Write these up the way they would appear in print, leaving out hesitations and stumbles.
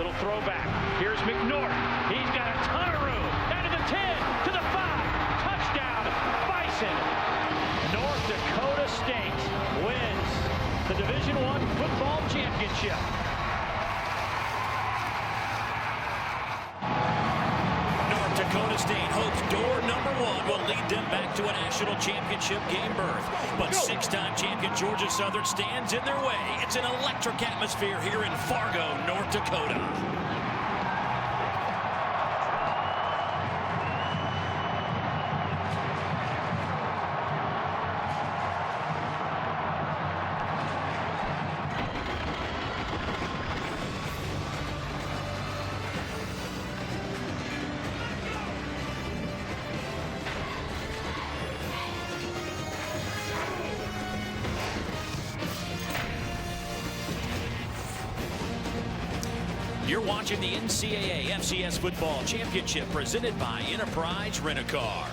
Little throwback. Here's McNorth. He's got a ton of room. Down to the 10, to the 5. Touchdown, Bison. North Dakota State wins the Division I football championship. North Dakota State hopes door number 1 will lead them back to a national championship game berth. But six-time champion Georgia Southern stands in their way. It's an electric atmosphere here in Fargo, North Dakota. You're watching the NCAA FCS Football Championship presented by Enterprise Rent-A-Car.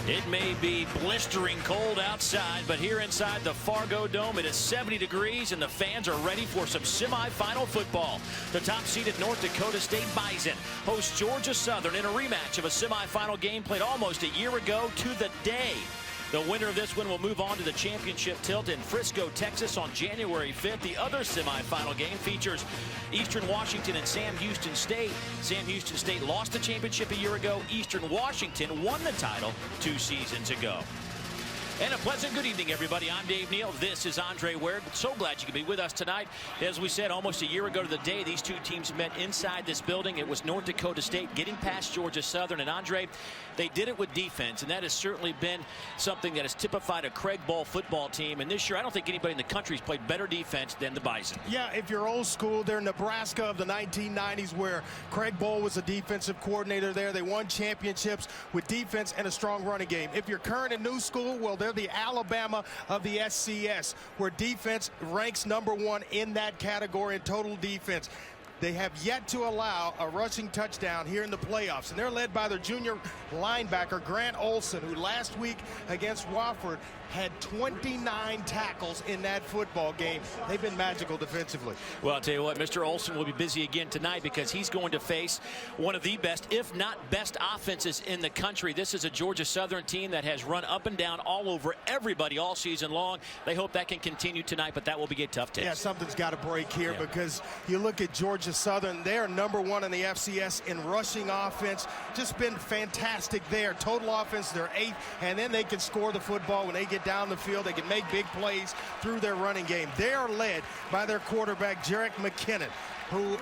It may be blistering cold outside, but here inside the Fargo Dome, it is 70 degrees, and the fans are ready for some semifinal football. The top-seeded North Dakota State Bison hosts Georgia Southern in a rematch of a semifinal game played almost a year ago to the day. The winner of this one will move on to the championship tilt in Frisco, Texas on January 5th. The other semifinal game features Eastern Washington and Sam Houston State. Sam Houston State lost the championship a year ago. Eastern Washington won the title 2 seasons ago. And a pleasant good evening, everybody. I'm Dave Neal. This is Andre Ware. So glad you could be with us tonight. As we said, almost a year ago to the day, these two teams met inside this building. It was North Dakota State getting past Georgia Southern. And Andre, they did it with defense, and that has certainly been something that has typified a Craig Ball football team. And this year, I don't think anybody in the country has played better defense than the Bison. Yeah, if you're old school, they're Nebraska of the 1990s, where Craig Ball was a defensive coordinator there. They won championships with defense and a strong running game. If you're current and new school, well, they're the Alabama of the SCS, where defense ranks #1 in that category in total defense. They have yet to allow a rushing touchdown here in the playoffs, and they're led by their junior linebacker, Grant Olson, who last week against Wofford had 29 tackles in that football game. They've been magical defensively. Well, I'll tell you what, Mr. Olson will be busy again tonight because he's going to face one of the best, if not best, offenses in the country. This is a Georgia Southern team that has run up and down all over everybody all season long. They hope that can continue tonight, but that will be a tough test. Yeah, something's got to break here because you look at Georgia Southern, they're #1 in the FCS in rushing offense. Just been fantastic there. Total offense, they're 8th, and then they can score the football when they get down the field. They can make big plays through their running game. They are led by their quarterback, Jarek McKinnon, who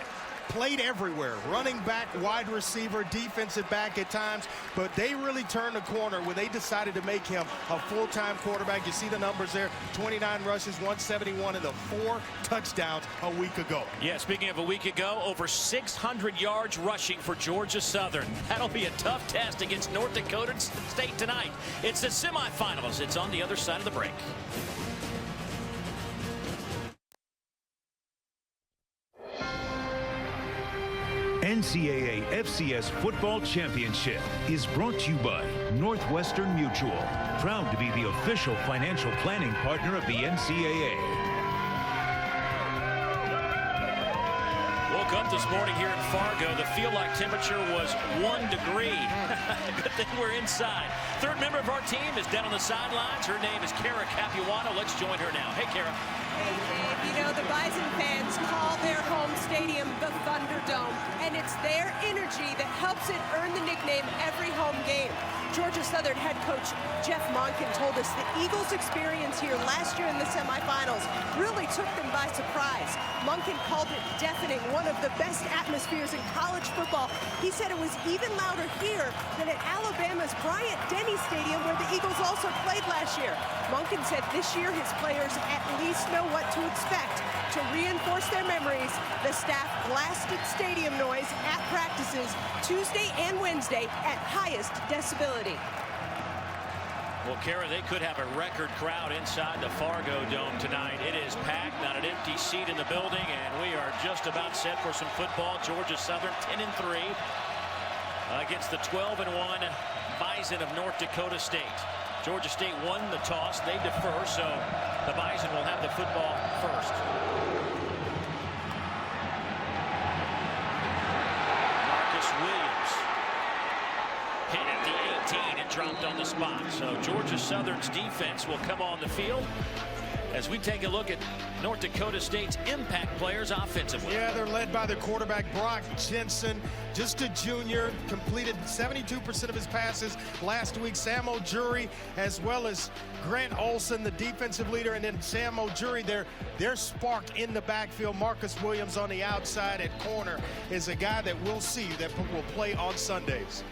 played everywhere, running back, wide receiver, defensive back at times, but they really turned the corner when they decided to make him a full-time quarterback. You see the numbers there, 29 rushes, 171, and the 4 touchdowns a week ago. Yeah, speaking of a week ago, over 600 yards rushing for Georgia Southern. That'll be a tough test against North Dakota State tonight. It's the semifinals. It's on the other side of the break. NCAA FCS Football Championship is brought to you by Northwestern Mutual, proud to be the official financial planning partner of the NCAA. Woke up this morning here in Fargo. The feel-like temperature was 1 degree. Good thing we're inside. Third member of our team is down on the sidelines. Her name is Kara Capuano. Let's join her now. Hey, Kara. Hey, Dave. You know, the Bison fans call their home stadium the Thunderdome, and it's their energy that helps it earn the nickname every home game. Georgia Southern head coach Jeff Monken told us the Eagles' experience here last year in the semifinals really took them by surprise. Monken called it deafening, one of the best atmospheres in college football. He said it was even louder here than at Alabama's Bryant-Denny Stadium, where the Eagles also played last year. Monken said this year his players at least know what to expect. To reinforce their memories, the staff blasted stadium noise at practices Tuesday and Wednesday at highest decibelity. Well, Kara, they could have a record crowd inside the Fargo Dome tonight. It is packed, not an empty seat in the building, and we are just about set for some football. Georgia Southern 10-3 against the 12-1 Bison of North Dakota State. Georgia State won the toss. They defer, so the Bison will have the football first. dropped on the spot. So Georgia Southern's defense will come on the field as we take a look at North Dakota State's impact players offensively. Yeah, they're led by their quarterback, Brock Jensen, just a junior, completed 72% of his passes last week. Sam O'Jury, as well as Grant Olson, the defensive leader, and then Sam O'Jury, their spark in the backfield. Marcus Williams on the outside at corner is a guy that we'll see that will play on Sundays.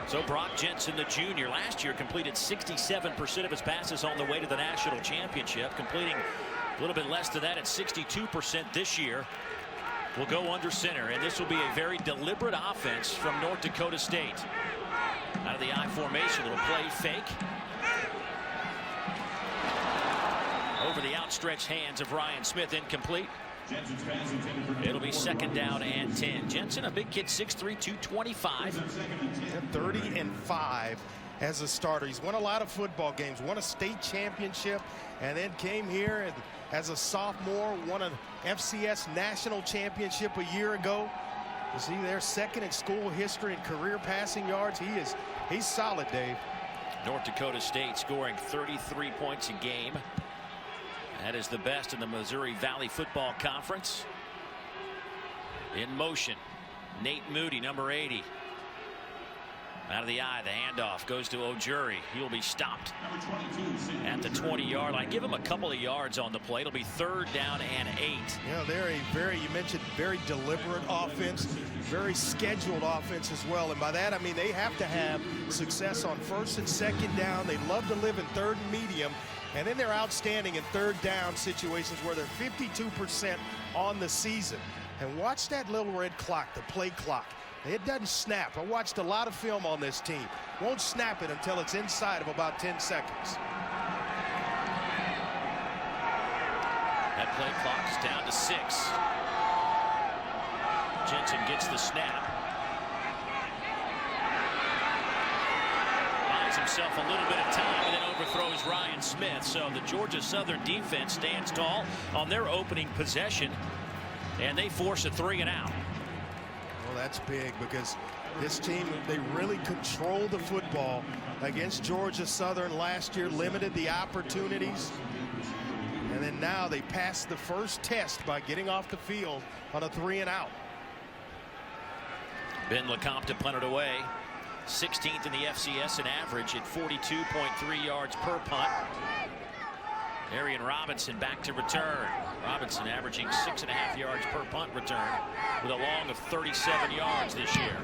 So Brock Jensen, the junior, last year completed 67% of his passes on the way to the national championship, completing a little bit less than that at 62% this year. Will go under center, and this will be a very deliberate offense from North Dakota State. Out of the I formation, little play fake. Over the outstretched hands of Ryan Smith, incomplete. It'll be 2nd down and 10. Jensen, a big kid, 6'3", 225. 30-5 as a starter. He's won a lot of football games, won a state championship, and then came here as a sophomore, won an FCS national championship a year ago. You see there, 2nd in school history and career passing yards. He's solid, Dave. North Dakota State scoring 33 points a game. That is the best in the Missouri Valley Football Conference. In motion, Nate Moody, number 80. Out of the I, the handoff goes to O'Jury. He'll be stopped at the 20-yard line. Give him a couple of yards on the play. It'll be 3rd down and 8. You know, they're you mentioned very deliberate offense, very scheduled offense as well. And by that, I mean they have to have success on 1st and 2nd down. They love to live in 3rd and medium. And then they're outstanding in 3rd down situations where they're 52% on the season. And watch that little red clock, the play clock. It doesn't snap. I watched a lot of film on this team. Won't snap it until it's inside of about 10 seconds. That play clock's down to 6. Jensen gets the snap. Buys himself a little bit of time and then overthrows Ryan Smith. So the Georgia Southern defense stands tall on their opening possession, and they force a 3 and out. Well, that's big because this team, they really control the football against Georgia Southern last year, limited the opportunities. And then now they passed the first test by getting off the field on a 3 and out. Ben LeCompte punted away. 16th in the FCS in average at 42.3 yards per punt. Arian Robinson back to return. Robinson averaging 6.5 yards per punt return with a long of 37 yards this year.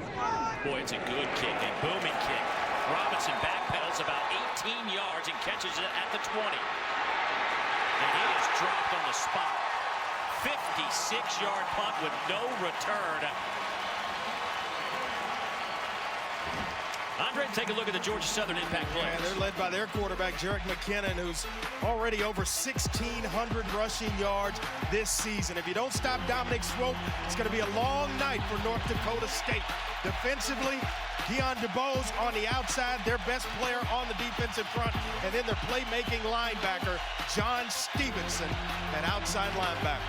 Boy, it's a good kick, a booming kick. Robinson backpedals about 18 yards and catches it at the 20. And he is dropped on the spot. 56-yard punt with no return. Andre, take a look at the Georgia Southern impact players. Yeah, they're led by their quarterback, Jarek McKinnon, who's already over 1,600 rushing yards this season. If you don't stop Dominic Swope, it's going to be a long night for North Dakota State. Defensively, Deion DeBose on the outside, their best player on the defensive front, and then their playmaking linebacker, John Stevenson, an outside linebacker.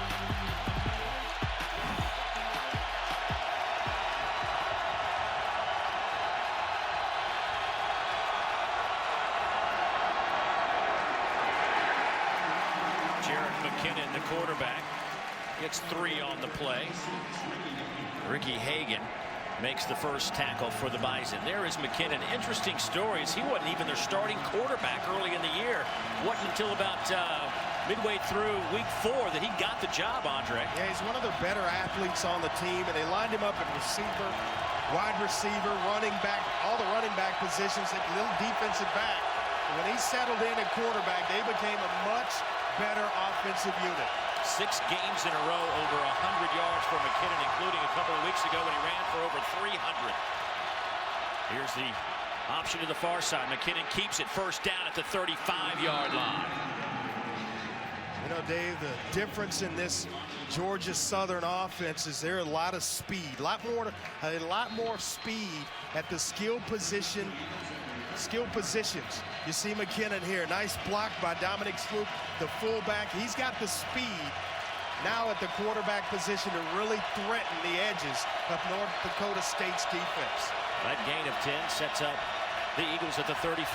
McKinnon, the quarterback, gets 3 on the play. Ricky Hagan makes the first tackle for the Bison. There is McKinnon. Interesting stories. He wasn't even their starting quarterback early in the year. Wasn't until about midway through week 4 that he got the job, Andre. Yeah, he's one of the better athletes on the team, and they lined him up at receiver, wide receiver, running back, all the running back positions, a little defensive back. And when he settled in at quarterback, they became a much better offensive unit. 6 games in a row over 100 yards for McKinnon, including a couple of weeks ago when he ran for over 300. Here's the option to the far side. McKinnon keeps it, first down at the 35-yard line. You know, Dave, the difference in this Georgia Southern offense is there a lot of speed, a lot more speed at the skill positions. You see McKinnon here. Nice block by Dominic Swoop, the fullback. He's got the speed now at the quarterback position to really threaten the edges of North Dakota State's defense. That gain of 10 sets up the Eagles at the 35.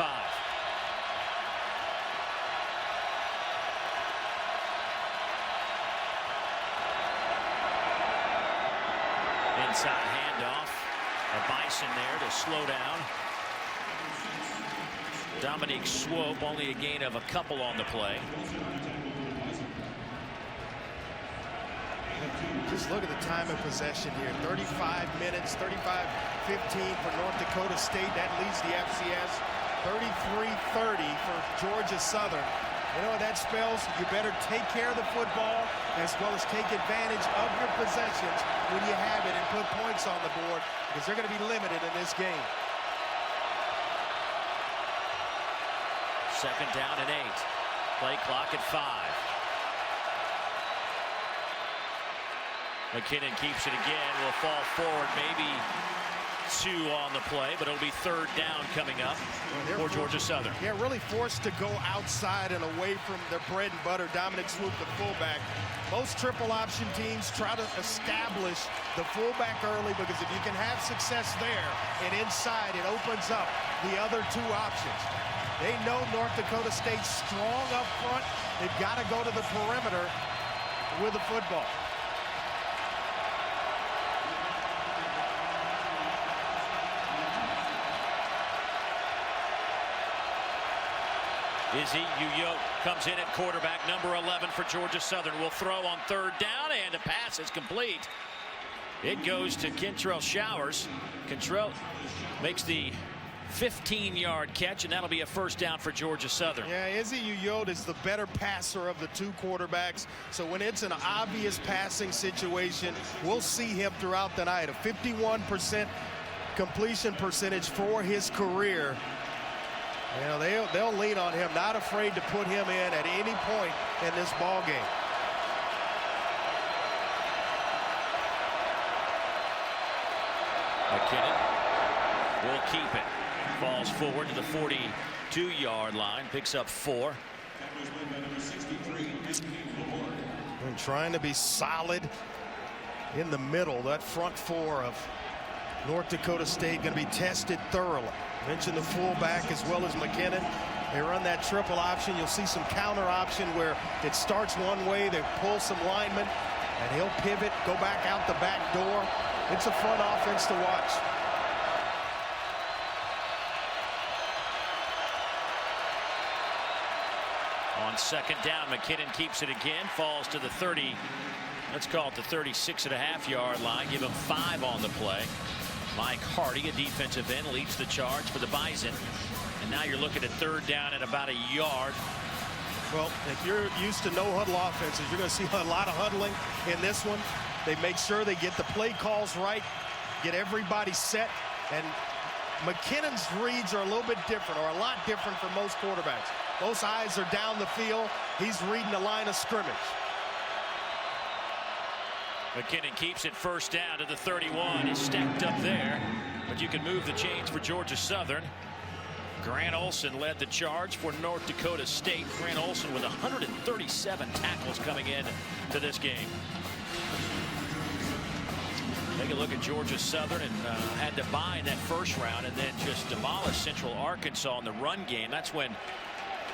Inside handoff. A Bison there to slow down. Dominique Swope, only a gain of a couple on the play. Just look at the time of possession here. 35 minutes, 35-15 for North Dakota State. That leads the FCS. 33-30 for Georgia Southern. You know what that spells? You better take care of the football as well as take advantage of your possessions when you have it and put points on the board, because they're going to be limited in this game. Second down and 8. Play clock at 5. McKinnon keeps it again. Will fall forward, maybe 2 on the play, but it'll be third down coming up for Georgia Southern. Yeah, really forced to go outside and away from their bread and butter. Dominic Swope, the fullback. Most triple option teams try to establish the fullback early, because if you can have success there and inside, it opens up the other 2 options. They know North Dakota State's strong up front. They've got to go to the perimeter with the football. Izzy Uyo comes in at quarterback, number 11 for Georgia Southern. Will throw on third down, and the pass is complete. It goes to Kentrell Showers. Kentrell makes the 15-yard catch, and that'll be a first down for Georgia Southern. Yeah, Izzy Uyo is the better passer of the 2 quarterbacks. So when it's an obvious passing situation, we'll see him throughout the night. A 51% completion percentage for his career. You know, they'll lean on him, not afraid to put him in at any point in this ball game. McKinnon will keep it. Falls forward to the 42-yard line, picks up 4. And trying to be solid in the middle. That front 4 of North Dakota State going to be tested thoroughly. Mentioned the fullback as well as McKinnon. They run that triple option. You'll see some counter option where it starts one way, they pull some linemen, and he'll pivot, go back out the back door. It's a fun offense to watch. On second down, McKinnon keeps it again, falls to the 30. Let's call it the 36.5-yard line. Give him 5 on the play. Mike Hardy, a defensive end, leads the charge for the Bison. And now you're looking at third down at about a yard. Well, if you're used to no-huddle offenses, you're going to see a lot of huddling in this one. They make sure they get the play calls right, get everybody set, and McKinnon's reads are a little bit different, or a lot different from most quarterbacks. Most eyes are down the field. He's reading the line of scrimmage. McKinnon keeps it first down to the 31. He's stacked up there, but you can move the chains for Georgia Southern. Grant Olson led the charge for North Dakota State. Grant Olson with 137 tackles coming in to this game. Take a look at Georgia Southern, and had to bye in that first round and then just demolished Central Arkansas in the run game. That's when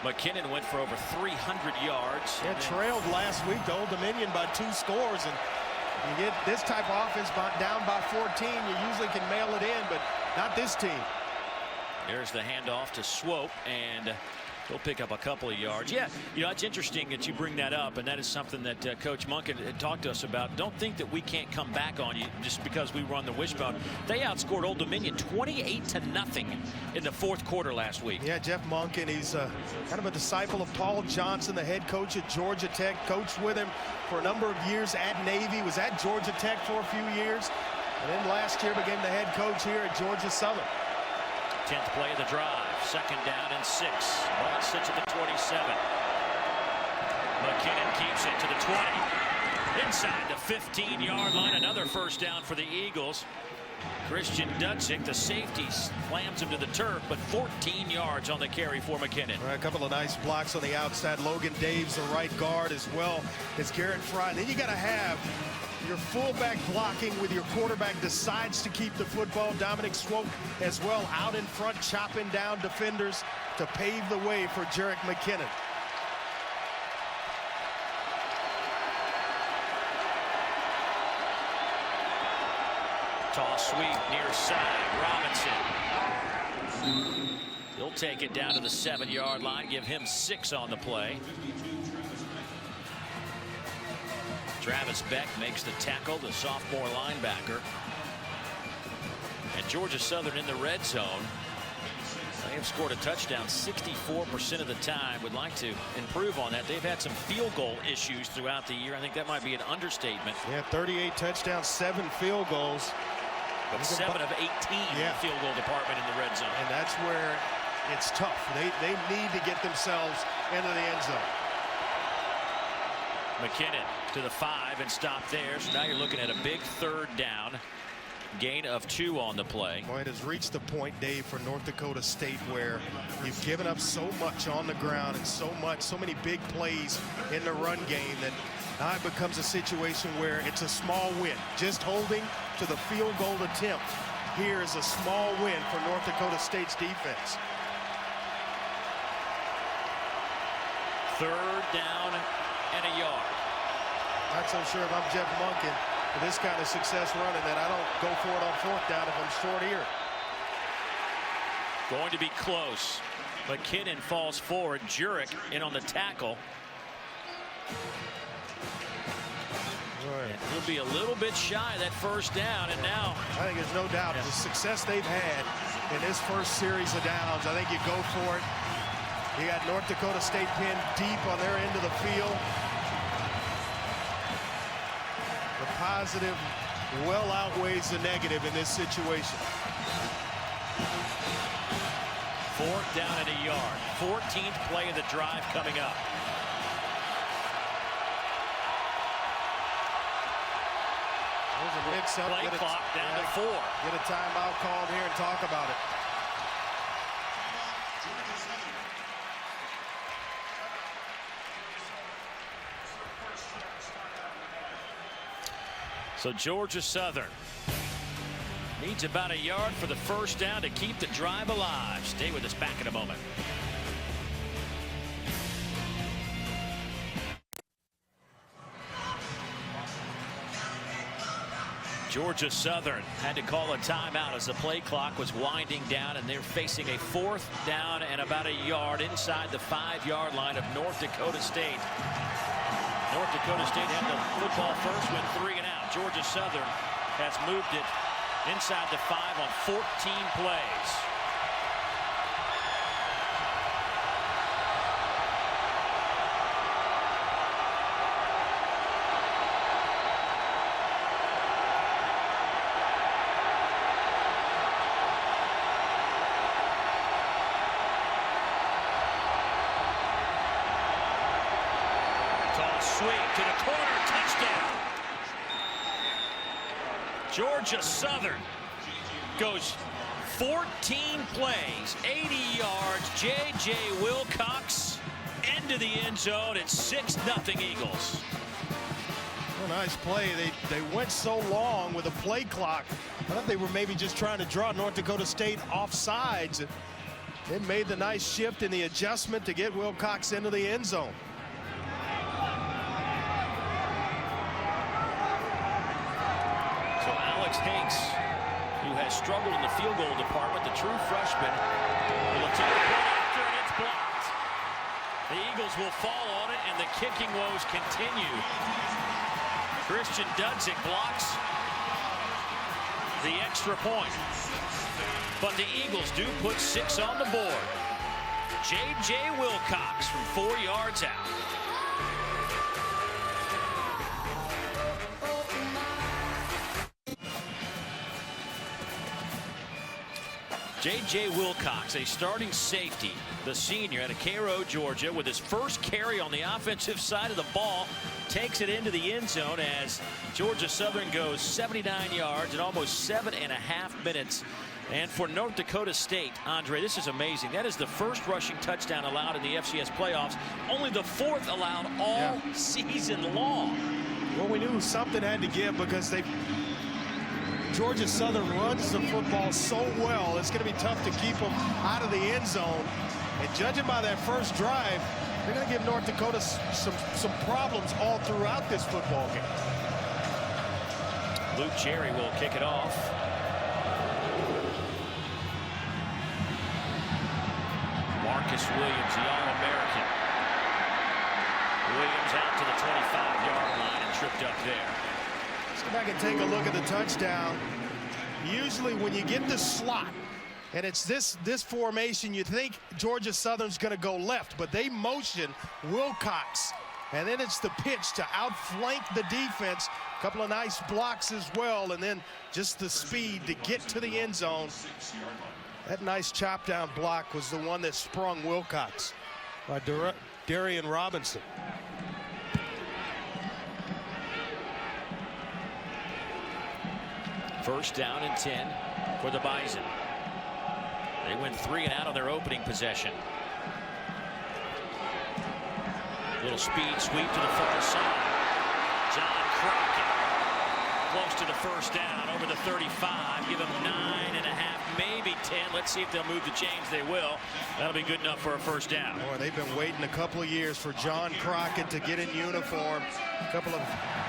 McKinnon went for over 300 yards. Yeah, trailed last week to Old Dominion by 2 scores, and you get this type of offense down by 14, you usually can mail it in, but not this team. There's the handoff to Swope, and he'll pick up a couple of yards. Yeah, you know, it's interesting that you bring that up, and that is something that Coach Monk had talked to us about. Don't think that we can't come back on you just because we run the wishbone. They outscored Old Dominion 28-0 in the 4th quarter last week. Yeah, Jeff Monk, and he's kind of a disciple of Paul Johnson, the head coach at Georgia Tech. Coached with him for a number of years at Navy, was at Georgia Tech for a few years, and then last year became the head coach here at Georgia Southern. 10th play of the drive. Second down and 6. Ball sits at the 27. McKinnon keeps it to the 20. Inside the 15-yard line. Another first down for the Eagles. Christian Dudzik, the safety, slams him to the turf, but 14 yards on the carry for McKinnon. A couple of nice blocks on the outside. Logan Daves, the right guard, as well as Garrett Fry. And then you got to have your fullback blocking with your quarterback decides to keep the football. Dominic Swope as well out in front, chopping down defenders to pave the way for Jerick McKinnon. Toss sweep near side. Robinson. He'll take it down to the 7-yard line. Give him 6 on the play. Travis Beck makes the tackle, the sophomore linebacker. And Georgia Southern in the red zone. They have scored a touchdown 64% of the time. Would like to improve on that. They've had some field goal issues throughout the year. I think that might be an understatement. Yeah, 38 touchdowns, 7 field goals. But 7 of 18 in the field goal department in the red zone. And that's where it's tough. They need to get themselves into the end zone. McKinnon to the 5 and stop there. So now you're looking at a big 3rd down. Gain of 2 on the play. Well, it has reached the point, Dave, for North Dakota State where you've given up so much on the ground and so many big plays in the run game that now it becomes a situation where it's a small win. Just holding to the field goal attempt here is a small win for North Dakota State's defense. 3rd down and a yard. Not so sure if I'm Jeff Monken with this kind of success running that I don't go for it on 4th down if I'm short here. Going to be close. McKinnon falls forward. Jurick in on the tackle. And he'll be a little bit shy of that 1st down. And now I think there's no doubt the success they've had in this first series of downs. I think you go for it. You got North Dakota State pinned deep on their end of the field. The positive well outweighs the negative in this situation. 4th down and a yard. 14th play of the drive coming up. There's a mix-up. Play clock down to 4. Get a timeout called here and talk about it. So Georgia Southern needs about a yard for the 1st down to keep the drive alive. Stay with us, back in a moment. Georgia Southern had to call a timeout as the play clock was winding down, and they're facing a 4th down and about a yard inside the 5-yard line of North Dakota State. North Dakota State had the football first, went 3 and out. Georgia Southern has moved it inside the 5 on 14 plays. Sweep to the corner, touchdown. Georgia Southern goes 14 plays, 80 yards. J.J. Wilcox into the end zone. It's 6-0 Eagles. Well, nice play. They went so long with a play clock. I thought they were maybe just trying to draw North Dakota State off sides. And then made the nice shift in the adjustment to get Wilcox into the end zone. Hanks, who has struggled in the field goal department, the true freshman, will attempt to put after, and it's blocked. The Eagles will fall on it, and the kicking woes continue. Christian Dudzik blocks the extra point, but the Eagles do put 6 on the board. J.J. Wilcox from 4 yards out. J.J. Wilcox, a starting safety, the senior out of Cairo, Georgia, with his first carry on the offensive side of the ball, takes it into the end zone as Georgia Southern goes 79 yards in almost 7.5 minutes. And for North Dakota State, Andre, this is amazing. That is the first rushing touchdown allowed in the FCS playoffs, only the fourth allowed all season long. Well, we knew something had to give because Georgia Southern runs the football so well, it's going to be tough to keep them out of the end zone. And judging by that first drive, they're going to give North Dakota some problems all throughout this football game. Luke Jerry will kick it off. Marcus Williams, the All-American. Williams out to the 25-yard line and tripped up there. Let's go back and take a look at the touchdown. Usually when you get the slot and it's this formation, you think Georgia Southern's going to go left, but they motion Wilcox, and then it's the pitch to outflank the defense. A couple of nice blocks as well, and then just the speed to get to the end zone. That nice chop down block was the one that sprung Wilcox by Darian Robinson. First down and 10 for the Bison. They went 3 and out on their opening possession. Little speed sweep to the far side. John Crockett close to the first down over the 35. Give him 9.5, maybe 10. Let's see if they'll move the chains. They will. That'll be good enough for a first down. Boy, they've been waiting a couple of years for John Crockett to get in uniform. A couple of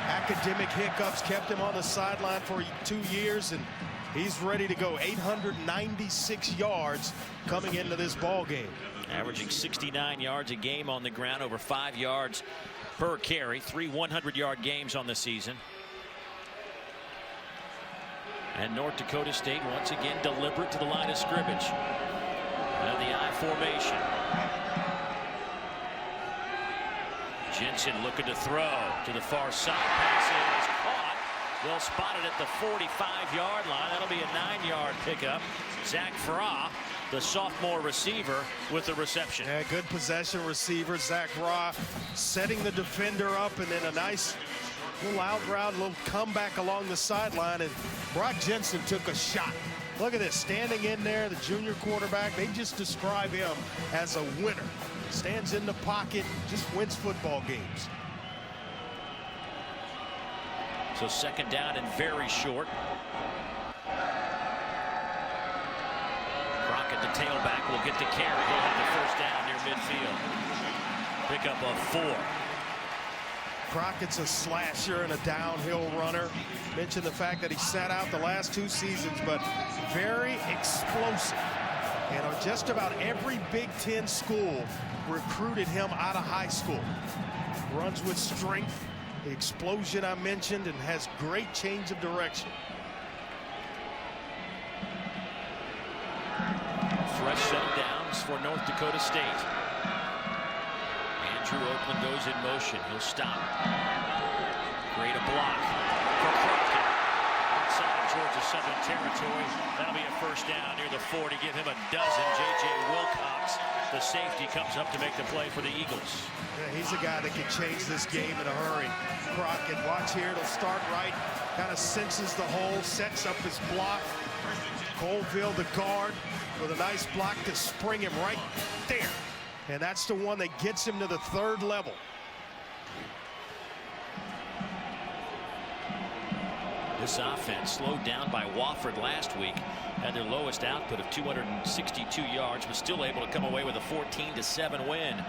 academic hiccups kept him on the sideline for 2 years, and he's ready to go. 896 yards coming into this ball game. Averaging 69 yards a game on the ground, over 5 yards per carry. 3 100-yard games on the season. And North Dakota State once again deliberate to the line of scrimmage. And the I formation. Jensen looking to throw to the far side. Pass is caught. They'll spot it at the 45-yard line. That'll be a 9-yard pickup. Zach Farah, the sophomore receiver, with the reception. Yeah, good possession receiver. Zach Farah setting the defender up, and then a nice little out route, little comeback along the sideline, and Brock Jensen took a shot. Look at this, standing in there, the junior quarterback. They just describe him as a winner. Stands in the pocket, just wins football games. So second down and very short. Crockett, the tailback, will get the carry. He'll have the first down near midfield. Pickup of 4. Crockett's a slasher and a downhill runner. Mentioned the fact that he sat out the last 2 seasons, but very explosive. And just about every Big Ten school recruited him out of high school. Runs with strength, the explosion I mentioned, and has great change of direction. Fresh set of downs for North Dakota State. Andrew Oakland goes in motion. He'll stop. Great a block for Crockett. Outside of Georgia Southern territory. That'll be a first down near the 40. Give him a dozen. J.J. Wilcox, the safety, comes up to make the play for the Eagles. Yeah, he's a guy that can change this game in a hurry. Crockett, watch here. It'll start right. Kind of senses the hole, sets up his block. Colville, the guard, with a nice block to spring him right there. And that's the one that gets him to the 3rd level. This offense, slowed down by Wofford last week, had their lowest output of 262 yards, but still able to come away with a 14-7 win.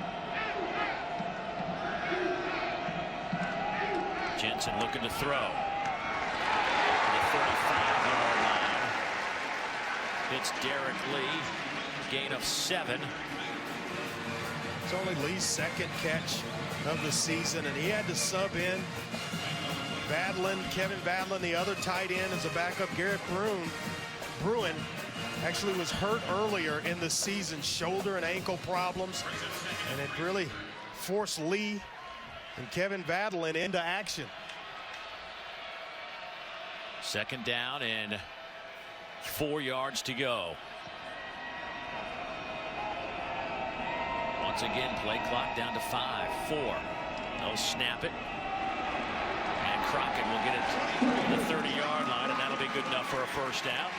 Jensen looking to throw. To the 45-yard line. It's Derek Lee. Gain of 7. It's only Lee's 2nd catch of the season, and he had to sub in. Kevin Badlin, the other tight end, as a backup. Garrett Bruin actually was hurt earlier in the season, shoulder and ankle problems, and it really forced Lee and Kevin Badlin into action. Second down and 4 yards to go. Once again, play clock down to 5, 4. They'll snap it. And Crockett will get it to the 30-yard line, and that'll be good enough for a first down.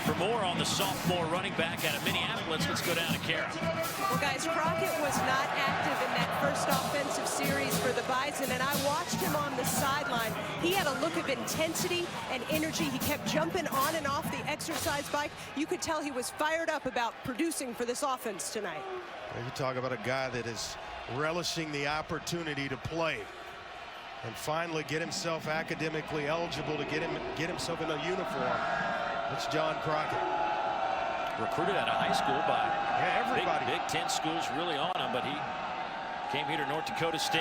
For more on the sophomore running back out of Minneapolis, let's go down to Kara. Well, guys, Crockett was not active in that first offensive series for the Bison, and I watched him on the sideline. He had a look of intensity and energy. He kept jumping on and off the exercise bike. You could tell he was fired up about producing for this offense tonight. Well, you talk about a guy that is relishing the opportunity to play and finally get himself academically eligible to get himself in a uniform. It's John Crockett. Recruited out of high school by everybody. Big Ten schools really on him, but he came here to North Dakota State.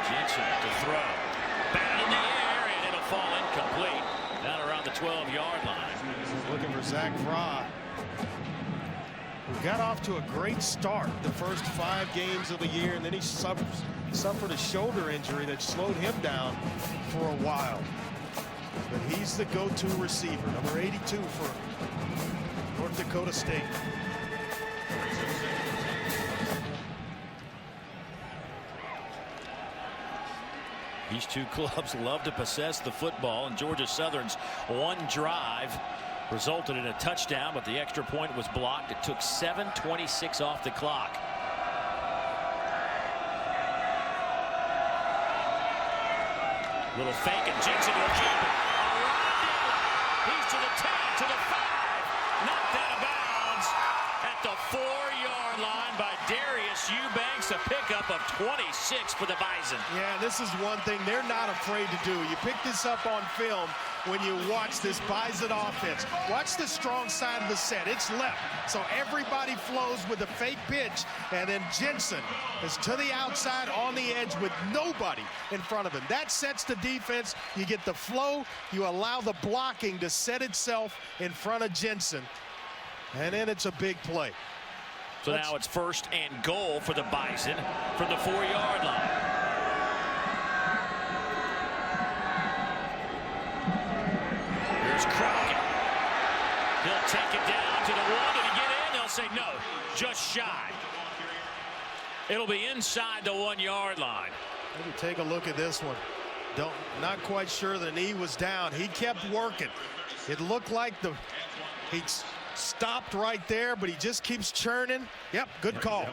Jensen to throw. Batted in the air, and it'll fall incomplete. Down around the 12-yard line. Looking for Zach Fry. We got off to a great start the first 5 games of the year, and then he suffered a shoulder injury that slowed him down for a while. But he's the go-to receiver, number 82 for North Dakota State. These two clubs love to possess the football, and Georgia Southern's one drive resulted in a touchdown, but the extra point was blocked. It took 7:26 off the clock. Little fake, and Jensen will keep it. He's to the 10, to the 5. Knocked out of bounds at the 4-yard line by Darius Eubanks. A pickup of 26 for the Bison. Yeah, this is one thing they're not afraid to do. You pick this up on film when you watch this Bison offense. Watch the strong side of the set. It's left. So everybody flows with a fake pitch, and then Jensen is to the outside on the edge with nobody in front of him. That sets the defense. You get the flow. You allow the blocking to set itself in front of Jensen. And then it's a big play. So now it's 1st and goal for the Bison from the 4-yard line. Here's Crockett. He'll take it down to the 1. Did he get in? They'll say no, just shy. It'll be inside the 1-yard line. Maybe take a look at this one. Not quite sure the knee was down. He kept working. It looked like he stopped right there, but he just keeps churning. Yep, good call.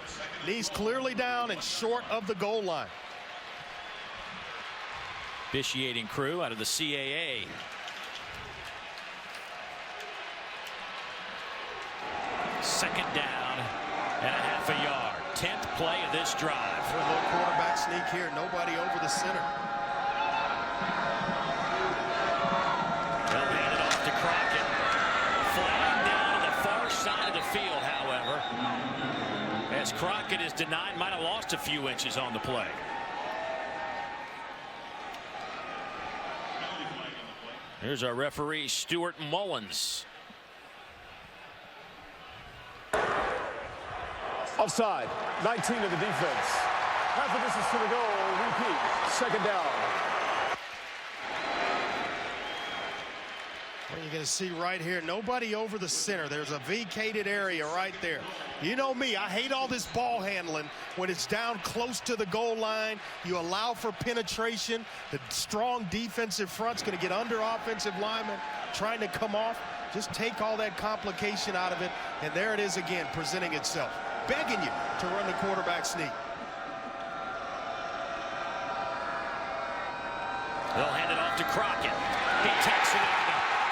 Knee's clearly down and short of the goal line. Officiating crew out of the CAA. Second down and a half a yard. 10th play of this drive. For a little quarterback sneak here. Nobody over the center. They'll hand it off to Crockett. Flag down on the far side of the field, however. As Crockett is denied, might have lost a few inches on the play. Here's our referee, Stuart Mullins. Offside, 19 of the defense. Half the distance to the goal, repeat, second down. Well, you're going to see right here, nobody over the center. There's a vacated area right there. You know me, I hate all this ball handling when it's down close to the goal line. You allow for penetration. The strong defensive front's going to get under offensive linemen trying to come off. Just take all that complication out of it, and there it is again, presenting itself. Begging you to run the quarterback sneak. They'll hand it off to Crockett. He takes it in.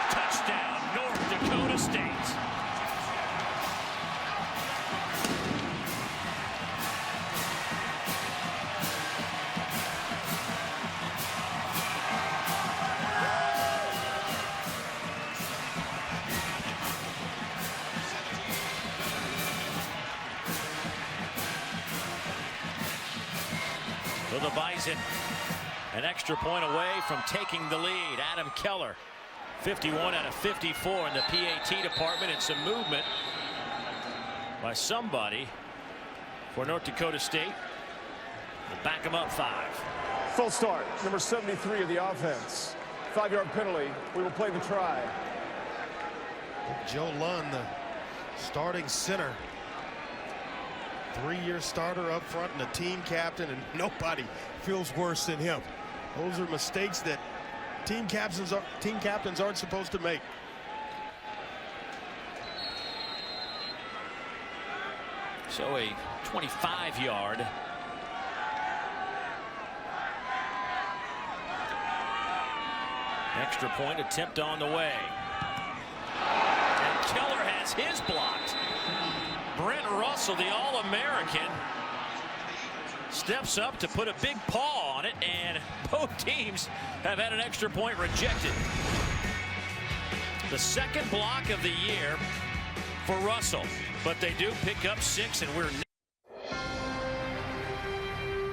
Touchdown, North Dakota State. So the Bison an extra point away from taking the lead. Adam Keller, 51 out of 54 in the PAT department, and some movement by somebody for North Dakota State. We'll back them up 5. Full start, number 73 of the offense. 5-yard penalty. We will play the try. Joe Lund, the Starting center. 3-year starter up front and a team captain, and nobody feels worse than him. Those are mistakes that team captains aren't supposed to make. So a 25-yard. Extra point attempt on the way. And Keller has his blocked. Brent Russell, the All-American, steps up to put a big paw on it, and both teams have had an extra point rejected. The second block of the year for Russell, but they do pick up 6, and we're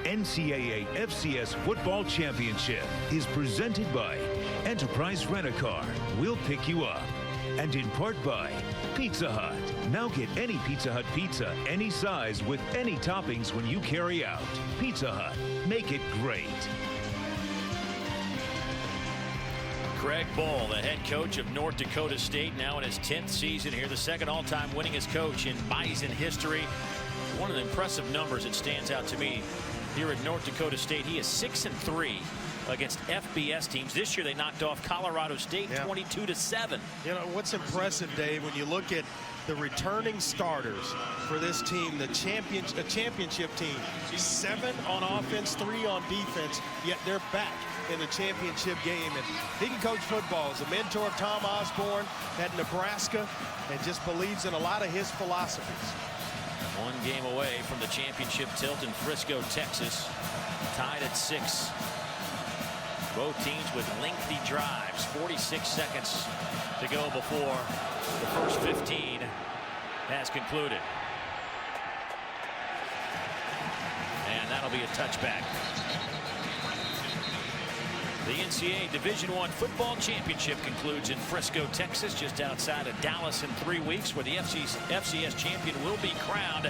NCAA FCS Football Championship is presented by Enterprise Rent-A-Car. We'll pick you up. And in part by Pizza Hut. Now get any Pizza Hut pizza, any size, with any toppings when you carry out. Pizza Hut. Make it great. Craig Bohl, the head coach of North Dakota State, now in his 10th season here, the second all-time winningest coach in Bison history. One of the impressive numbers that stands out to me here at North Dakota State, he is 6-3 against FBS teams. This year they knocked off Colorado State 22-7. You know what's impressive, Dave, when you look at the returning starters for this team, the championship team, 7 on offense, 3 on defense, yet they're back in the championship game. And he can coach football. As a mentor of Tom Osborne at Nebraska, and just believes in a lot of his philosophies. One game away from the championship tilt in Frisco, Texas, tied at 6. Both teams with lengthy drives. 46 seconds to go before the first 15 has concluded. And that'll be a touchback. The NCAA Division I Football Championship concludes in Frisco, Texas, just outside of Dallas in 3 weeks, where the FCS champion will be crowned.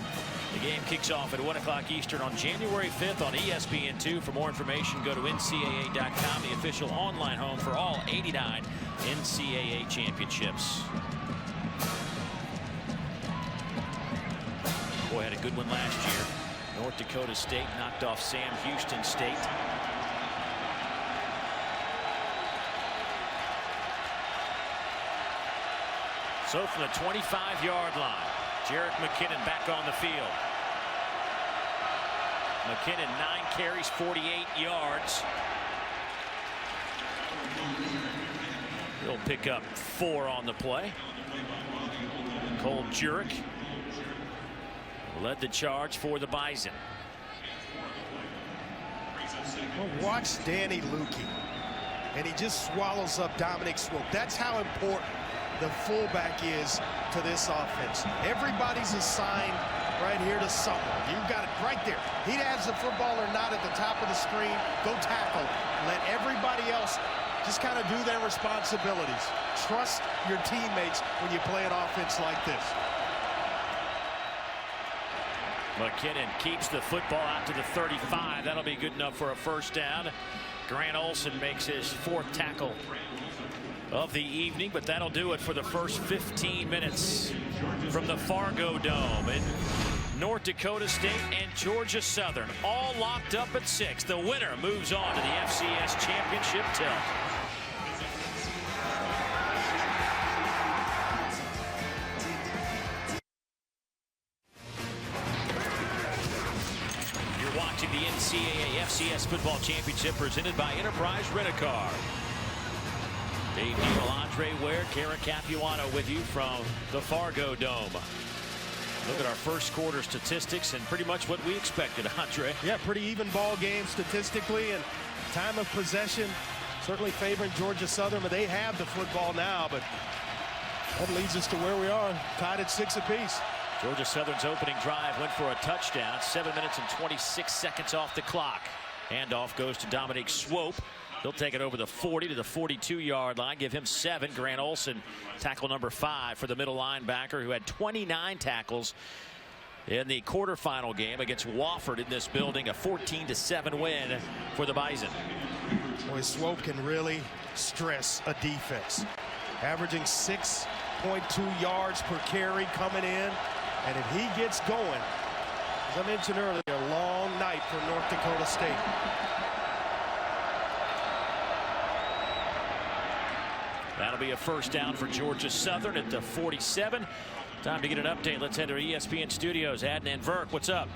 The game kicks off at 1 o'clock Eastern on January 5th on ESPN2. For more information, go to NCAA.com, the official online home for all 89 NCAA championships. Boy, had a good one last year. North Dakota State knocked off Sam Houston State. So from the 25-yard line, Jerick McKinnon back on the field. McKinnon 9 carries, 48 yards. He'll pick up 4 on the play. Cole Jerick led the charge for the Bison. Well, watch Danny Lukey, and he just swallows up Dominic Swope. That's how important the fullback is to this offense. Everybody's assigned right here to someone. You've got it right there. He has the football or not at the top of the screen. Go tackle. Let everybody else just kind of do their responsibilities. Trust your teammates when you play an offense like this. McKinnon keeps the football out to the 35. That'll be good enough for a first down. Grant Olson makes his 4th tackle of the evening, but that'll do it for the first 15 minutes from the Fargo Dome. And North Dakota State and Georgia Southern all locked up at 6. The winner moves on to the FCS championship tilt. You're watching the NCAA FCS Football Championship presented by Enterprise Rent-A-Car. Dave Neal, Andre Ware, Karen Capuano with you from the Fargo Dome. Look at our first quarter statistics and pretty much what we expected, Andre. Yeah, pretty even ball game statistically, and time of possession certainly favoring Georgia Southern, but they have the football now. But that leads us to where we are, tied at 6 apiece. Georgia Southern's opening drive went for a touchdown. 7 minutes and 26 seconds off the clock. Handoff goes to Dominic Swope. He'll take it over the 40 to the 42-yard line. Give him 7. Grant Olson, tackle number 5 for the middle linebacker, who had 29 tackles in the quarterfinal game against Wofford in this building. A 14-7 win for the Bison. Boy, Swope can really stress a defense. Averaging 6 8.2 yards per carry coming in. And if he gets going, as I mentioned earlier, a long night for North Dakota State. That'll be a first down for Georgia Southern at the 47. Time to get an update. Let's head to ESPN Studios. Adnan Verk, what's up?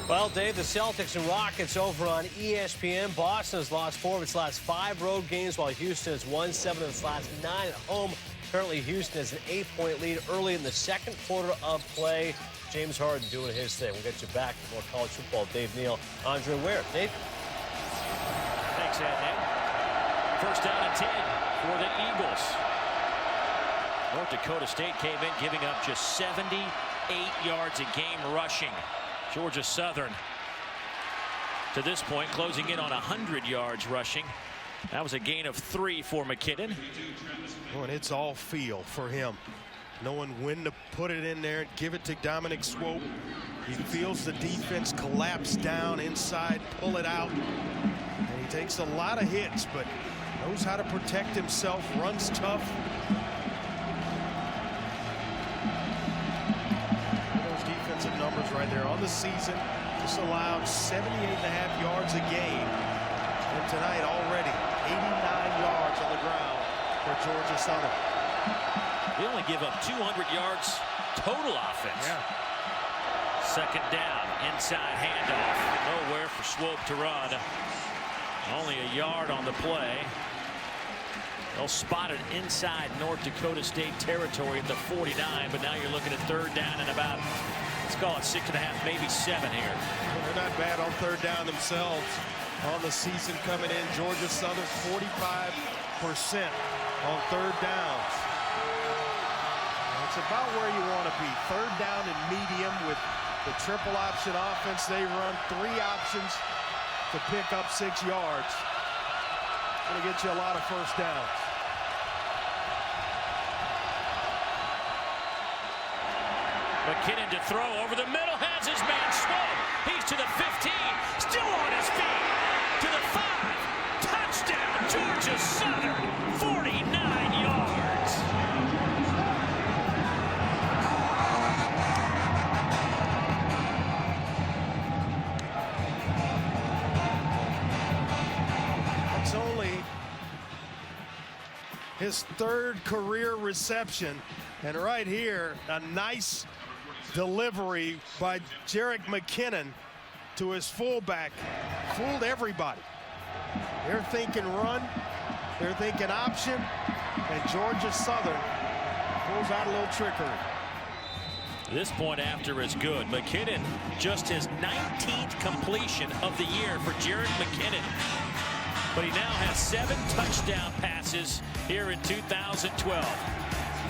Well, Dave, the Celtics and Rockets over on ESPN. Boston has lost 4 of its last 5 road games, while Houston has won 7 of its last 9 at home. Currently, Houston has an 8-point lead early in the second quarter of play. James Harden doing his thing. We'll get you back for more college football. Dave Neal, Andre Ware. Dave? Thanks, Adnan. First down and 10 for the Eagles. North Dakota State came in giving up just 78 yards a game rushing. Georgia Southern, to this point, closing in on 100 yards rushing. That was a gain of 3 for McKinnon. Oh, and it's all feel for him. Knowing when to put it in there and give it to Dominic Swope. He feels the defense collapse down inside, pull it out. And he takes a lot of hits, but knows how to protect himself, runs tough. Those defensive numbers right there on the season. Just allowed 78.5 yards a game. And tonight already 89 yards on the ground for Georgia Southern. They only give up 200 yards total offense. Yeah. Second down, inside handoff. Nowhere for Swope to run. Only a yard on the play. They'll spot it inside North Dakota State territory at the 49, but now you're looking at third down and about, let's call it 6.5, maybe 7 here. Well, they're not bad on third down themselves on the season coming in. Georgia Southern 45% on third downs. It's about where you want to be. Third down and medium with the triple option offense. They run 3 options to pick up 6 yards. Going to get you a lot of first downs. McKinnon to throw over the middle, has his man Swope. He's to the 15, still on his feet. To the 5, touchdown, Georgia Southern, 49 yards. It's only his 3rd career reception, and right here a nice delivery by Jerick McKinnon to his fullback. Fooled everybody. They're thinking run, they're thinking option, and Georgia Southern pulls out a little trickery. This point after is good. McKinnon, just his 19th completion of the year for Jerick McKinnon. But he now has 7 touchdown passes here in 2012.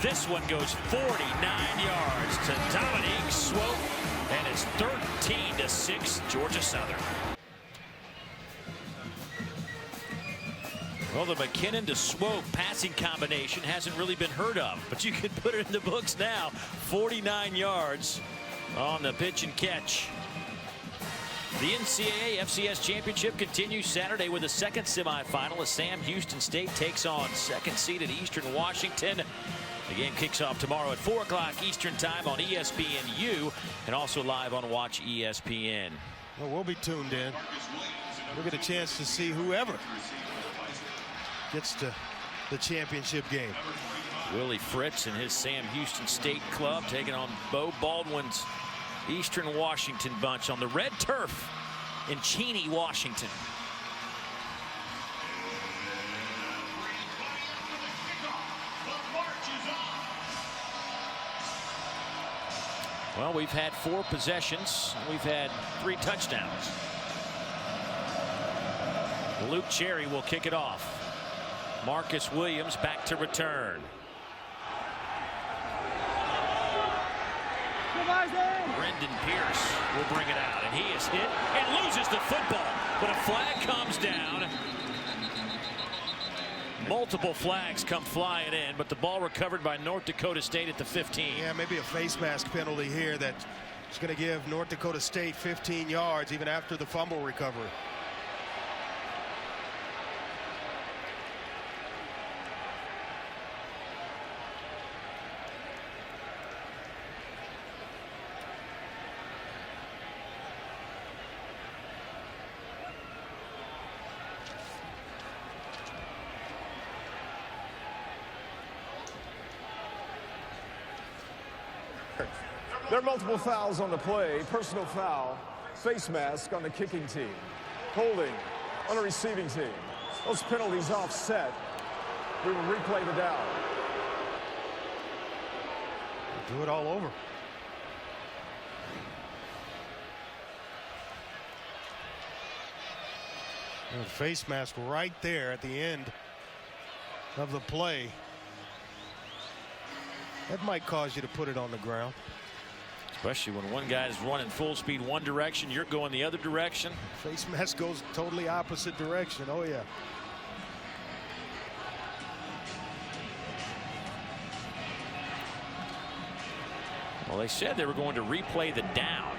This one goes 49 yards to Dominique Swope, and it's 13-6 Georgia Southern. Well, the McKinnon to Swope passing combination hasn't really been heard of, but you can put it in the books now. 49 yards on the pitch and catch. The NCAA FCS Championship continues Saturday with a second semifinal as Sam Houston State takes on second-seeded Eastern Washington. The game kicks off tomorrow at 4 o'clock Eastern Time on ESPNU and also live on Watch ESPN. Well, we'll be tuned in. We'll get a chance to see whoever gets to the championship game. Willie Fritz and his Sam Houston State club taking on Bo Baldwin's Eastern Washington bunch on the red turf in Cheney, Washington. Well, we've had 4 possessions. We've had 3 touchdowns. Luke Cherry will kick it off. Marcus Williams back to return. Brendan Pierce will bring it out, and he is hit and loses the football. But a flag comes down. Multiple flags come flying in, but the ball recovered by North Dakota State at the 15. Yeah, maybe a face mask penalty here that's going to give North Dakota State 15 yards even after the fumble recovery. There are multiple fouls on the play. Personal foul, face mask on the kicking team. Holding on the receiving team. Those penalties offset. We will replay the down. Do it all over. And face mask right there at the end of the play. That might cause you to put it on the ground. Especially when one guy is running full speed one direction, you're going the other direction. Face mask goes totally opposite direction. Oh, yeah. Well, they said they were going to replay the down.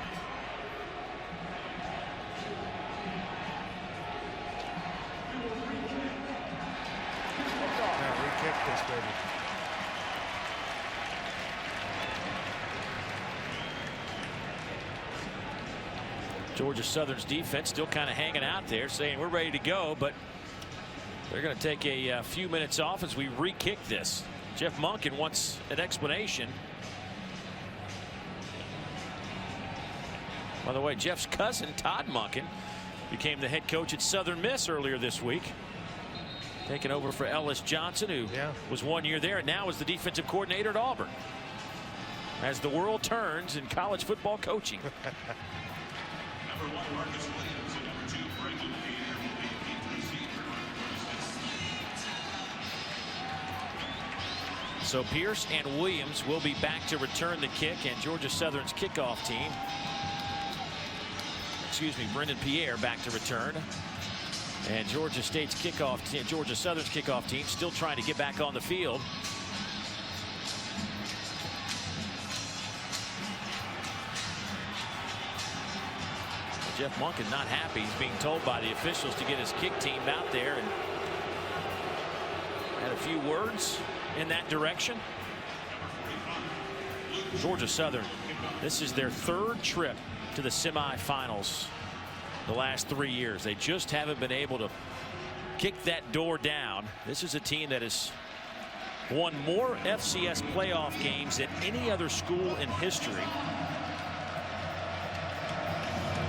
Re-kick this, baby. Georgia Southern's defense still kind of hanging out there, saying we're ready to go, but they're going to take a few minutes off as we re-kick this. Jeff Monken wants an explanation. By the way, Jeff's cousin, Todd Monken, became the head coach at Southern Miss earlier this week. Taking over for Ellis Johnson, who was 1 year there and now is the defensive coordinator at Auburn. As the world turns in college football coaching. So Pierce and Williams will be back to return the kick, and Georgia Southern's kickoff team, Brendan Pierre back to return. And Georgia State's kickoff team, Georgia Southern's kickoff team, still trying to get back on the field. Jeff Monken not happy. He's being told by the officials to get his kick team out there, and had a few words in that direction. Georgia Southern, this is their third trip to the semifinals the last 3 years. They just haven't been able to kick that door down. This is a team that has won more FCS playoff games than any other school in history.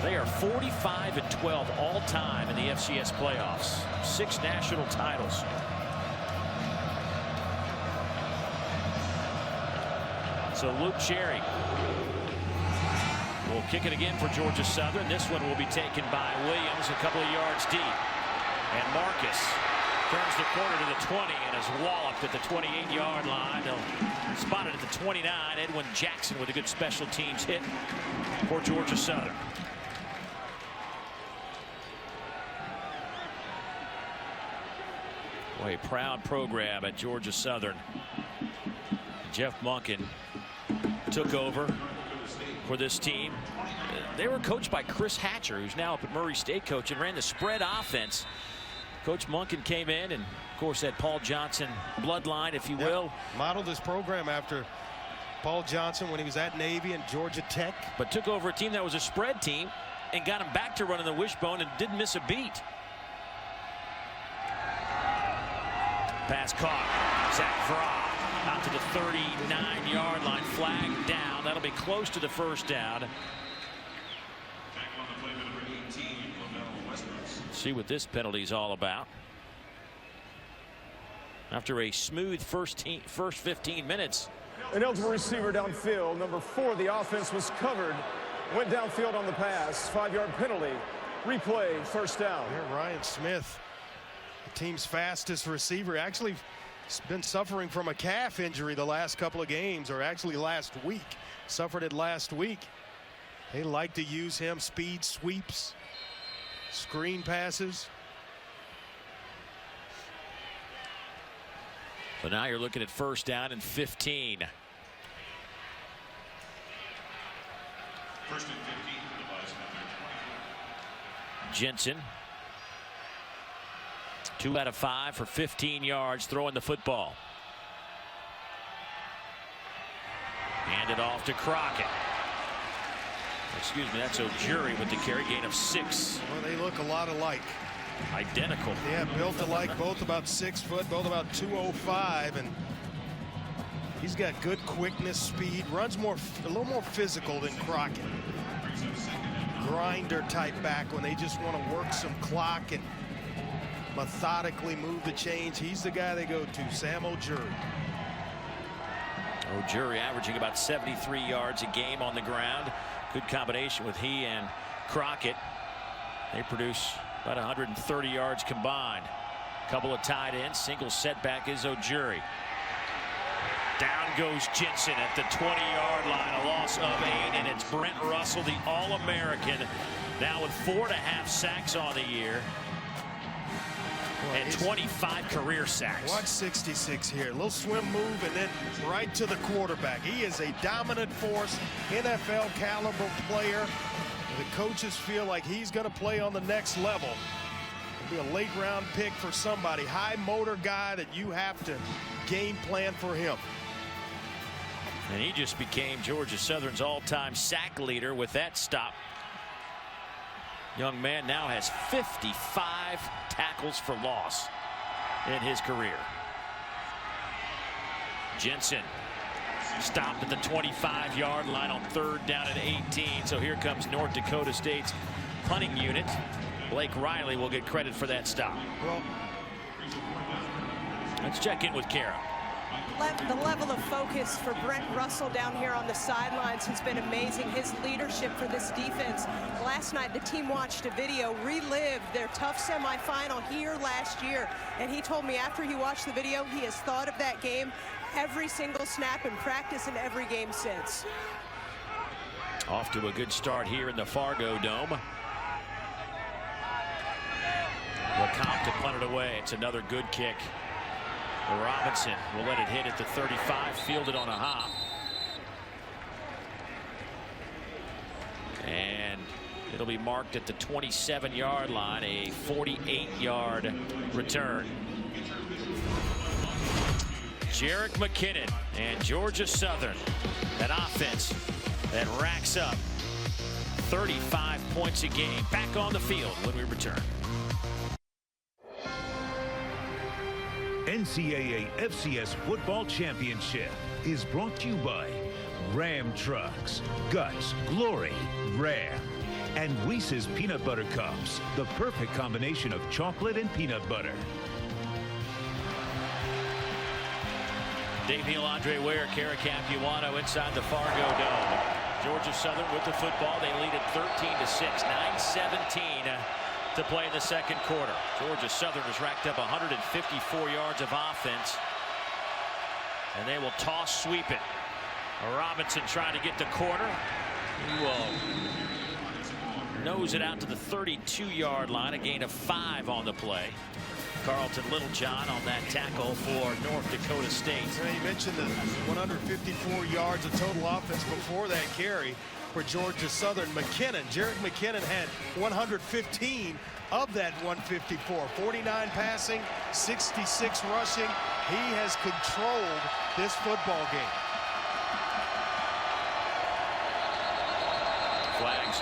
They are 45-12 all time in the FCS playoffs. 6 national titles. So Luke Cherry will kick it again for Georgia Southern. This one will be taken by Williams, a couple of yards deep. And Marcus turns the corner to the 20 and is walloped at the 28-yard line. They'll spot it at the 29. Edwin Jackson with a good special teams hit for Georgia Southern. Well, a proud program at Georgia Southern. Jeff Monken took over for this team. They were coached by Chris Hatcher, who's now up at Murray State coach, and ran the spread offense. Coach Monken came in and, of course, that Paul Johnson bloodline, if you will. Modeled his program after Paul Johnson when he was at Navy and Georgia Tech. But took over a team that was a spread team and got him back to running the wishbone and didn't miss a beat. Pass caught. Zach Vrah out to the 39-yard line. Flag down. That'll be close to the first down. See what this penalty is all about. After a smooth first 15 minutes. An eligible receiver downfield. Number 4, the offense was covered. Went downfield on the pass. 5-yard penalty. Replay, first down. Here, Ryan Smith, the team's fastest receiver, actually been suffering from a calf injury the last couple of games, or actually last week. Suffered it last week. They like to use him. Speed sweeps, screen passes. So now you're looking at first down and 15. First and 15 for the Bison. Jensen, 2 out of 5 for 15 yards, throwing the football. Handed off to Crockett. Excuse me, that's O'Jury with the carry, gain of 6. Well, they look a lot alike. Identical. Yeah, built alike, both about 6 foot, both about 205, and He's got good quickness, speed, runs a little more physical than Crockett. Grinder type back when they just want to work some clock and methodically move the chains. He's the guy they go to, Sam O'Jury. O'Jury averaging about 73 yards a game on the ground. Good combination with he and Crockett. They produce about 130 yards combined. Couple of tight ends. Single setback is O'Jury. Down goes Jensen at the 20-yard line. A loss of 8, and it's Brent Russell, the All-American, now with 4.5 sacks on the year. And 25 career sacks. Watch 66 here. A little swim move and then right to the quarterback. He is a dominant force, NFL caliber player. The coaches feel like he's going to play on the next level. It'll be a late round pick for somebody. High motor guy that you have to game plan for him. And he just became Georgia Southern's all-time sack leader with that stop. Young man now has 55 tackles for loss in his career. Jensen stopped at the 25-yard line on 3rd down at 18. So here comes North Dakota State's punting unit. Blake Riley will get credit for that stop. Well, let's check in with Kara. The level of focus for Brent Russell down here on the sidelines has been amazing. His leadership for this defense. Last night, the team watched a video, relived their tough semifinal here last year. And he told me after he watched the video, he has thought of that game every single snap in practice and every game since. Off to a good start here in the Fargo Dome. LeCompte punted away. It's another good kick. Robinson will let it hit at the 35, fielded on a hop. And it'll be marked at the 27-yard line, a 48-yard return. Jerick McKinnon and Georgia Southern, that offense that racks up 35 points a game, back on the field when we return. NCAA FCS Football Championship is brought to you by Ram Trucks, Guts, Glory, Ram, and Reese's Peanut Butter Cups, the perfect combination of chocolate and peanut butter. Dave Neal, Andre Ware, Kara Capuano inside the Fargo Dome. Georgia Southern with the football. They lead it 13-6, 9:17 to play in the second quarter. Georgia Southern has racked up 154 yards of offense, and they will toss sweep it. Robinson trying to get the corner. He will nose it out to the 32-yard line, a gain of 5 on the play. Carlton Littlejohn on that tackle for North Dakota State. You mentioned the 154 yards of total offense before that carry for Georgia Southern. Jerick McKinnon had 115 of that 154. 49 passing, 66 rushing. He has controlled this football game. Flags.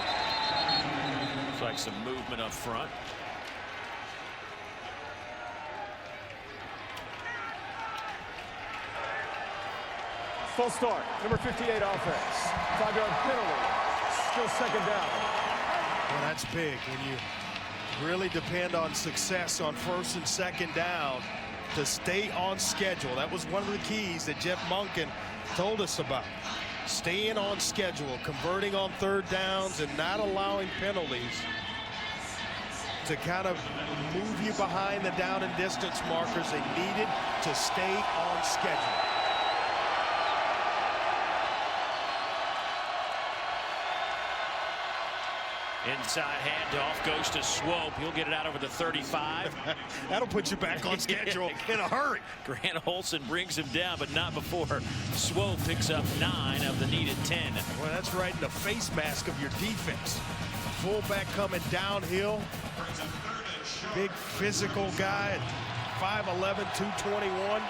Looks like some movement up front. False start, number 58 offense. 5-yard penalty. Still second down. Well, that's big when you really depend on success on 1st and 2nd down to stay on schedule. That was one of the keys that Jeff Monken told us about. Staying on schedule, converting on 3rd downs, and not allowing penalties to kind of move you behind the down and distance markers. They needed to stay on schedule. Inside handoff goes to Swope. He'll get it out over the 35. That'll put you back on schedule in a hurry. Grant Olson brings him down, but not before Swope picks up 9 of the needed 10. Well, that's right in the face mask of your defense. Fullback coming downhill. Big physical guy at 5'11", 221.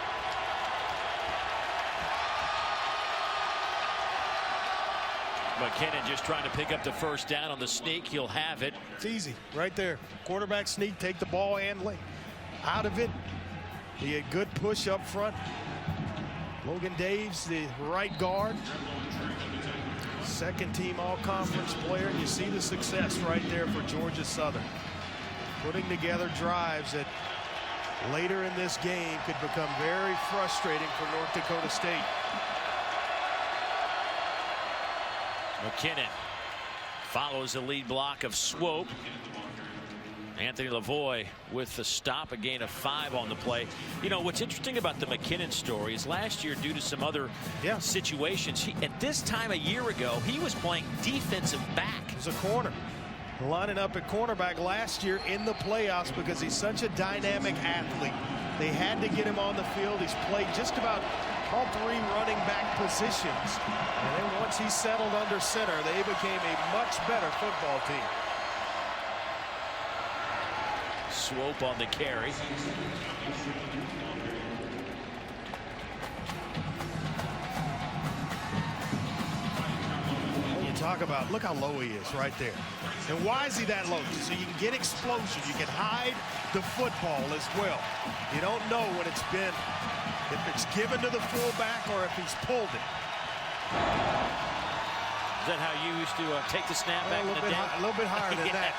McKinnon just trying to pick up the 1st down on the sneak. He'll have it. It's easy right there. Quarterback sneak, take the ball and lay out of it. He had good push up front. Logan Daves, the right guard, second team all-conference player. You see the success right there for Georgia Southern. Putting together drives that later in this game could become very frustrating for North Dakota State. McKinnon follows the lead block of Swope. Anthony Lavoie with the stop, a gain of 5 on the play. You know, what's interesting about the McKinnon story is last year, due to some other situations, at this time a year ago, he was playing defensive back. As a corner. Lining up at cornerback last year in the playoffs because he's such a dynamic athlete. They had to get him on the field. He's played just about all 3 running back positions. And then once he settled under center, they became a much better football team. Swope on the carry. Talk about, look how low he is right there. And why is he that low? So you can get explosion. You can hide the football as well. You don't know when it's been, if it's given to the fullback or if he's pulled it. Is that how you used to take the snap back in the day? A little bit higher than that.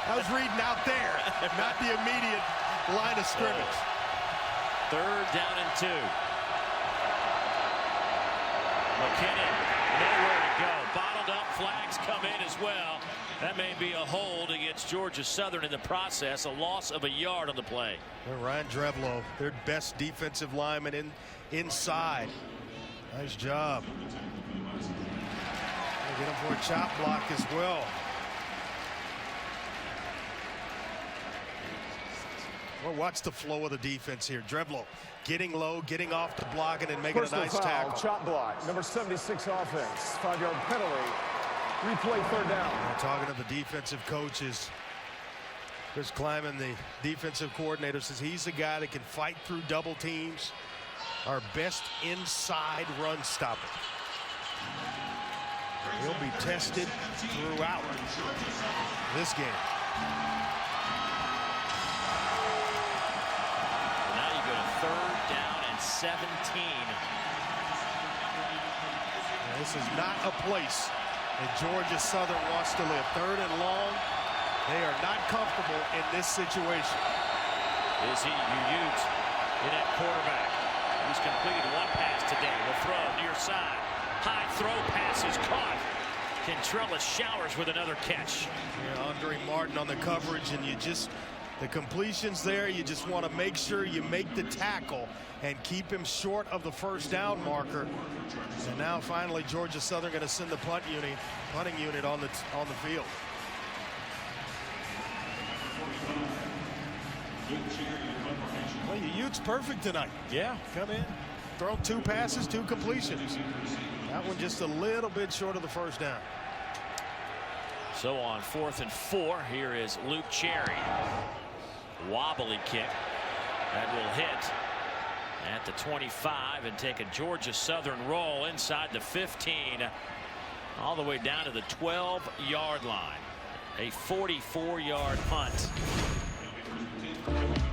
I was reading out there, not the immediate line of scrimmage. 3rd down and 2. McKinnon. Nowhere to go. Bottled up, flags come in as well. That may be a hold against Georgia Southern in the process. A loss of a yard on the play. Ryan Drevlo, their best defensive lineman inside. Nice job. Get him for a chop block as well. Well, watch the flow of the defense here. Drevlo getting low, getting off the block, and then making Personal a nice foul, tackle. Chop block, number 76 offense, 5-yard penalty. Replay 3rd down. Talking to the defensive coaches. Chris Kleiman, the defensive coordinator, says he's the guy that can fight through double teams. Our best inside run stopper. He'll be tested throughout this game. Now you go to 3rd down and 17. This is not a place that Georgia Southern wants to live. 3rd and long. They are not comfortable in this situation. Is he Ute in at quarterback? He's completed 1 pass today. Will throw near side. High throw pass is caught. Kentrella Showers with another catch. Yeah, Andre Martin on the coverage, and the completion's there. You just want to make sure you make the tackle and keep him short of the 1st down marker. And now finally Georgia Southern going to send the punting unit on the field. Well, Utes perfect tonight. Yeah. Come in, throw 2 passes, 2 completions. That one just a little bit short of the 1st down. So on 4th and 4, here is Luke Cherry. Wobbly kick that will hit at the 25 and take a Georgia Southern roll inside the 15 all the way down to the 12-yard line. A 44-yard punt.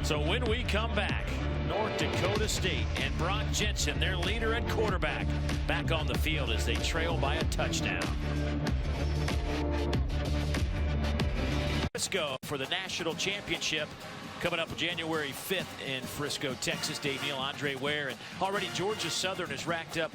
So when we come back, North Dakota State and Brock Jensen, their leader at quarterback, back on the field as they trail by a touchdown. Frisco for the national championship coming up January 5th in Frisco, Texas. Dave Neal, Andre Ware, and already Georgia Southern has racked up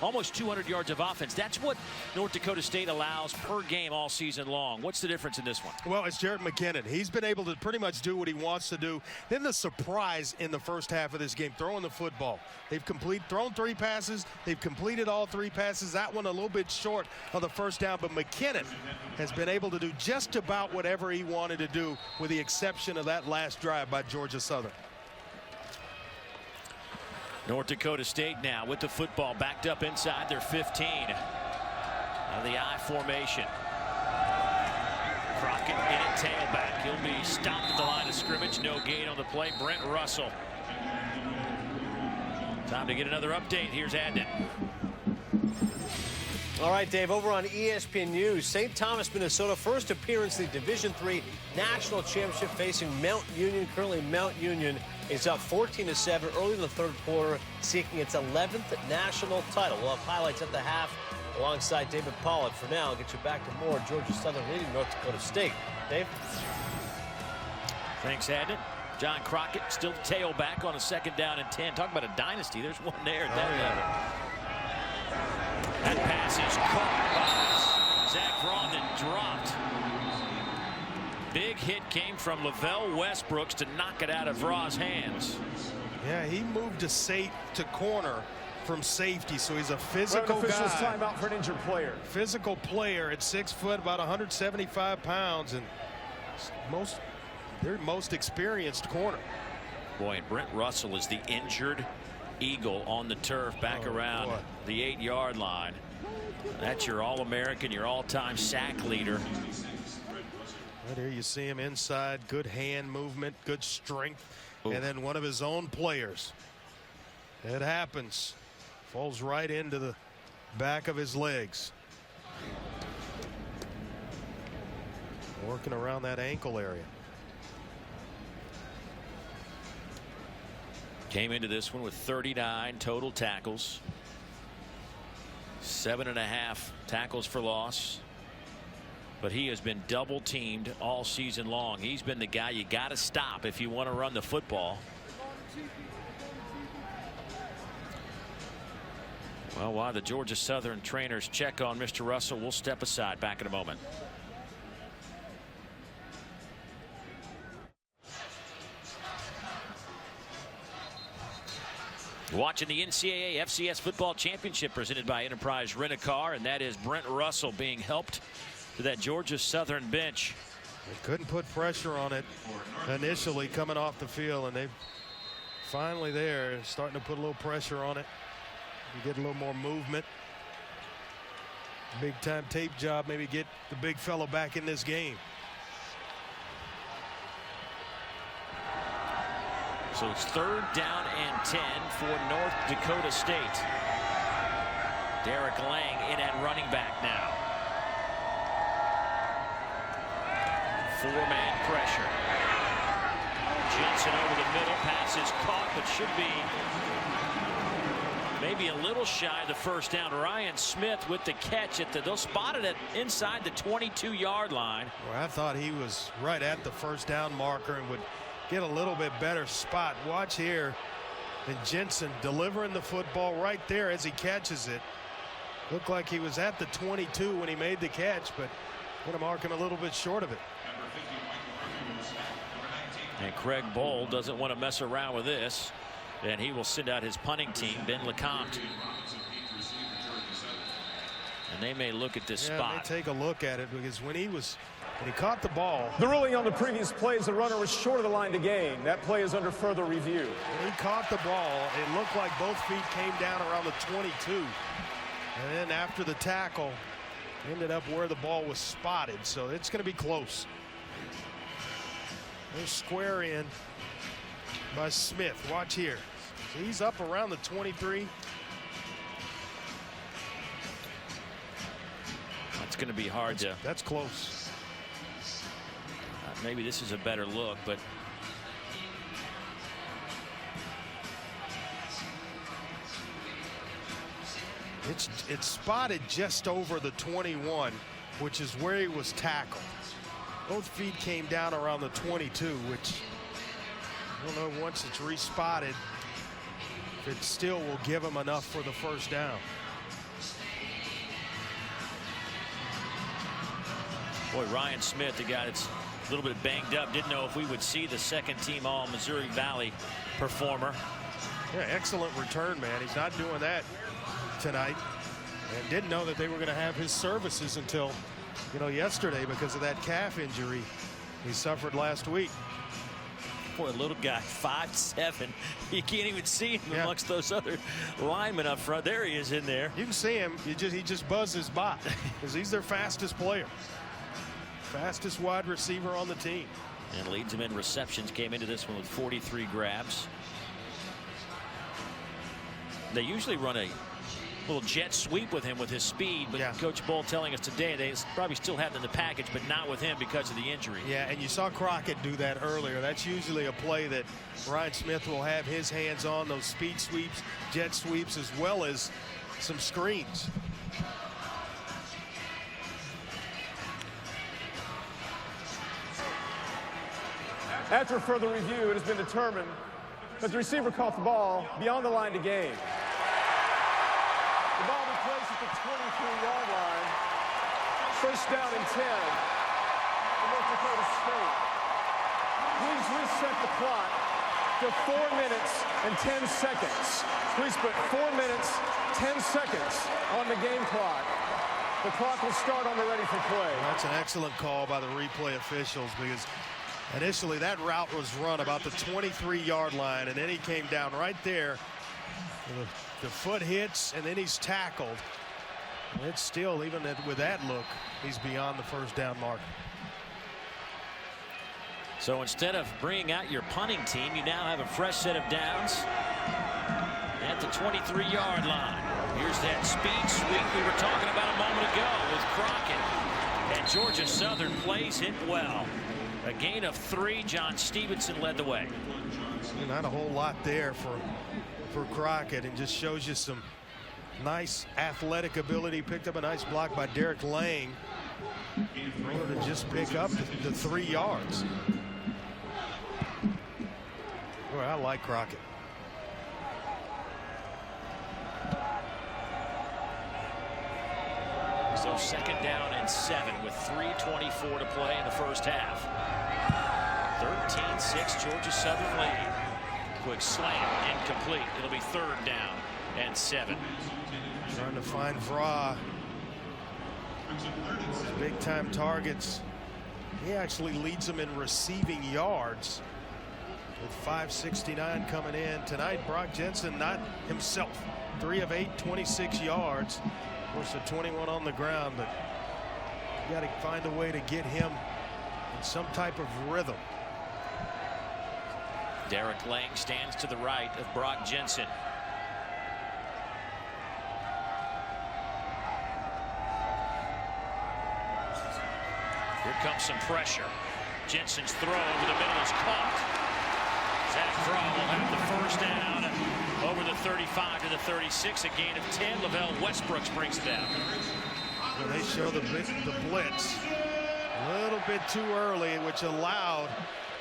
almost 200 yards of offense. That's what North Dakota State allows per game all season long. What's the difference in this one? Well, it's Jared McKinnon. He's been able to pretty much do what he wants to do. Then the surprise in the first half of this game, throwing the football. They've thrown 3 passes. They've completed all 3 passes. That one a little bit short of the 1st down, but McKinnon has been able to do just about whatever he wanted to do, with the exception of that last drive by Georgia Southern. North Dakota State now with the football backed up inside their 15. Now the I formation. Crockett in at tailback. He'll be stopped at the line of scrimmage. No gain on the play. Brent Russell. Time to get another update. Here's Adnan. All right, Dave, over on ESPN News, St. Thomas, Minnesota, first appearance in the Division III National Championship facing Mount Union. Currently, Mount Union is up 14-7 early in the third quarter, seeking its 11th national title. We'll have highlights at the half alongside David Pollack. For now, I'll get you back to more Georgia Southern leading North Dakota State. Dave? Thanks, Adnan. John Crockett still tailback on a 2nd down and 10. Talk about a dynasty. There's one there at that level. That pass is caught by Zach Braun, then dropped. Big hit came from Lavelle Westbrooks to knock it out of Raw's hands. Yeah, he moved to corner from safety, so he's a physical guy. Timeout for an injured player. Physical player at 6 foot, about 175 pounds, and their most experienced corner. Boy, and Brent Russell is the injured Eagle on the turf back around the 8-yard line. That's your All-American, your all-time sack leader. Right here you see him inside, good hand movement, good strength. And then one of his own players, it happens, falls right into the back of his legs. Working around that ankle area. Came into this one with 39 total tackles. 7.5 tackles for loss. But he has been double teamed all season long. He's been the guy you got to stop if you want to run the football. Well, while the Georgia Southern trainers check on Mr. Russell, we'll step aside. Back in a moment. Watching the NCAA FCS Football Championship presented by Enterprise Rent-A-Car, and that is Brent Russell being helped to that Georgia Southern bench. They couldn't put pressure on it initially coming off the field, and they finally there starting to put a little pressure on it. You get a little more movement. Big time tape job, maybe get the big fellow back in this game. So it's 3rd down and 10 for North Dakota State. Derek Lang in at running back now. 4-man pressure. Jensen over the middle. Pass is caught, but should be maybe a little shy of the 1st down. Ryan Smith with the catch at they'll spot it inside the 22-yard line. Well, I thought he was right at the 1st down marker and would get a little bit better spot. Watch here, and Jensen delivering the football right there as he catches it. Looked like he was at the 22 when he made the catch, but going to mark him a little bit short of it. And Craig Bowl doesn't want to mess around with this, and he will send out his punting team, Ben LeCompte. And they may look at this spot. They take a look at it, because when he caught the ball. The ruling on the previous play is the runner was short of the line to gain. That play is under further review. When he caught the ball, it looked like both feet came down around the 22. And then after the tackle, ended up where the ball was spotted. So it's going to be close. They're square in by Smith. Watch here. He's up around the 23. It's going to be hard to. That's close. Maybe this is a better look, but it's spotted just over the 21, which is where he was tackled. Both feet came down around the 22, which I don't know, once it's respotted, if it still will give him enough for the 1st down. Boy, Ryan Smith, the guy that's a little bit banged up, didn't know if we would see the 2nd-team All Missouri Valley performer. Yeah, excellent return, man. He's not doing that tonight, and didn't know that they were going to have his services until, yesterday because of that calf injury he suffered last week. Boy, a little guy, 5'7". You can't even see him amongst those other linemen up front. There he is in there. You can see him. He just buzzes by because he's their fastest player. Fastest wide receiver on the team. And leads him in receptions. Came into this one with 43 grabs. They usually run a little jet sweep with him with his speed, but Coach Bull telling us today they probably still have it in the package, but not with him because of the injury. Yeah, and you saw Crockett do that earlier. That's usually a play that Ryan Smith will have his hands on, those speed sweeps, jet sweeps, as well as some screens. After further review, it has been determined that the receiver caught the ball beyond the line to gain. The ball will be placed at the 23-yard line. First down and 10 for North Dakota State. Please reset the clock to 4 minutes and 10 seconds. Please put 4 minutes, 10 seconds on the game clock. The clock will start on the ready for play. That's an excellent call by the replay officials, because initially that route was run about the 23-yard line, and then he came down right there. The foot hits, and then he's tackled. And it's still, even with that look, he's beyond the first down mark. So instead of bringing out your punting team, you now have a fresh set of downs at the 23-yard line. Here's that speed sweep we were talking about a moment ago with Crockett. And Georgia Southern plays it well. A gain of 3. John Stevenson led the way. Not a whole lot there for Crockett, and just shows you some nice athletic ability. Picked up a nice block by Derek Lang in order to just pick up the 3 yards. Boy, I like Crockett. So second down and 7 with 3:24 to play in the first half. 13-6 Georgia Southern lead. Quick slant, incomplete. It'll be third down and 7. Trying to find Vra. Big time targets. He actually leads them in receiving yards with 569 coming in tonight. Brock Jensen not himself. 3 of 8, 26 yards. Of course, the 21 on the ground, but you got to find a way to get him in some type of rhythm. Derek Lang stands to the right of Brock Jensen. Here comes some pressure. Jensen's throw over the middle is caught. Zach Vra will have the first down over the 35 to the 36. A gain of 10. Lavelle Westbrooks brings it down. Well, they show the blitz a little bit too early, which allowed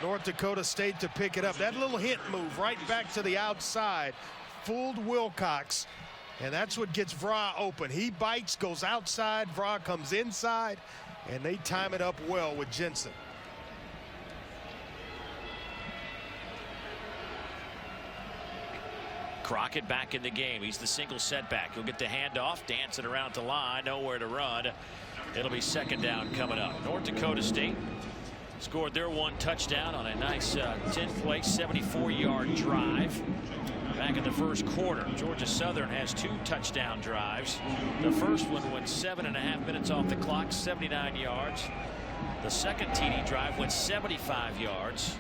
North Dakota State to pick it up. That little hint move right back to the outside fooled Wilcox, and that's what gets Vra open. He bites, goes outside, Vra comes inside, and they time it up well with Jensen. Crockett back in the game. He's the single setback. He'll get the handoff, dance it around to line, nowhere to run. It'll be second down coming up. North Dakota State scored their 1 touchdown on a nice 10-play, 74-yard drive back in the first quarter. Georgia Southern has 2 touchdown drives. The first one went 7.5 minutes off the clock, 79 yards. The second TD drive went 75 yards.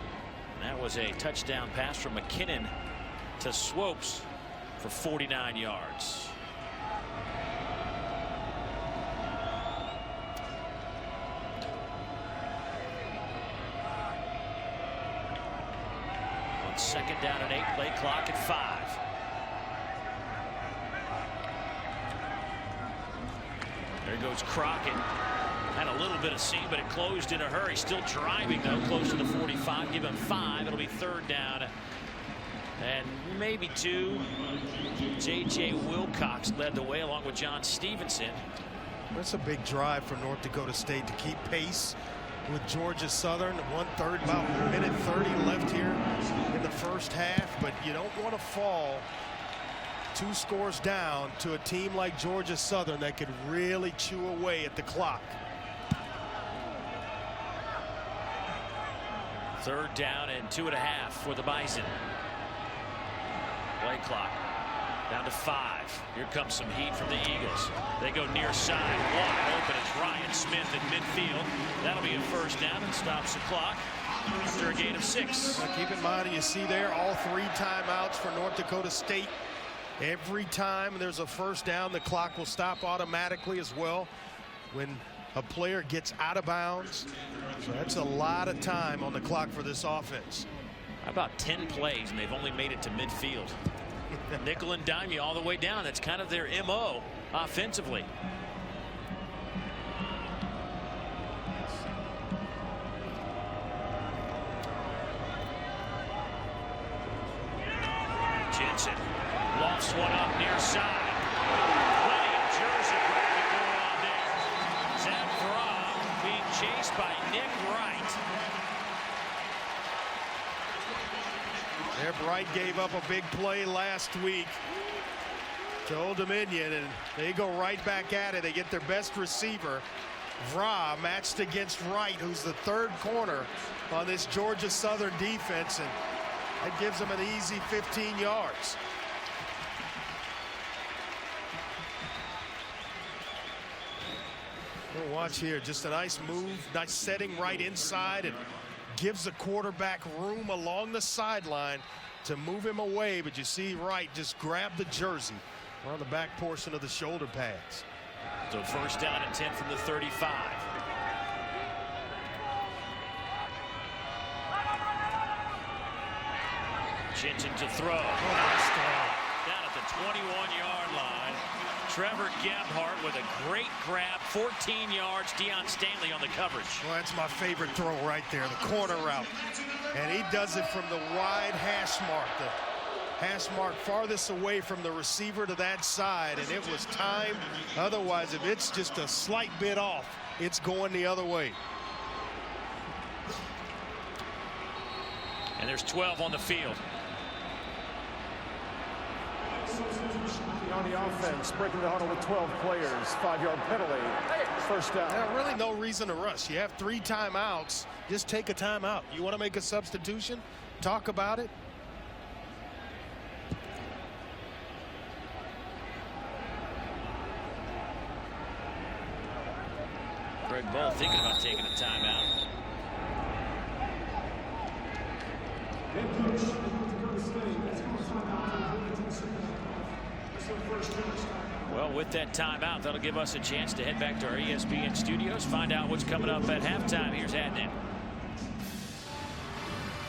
And that was a touchdown pass from McKinnon to Swopes for 49 yards. On second down and 8, play clock at 5. There goes Crockett. Had a little bit of seam, but it closed in a hurry. Still driving, though, close to the 45. Give him 5. It'll be third down and maybe 2. J.J. Wilcox led the way along with John Stevenson. That's a big drive for North Dakota State to keep pace with Georgia Southern. 1/3, about a minute 30 left here in the first half, but you don't want to fall 2 scores down to a team like Georgia Southern that could really chew away at the clock. Third down and 2.5 for the Bison. Play clock down to 5. Here comes some heat from the Eagles. They go near side, wide open. It's Ryan Smith in midfield. That'll be a first down and stops the clock after a gain of 6. Now keep in mind, you see there all 3 timeouts for North Dakota State Every time there's a first down, the clock will stop automatically as well when a player gets out of bounds. So that's a lot of time on the clock for this offense. About 10 plays, and they've only made it to midfield. Nickel and dime you all the way down. That's kind of their MO offensively. Jensen lofts one up near side. Plenty of jersey graphic going on there. Zach Vra being chased by Nick Wright. Wright gave up a big play last week to Old Dominion, and they go right back at it. They get their best receiver, Vra, matched against Wright, who's the third corner on this Georgia Southern defense, and that gives them an easy 15 yards. We'll watch here, just a nice move, nice setting right inside, and gives the quarterback room along the sideline to move him away. But you see Wright just grab the jersey on the back portion of the shoulder pads. So first down and 10 from the 35. Jensen to throw. Down at the 21-yard line. Trevor Gebhardt with a great grab, 14 yards. Deion Stanley on the coverage. Well, that's my favorite throw right there, the corner route. And he does it from the wide hash mark, the hash mark farthest away from the receiver to that side, and it was timed. Otherwise, if it's just a slight bit off, it's going the other way. And there's 12 on the field. On the offense, breaking the huddle with 12 players, 5-yard penalty, first down. Yeah, really no reason to rush. You have 3 timeouts. Just take a timeout. You want to make a substitution? Talk about it. Greg Bull thinking about taking a timeout. Well, with that timeout, that'll give us a chance to head back to our ESPN studios, find out what's coming up at halftime. Here's Adnan.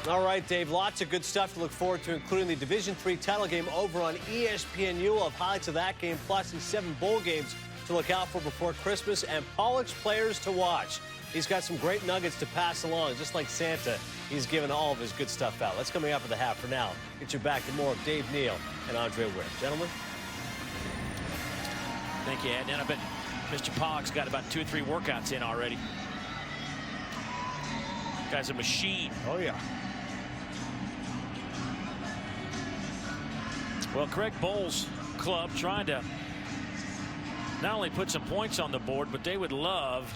All right, Dave, lots of good stuff to look forward to, including the Division III title game over on ESPNU. We'll have highlights of that game, plus the 7 bowl games to look out for before Christmas, and Pollock's players to watch. He's got some great nuggets to pass along, just like Santa. He's giving all of his good stuff out. That's coming up at the half. For now, get you back to more of Dave Neal and Andre Ware. Gentlemen. Thank you, Adnan. I bet Mr. Pollock's got about 2 or 3 workouts in already. Guy's a machine. Oh, yeah. Well, Craig Bowles' club trying to not only put some points on the board, but they would love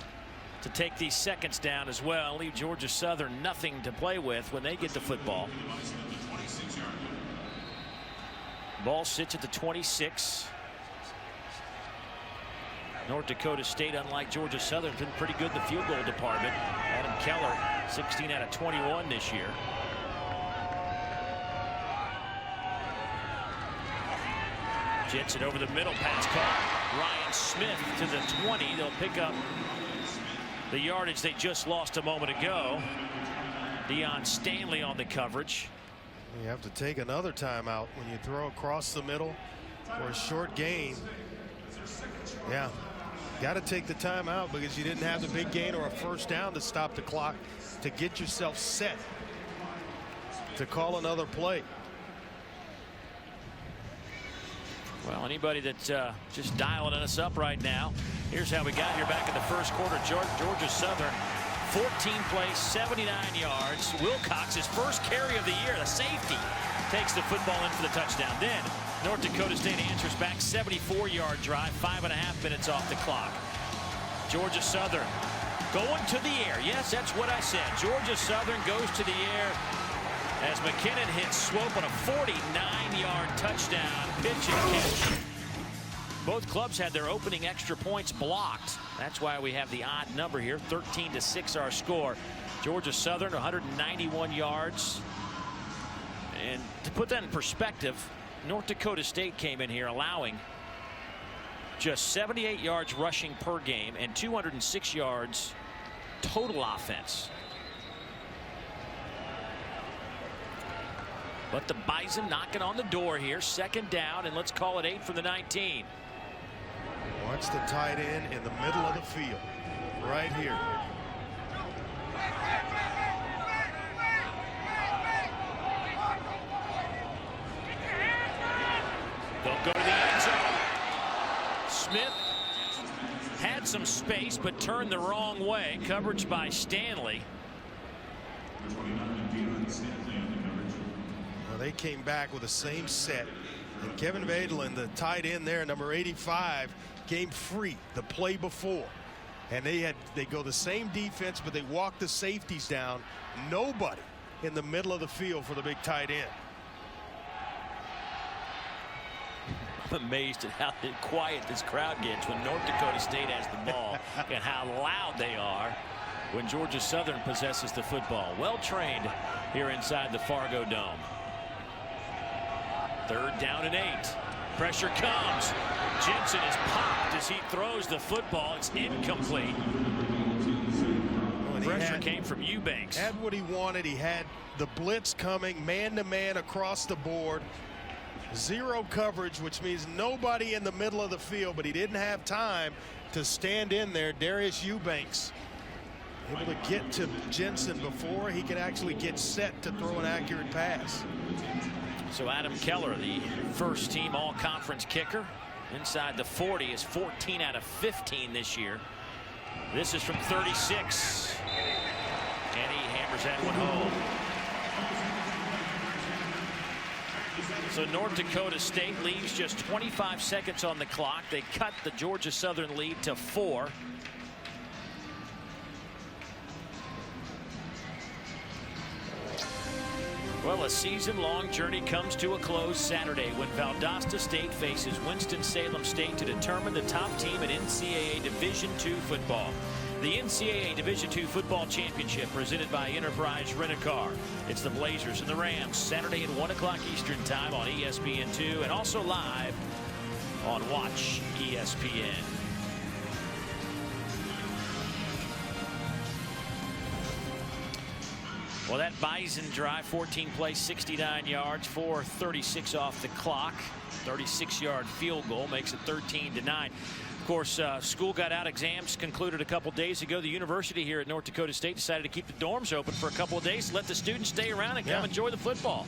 to take these seconds down as well and leave Georgia Southern nothing to play with when they get the football. Ball sits at the 26. North Dakota State, unlike Georgia Southern, been pretty good in the field goal department. Adam Keller, 16 out of 21 this year. Jensen over the middle, pass caught. Ryan Smith to the 20. They'll pick up the yardage they just lost a moment ago. Deion Stanley on the coverage. You have to take another timeout when you throw across the middle for a short gain. Yeah, got to take the timeout because you didn't have the big gain or a first down to stop the clock to get yourself set to call another play. Well, anybody that's just dialing us up right now, here's how we got here back in the first quarter. Georgia Southern, 14 plays, 79 yards. Wilcox's first carry of the year, the safety, takes the football in for the touchdown. Then North Dakota State answers back, 74-yard drive, 5.5 minutes off the clock. Georgia Southern going to the air. Yes, that's what I said. Georgia Southern goes to the air as McKinnon hits Swope on a 49-yard touchdown pitch and catch. Both clubs had their opening extra points blocked. That's why we have the odd number here, 13-6 our score. Georgia Southern 191 yards. And to put that in perspective, North Dakota State came in here allowing just 78 yards rushing per game and 206 yards total offense. But the Bison knocking on the door here. Second down, and let's call it 8 from the 19. Watch the tight end in the middle of the field, right here. They'll go to the end zone. Smith had some space, but turned the wrong way. Coverage by Stanley. They came back with the same set, and Kevin Vadelin, the tight end there, number 85, came free the play before, and they go the same defense, but they walk the safeties down. Nobody in the middle of the field for the big tight end. I'm amazed at how quiet this crowd gets when North Dakota State has the ball and how loud they are when Georgia Southern possesses the football. Well trained here inside the Fargo Dome. Third down and 8. Pressure comes. Jensen is popped as he throws the football. It's incomplete. Pressure came from Eubanks. Had what he wanted. He had the blitz coming, man-to-man across the board. Zero coverage, which means nobody in the middle of the field, but he didn't have time to stand in there. Darius Eubanks able to get to Jensen before he can actually get set to throw an accurate pass. So Adam Keller, the first team all-conference kicker, inside the 40, is 14 out of 15 this year. This is from 36, and he hammers that one home. So North Dakota State leaves just 25 seconds on the clock. They cut the Georgia Southern lead to 4. Well, a season-long journey comes to a close Saturday when Valdosta State faces Winston-Salem State to determine the top team in NCAA Division II football. The NCAA Division II football championship presented by Enterprise Rent-A-Car. It's the Blazers and the Rams Saturday at 1 o'clock Eastern time on ESPN2 and also live on Watch ESPN. Well, that Bison drive, 14 plays, 69 yards, 4:36 off the clock. 36-yard field goal makes it 13-9. Of course, school got out. Exams concluded a couple days ago. The university here at North Dakota State decided to keep the dorms open for a couple of days to let the students stay around and come enjoy the football.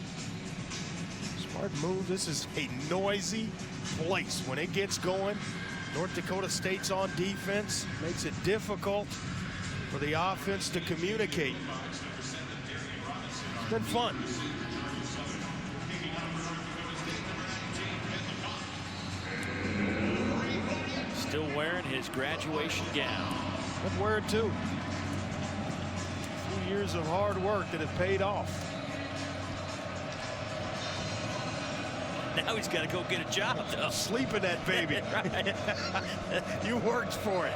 Smart move. This is a noisy place. When it gets going, North Dakota State's on defense. Makes it difficult for the offense to communicate. It's been fun. Still wearing his graduation gown. But wear it too. A few years of hard work that have paid off. Now he's got to go get a job, though. Sleep in that baby. Right. You worked for it.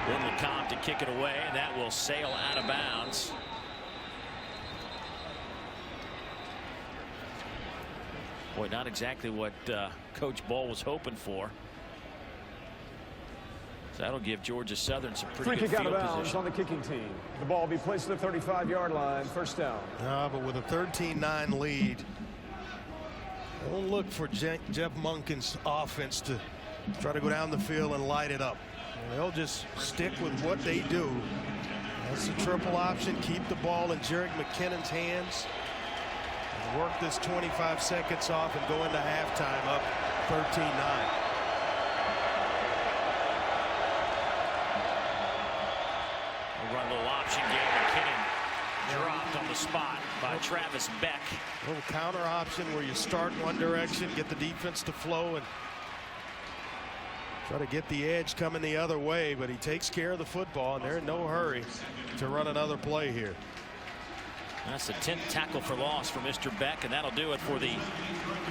Then LeCompte to kick it away, and that will sail out of bounds. Boy, not exactly what Coach Ball was hoping for. So that'll give Georgia Southern some pretty good field position. On the kicking team. The ball will be placed at the 35-yard line. First down. But with a 13-9 lead, don't look for Jeff Monken's offense to try to go down the field and light it up. They'll just stick with what they do. That's the triple option. Keep the ball in Jerick McKinnon's hands. And work this 25 seconds off and go into halftime up 13-9. We'll run a little option game. McKinnon dropped on the spot by Travis Beck. A little counter option where you start one direction, get the defense to flow, and try to get the edge coming the other way, but he takes care of the football, and they're in no hurry to run another play here. That's the 10th tackle for loss for Mr. Beck, and that'll do it for the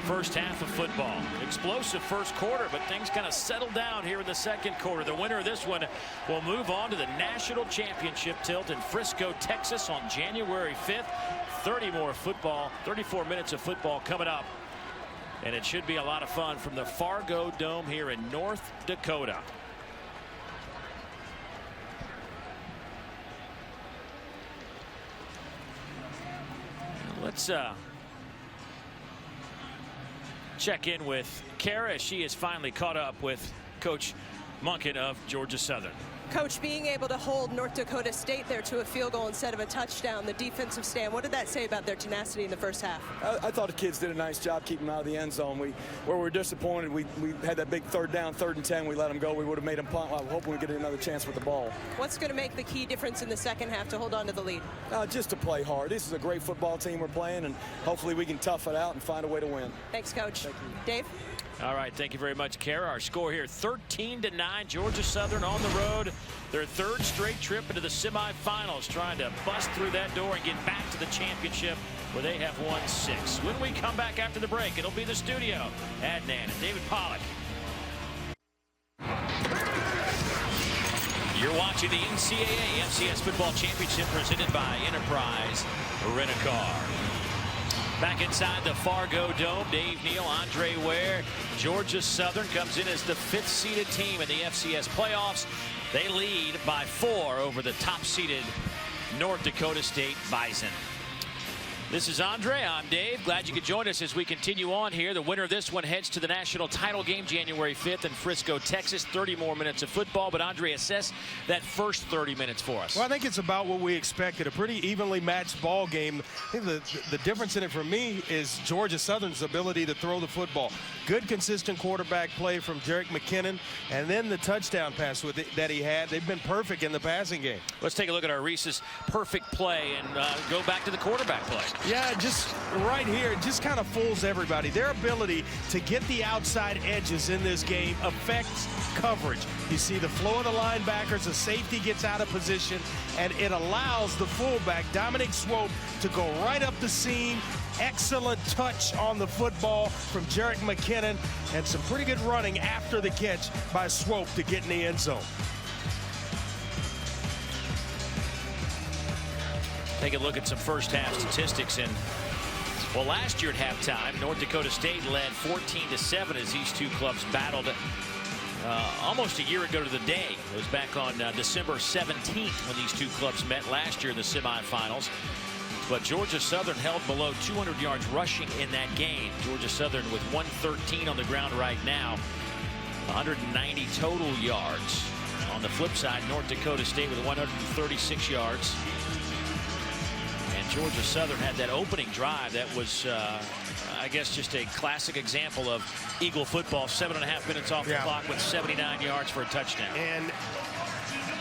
first half of football. Explosive first quarter, but things kind of settled down here in the second quarter. The winner of this one will move on to the national championship tilt in Frisco, Texas on January 5th. 34 minutes of football coming up. And it should be a lot of fun from the Fargo Dome here in North Dakota. Let's check in with Kara. She is finally caught up with Coach Monken of Georgia Southern. Coach, being able to hold North Dakota State there to a field goal instead of a touchdown, the defensive stand, what did that say about their tenacity in the first half? I thought the kids did a nice job keeping them out of the end zone. Where we were disappointed, we had that big third down, 3rd and 10. We let them go. We would have made them punt. I'm hoping we get another chance with the ball. What's going to make the key difference in the second half to hold on to the lead? Just to play hard. This is a great football team we're playing, and hopefully we can tough it out and find a way to win. Thanks, Coach. Thank you. Dave? All right, thank you very much, Kara. Our score here, 13-9. Georgia Southern on the road. Their 3rd straight trip into the semifinals, trying to bust through that door and get back to the championship where they have won 6. When we come back after the break, it'll be the studio. Adnan and David Pollack. You're watching the NCAA FCS Football Championship presented by Enterprise Rent-A-Car. Back inside the Fargo Dome, Dave Neal, Andre Ware. Georgia Southern comes in as the 5th-seeded team in the FCS playoffs. They lead by 4 over the top-seeded North Dakota State Bison. This is Andre. I'm Dave. Glad you could join us as we continue on here. The winner of this one heads to the national title game January 5th in Frisco, Texas. 30 more minutes of football. But Andre, assess that first 30 minutes for us. Well, I think it's about what we expected. A pretty evenly matched ball game. I think the difference in it for me is Georgia Southern's ability to throw the football. Good, consistent quarterback play from Jerick McKinnon. And then the touchdown pass that he had. They've been perfect in the passing game. Let's take a look at our Reese's perfect play and go back to the quarterback play. Yeah, just right here, it just kind of fools everybody. Their ability to get the outside edges in this game affects coverage. You see the flow of the linebackers, the safety gets out of position, and it allows the fullback, Dominic Swope, to go right up the seam. Excellent touch on the football from Jerick McKinnon, and some pretty good running after the catch by Swope to get in the end zone. Take a look at some first half statistics. And well, last year at halftime, North Dakota State led 14-7 as these two clubs battled almost a year ago to the day. It was back on December 17th when these two clubs met last year in the semifinals. But Georgia Southern held below 200 yards rushing in that game. Georgia Southern with 113 on the ground right now, 190 total yards. On the flip side, North Dakota State with 136 yards. Georgia Southern had that opening drive that was, I guess, just a classic example of Eagle football. 7.5 minutes off the clock with 79 yards for a touchdown. And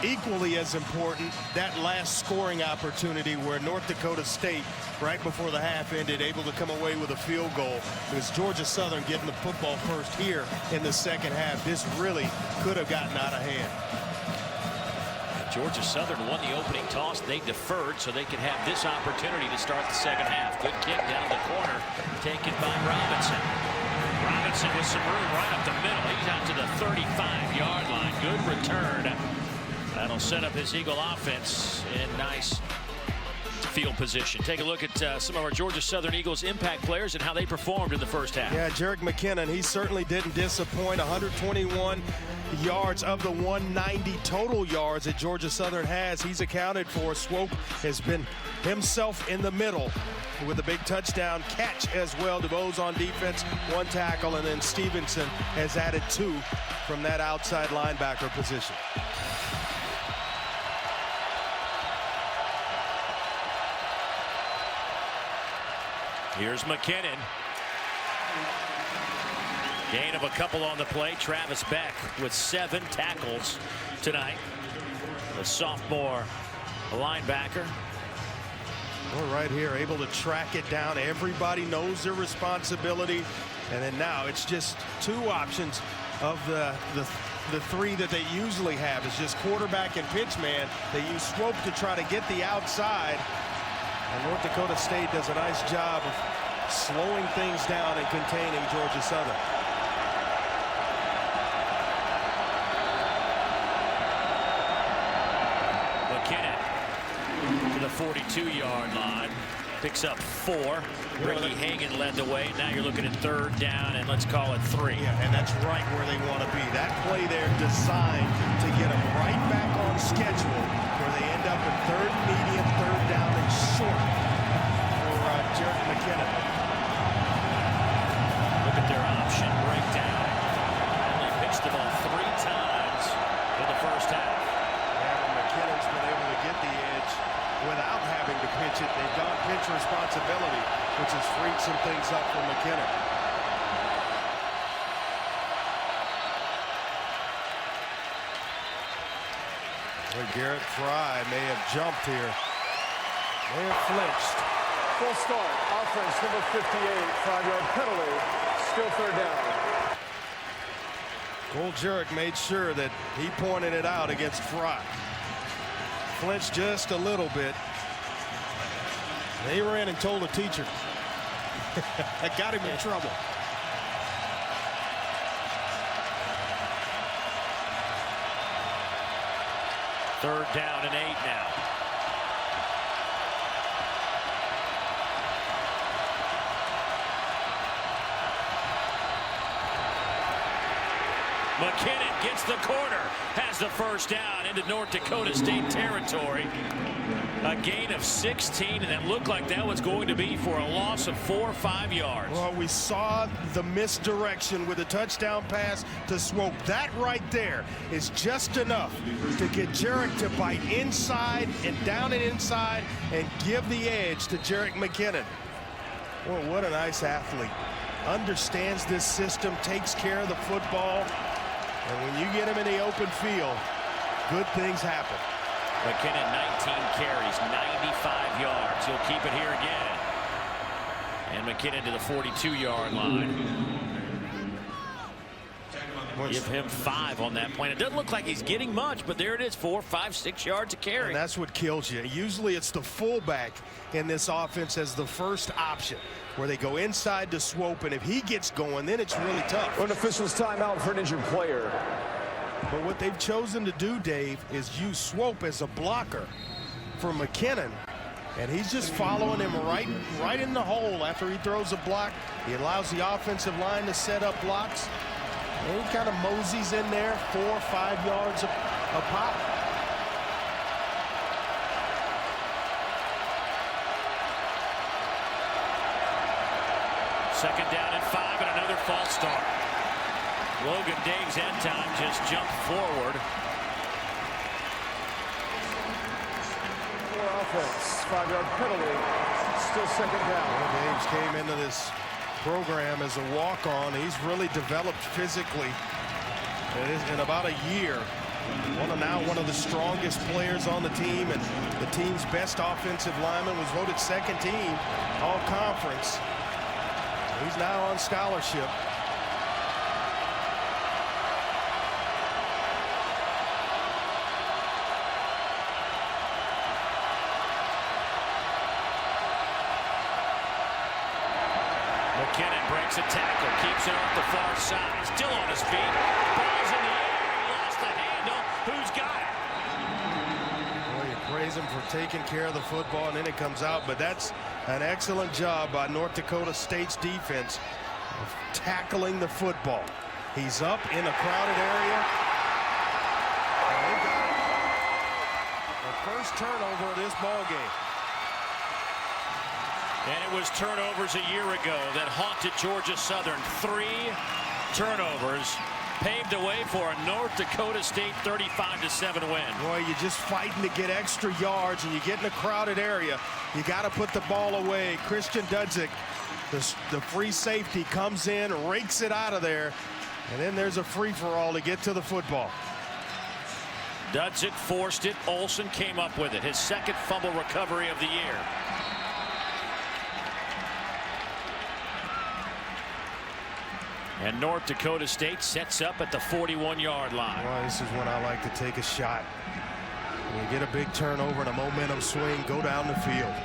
equally as important, that last scoring opportunity where North Dakota State, right before the half ended, able to come away with a field goal. It was Georgia Southern getting the football first here in the second half. This really could have gotten out of hand. Georgia Southern won the opening toss. They deferred so they could have this opportunity to start the second half. Good kick down the corner, taken by Robinson. Robinson with some room right up the middle. He's out to the 35-yard line. Good return. That'll set up his Eagle offense in nice field position. Take a look at some of our Georgia Southern Eagles impact players and how they performed in the first half. Yeah, Jerick McKinnon, he certainly didn't disappoint. 121 yards of the 190 total yards that Georgia Southern has. He's accounted for. Swope has been himself in the middle with a big touchdown catch as well. DeVos on defense, 1 tackle, and then Stevenson has added 2 from that outside linebacker position. Here's McKinnon. Gain of a couple on the play. Travis Beck with 7 tackles tonight. The sophomore linebacker. We're right here, able to track it down. Everybody knows their responsibility. And then now it's just 2 options of the 3 that they usually have. It's just quarterback and pitch man. They use Swope to try to get the outside. And North Dakota State does a nice job of slowing things down and containing Georgia Southern. McKinnon to the 42-yard line. Picks up 4. Ricky Hagan led the way. Now you're looking at 3rd down, and let's call it 3. Yeah, and that's right where they want to be. That play there designed to get them right back on schedule, where they end up in 3rd medium, 3rd down, and short for Jerick McKinnon. Look at their option breakdown. Only pitched the ball 3 times in the first half. And McKinnon's been able to get the edge without having to pitch it. They've gone pitch responsibility, which has freed some things up for McKinnon. Garrett Fry may have jumped here. May have flinched. Full start. Offense number 58. 5-yard penalty. Still 3rd down. Cole Jerick made sure that he pointed it out against Fry. Flinched just a little bit. He ran and told the teacher. That got him in trouble. Third down and 8 now. McKinnon gets the corner, has the first down into North Dakota State territory. A gain of 16, and it looked like that was going to be for a loss of 4 or 5 yards. Well, we saw the misdirection with a touchdown pass to Swope. That right there is just enough to get Jerick to bite inside and down and inside and give the edge to Jerick McKinnon. Well, what a nice athlete. Understands this system, takes care of the football. And when you get him in the open field, good things happen. McKinnon, 19 carries, 95 yards. He'll keep it here again. And McKinnon to the 42-yard line. Give him 5 on that play. It doesn't look like he's getting much, but there it is, 4, 5, 6 yards a carry. And that's what kills you. Usually it's the fullback in this offense as the first option, where they go inside to Swope, and if he gets going, then it's really tough. An official's timeout for an injured player. But what they've chosen to do, Dave, is use Swope as a blocker for McKinnon. And he's just following him right in the hole after he throws a block. He allows the offensive line to set up blocks. And he kind of moseys in there 4 or 5 yards a pop. Second down and 5 and another false start. Logan Dave's end time just jumped forward. For offense, 5-yard penalty. Still second down. Well, Dave's came into this program as a walk-on. He's really developed physically in about a year. Now one of the strongest players on the team, and the team's best offensive lineman, was voted second team all conference. He's now on scholarship. McKinnon breaks a tackle, keeps it off the far side, still on his feet. Ball's in the air, he lost the handle. Who's got it? Well, you praise him for taking care of the football, and then it comes out. But that's an excellent job by North Dakota State's defense of tackling the football. He's up in a crowded area. And they got it. The first turnover of this ball game. And it was turnovers a year ago that haunted Georgia Southern. 3 turnovers paved the way for a North Dakota State 35-7 win. Boy, you're just fighting to get extra yards, and you get in a crowded area. You got to put the ball away. Christian Dudzik, the free safety, comes in, rakes it out of there, and then there's a free-for-all to get to the football. Dudzik forced it. Olsen came up with it. His second fumble recovery of the year. And North Dakota State sets up at the 41-yard line. Well, this is when I like to take a shot. When you get a big turnover and a momentum swing, go down the field.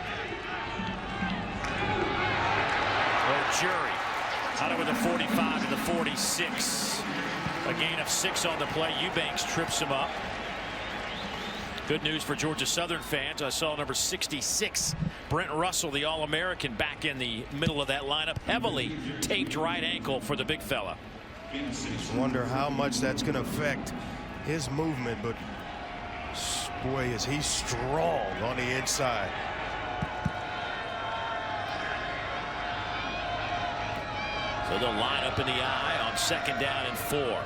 Jury out over the 45 to the 46. A gain of 6 on the play. Eubanks trips him up. Good news for Georgia Southern fans. I saw number 66, Brent Russell, the All-American, back in the middle of that lineup. Heavily taped right ankle for the big fella. Just wonder how much that's going to affect his movement, but boy, is he strong on the inside. So they'll line up in the eye on 2nd down and 4. Breaks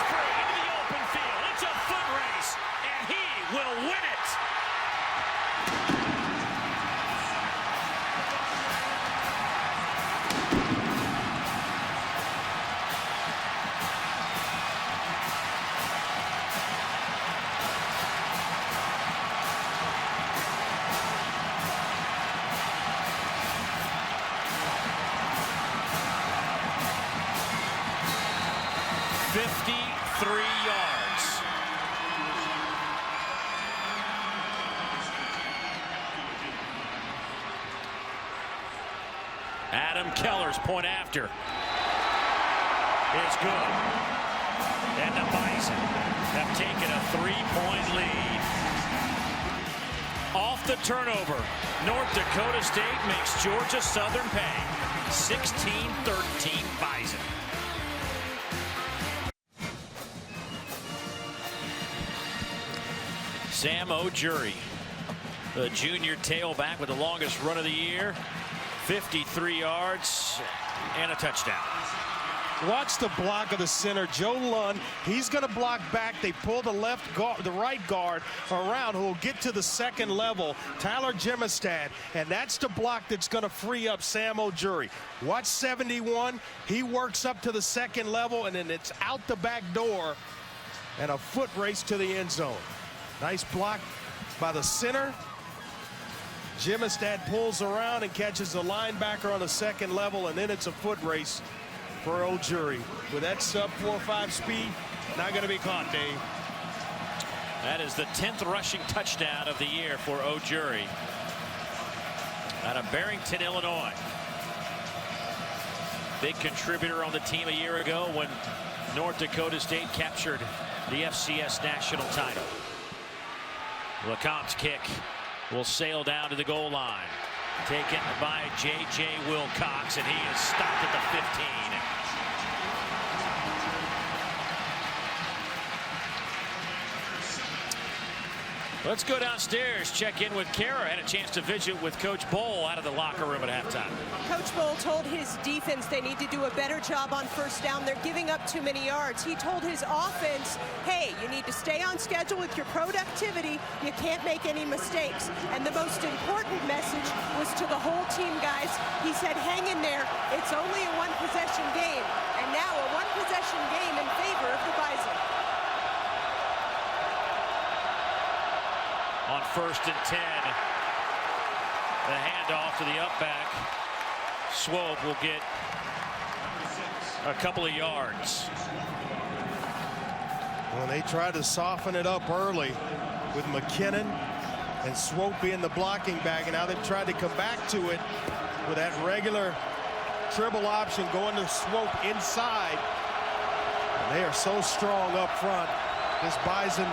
free into the open field. It's a foot race, and he will win it. Adam Keller's point after is good. And the Bison have taken a 3-point lead. Off the turnover, North Dakota State makes Georgia Southern pay. 16-13 Bison. Sam O'Jury, the junior tailback with the longest run of the year. 53 yards and a touchdown. Watch the block of the center, Joe Lund. He's going to block back. They pull the right guard around, who will get to the 2nd level, Tyler Jemistad, and that's the block that's going to free up Sam O'Jury. Watch 71. He works up to the 2nd level, and then it's out the back door and a foot race to the end zone. Nice block by the center. Jemistad pulls around and catches the linebacker on the 2nd level, and then it's a foot race for O'Jury. With that sub 4.5 speed, not going to be caught, Dave. That is the 10th rushing touchdown of the year for O'Jury out of Barrington, Illinois. Big contributor on the team a year ago when North Dakota State captured the FCS national title. Lecomp's kick will sail down to the goal line. Taken by J.J. Wilcox, and he is stopped at the 15. Let's go downstairs, check in with Kara. Had a chance to visit with Coach Bowl out of the locker room at halftime. Coach Bowl told his defense they need to do a better job on 1st down. They're giving up too many yards. He told his offense, hey, you need to stay on schedule with your productivity. You can't make any mistakes. And the most important message was to the whole team, guys. He said, hang in there. It's only a 1-possession game. And now a 1-possession game in favor of the Bison. On 1st and 10, the handoff to the up back. Swope will get a couple of yards. Well, they tried to soften it up early with McKinnon and Swope being the blocking back, and now they've tried to come back to it with that regular triple option going to Swope inside. And they are so strong up front, this Bison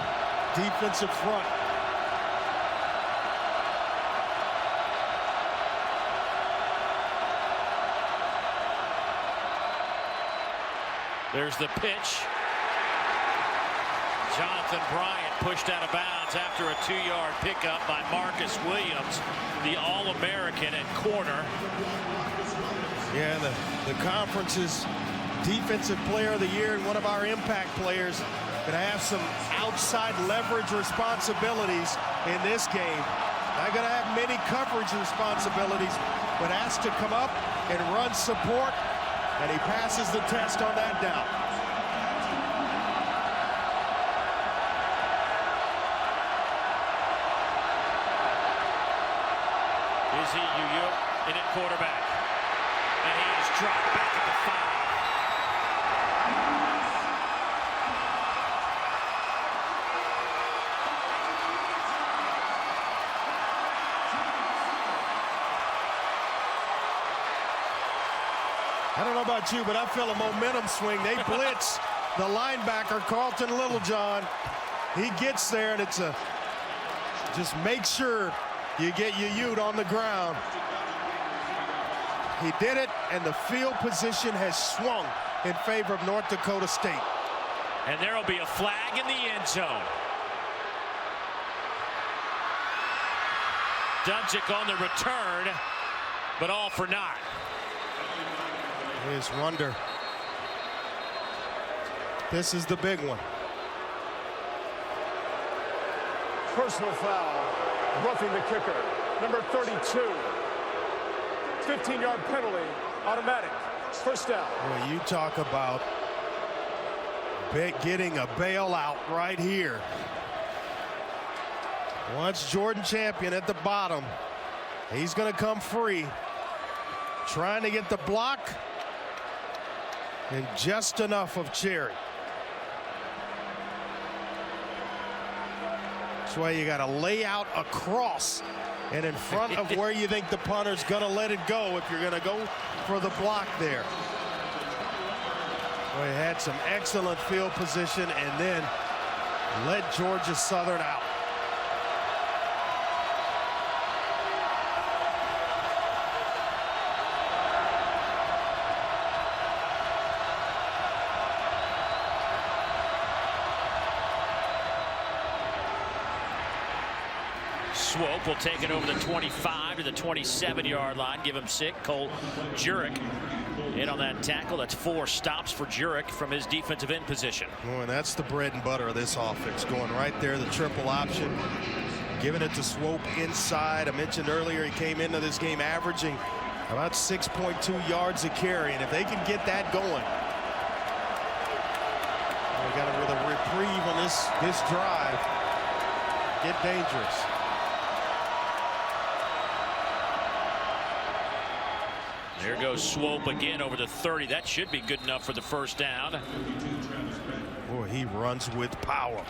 defensive front. There's the pitch. Jonathan Bryant pushed out of bounds after a 2-yard pickup by Marcus Williams, the All-American at corner. Yeah, the conference's defensive player of the year and one of our impact players going to have some outside leverage responsibilities in this game. Not going to have many coverage responsibilities, but has to come up and run support. And he passes the test on that down. Izzy Uyuk in at quarterback. And he is dropped back at the 5. I don't know about you, but I feel a momentum swing. They blitz the linebacker, Carlton Littlejohn. He gets there, and it's a just make sure you get your Ute on the ground. He did it, and the field position has swung in favor of North Dakota State. And there will be a flag in the end zone. Dudzik on the return, but all for naught. Here's Wonder. This is the big one. Personal foul, roughing the kicker, number 32. 15-yard penalty, automatic, first down. Well, you talk about getting a bailout right here. Once Jordan Champion at the bottom, he's going to come free, trying to get the block and just enough of Cherry. That's why you got to lay out across and in front of where you think the punter's going to let it go if you're going to go for the block there. Well, he had some excellent field position and then let Georgia Southern out. Swope will take it over the 25 to the 27-yard line. Give him 6. Cole Jurek in on that tackle. That's 4 stops for Jurek from his defensive end position. Well, and that's the bread and butter of this offense. Going right there, the triple option. Giving it to Swope inside. I mentioned earlier he came into this game averaging about 6.2 yards a carry. And if they can get that going, we got with a reprieve on this drive. Get dangerous. There goes Swope again over the 30. That should be good enough for the first down. Boy, he runs with power.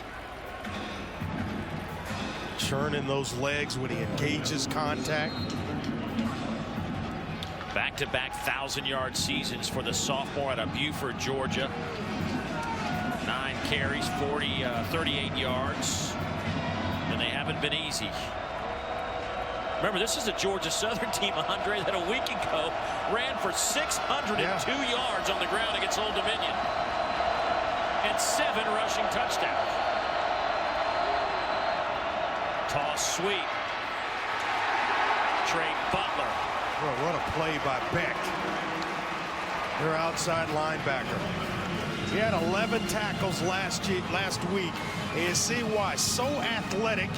Churning those legs when he engages contact. Back-to-back 1,000-yard seasons for the sophomore out of Buford, Georgia. 9 carries, 38 yards. And they haven't been easy. Remember, this is a Georgia Southern team, Andre, that a week ago ran for 602 yards on the ground against Old Dominion. And 7 rushing touchdowns. Toss sweep. Trey Butler. Well, what a play by Beck. Their outside linebacker. He had 11 tackles last week. And you see why. So athletic.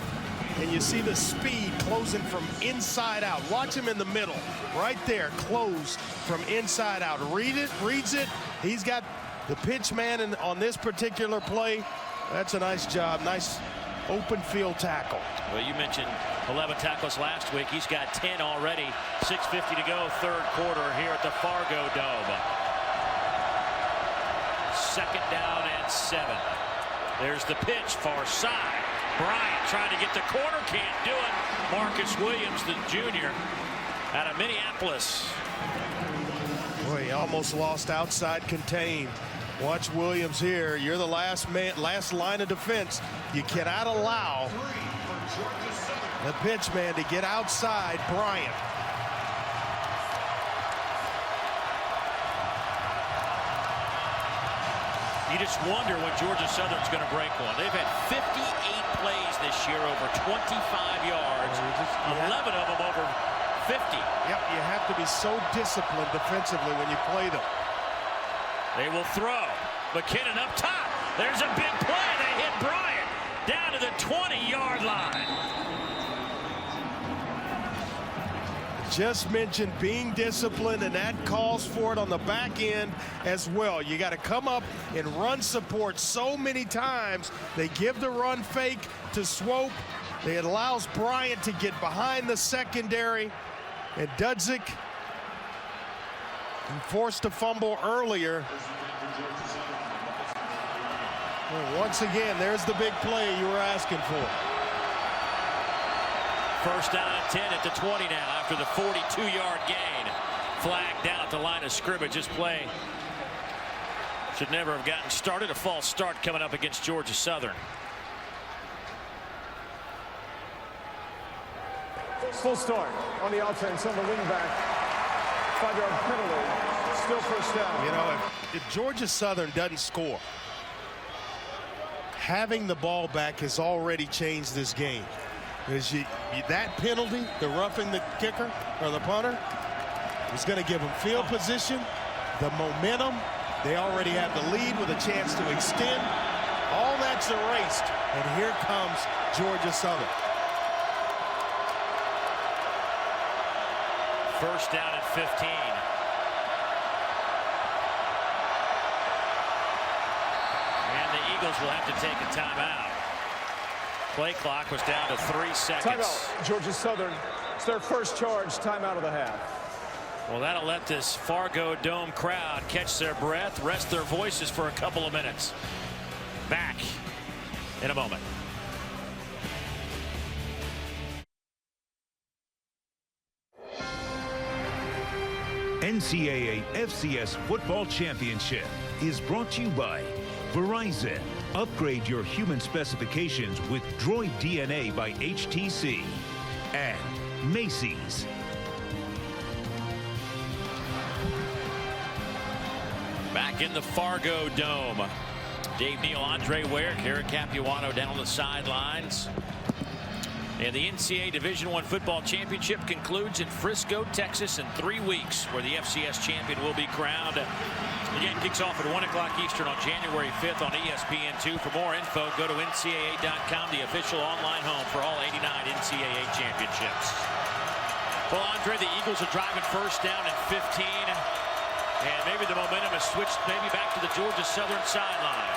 And you see the speed closing from inside out. Watch him in the middle. Right there, closed from inside out. Reads it. He's got the pitch man on this particular play. That's a nice job. Nice open field tackle. Well, you mentioned 11 tackles last week. He's got 10 already. 6:50 to go, third quarter here at the Fargo Dome. 2nd down and 7. There's the pitch, far side. Bryant trying to get the corner, can't do it. Marcus Williams, the junior, out of Minneapolis. Boy, he almost lost outside contain. Watch Williams here. You're the last line of defense. You cannot allow the pitch man to get outside Bryant. You just wonder when Georgia Southern's going to break one. They've had 58 plays this year over 25 yards. 11 of them over 50. Yep, you have to be so disciplined defensively when you play them. They will throw. McKinnon up top. There's a big play. They hit Bryant down to the 20-yard line. Just mentioned being disciplined, and that calls for it on the back end as well. You got to come up and run support so many times. They give the run fake to Swope. It allows Bryant to get behind the secondary, and Dudzik forced a fumble earlier. Well, once again, there's the big play you were asking for. First down and 10 at the 20 now after the 42-yard gain. Flag down at the line of scrimmage. This play should never have gotten started. A false start coming up against Georgia Southern. Full start on the offense on the wingback. 5-yard penalty. Still first down. You know, if Georgia Southern doesn't score, having the ball back has already changed this game. Because that penalty, the roughing the kicker or the punter, is going to give them field position, the momentum. They already have the lead with a chance to extend. All that's erased, and here comes Georgia Southern. First down at 15. And the Eagles will have to take a timeout. Play clock was down to 3 seconds. Timeout. Georgia Southern. It's their first charge. Timeout of the half. Well, that'll let this Fargo Dome crowd catch their breath, rest their voices for a couple of minutes. Back in a moment. NCAA FCS Football Championship is brought to you by Verizon. Upgrade your human specifications with Droid DNA by HTC. And Macy's. Back in the Fargo Dome. Dave Neal, Andre Ware, Eric Capuano down on the sidelines. And the NCAA Division I Football Championship concludes in Frisco, Texas in 3 weeks, where the FCS champion will be crowned. The game kicks off at 1 o'clock Eastern on January 5th on ESPN2. For more info, go to NCAA.com, the official online home for all 89 NCAA championships. Well, Andre, the Eagles are driving first down at 15. And maybe the momentum has switched maybe back to the Georgia Southern sideline.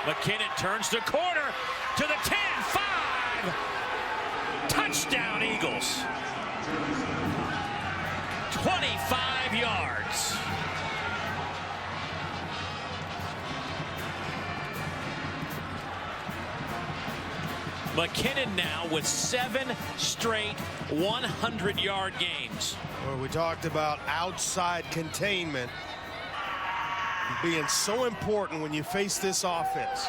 McKinnon turns the corner to the 10, 5. Touchdown Eagles. 25 yards. McKinnon now with 7 straight 100-yard games. Well, we talked about outside containment being so important when you face this offense.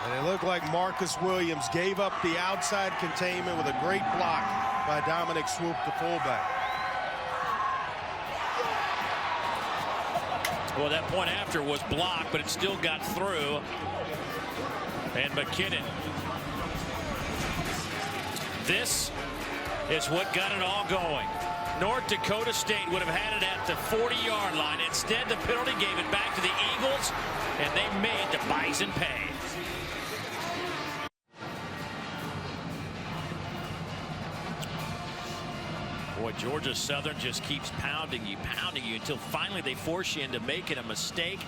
And it looked like Marcus Williams gave up the outside containment with a great block by Dominic Swoop, the fullback. Well, that point after was blocked, but it still got through. And McKinnon. This is what got it all going. North Dakota State would have had it at the 40-yard line. Instead, the penalty gave it back to the Eagles, and they made the Bison pay. Boy, Georgia Southern just keeps pounding you until finally they force you into making a mistake.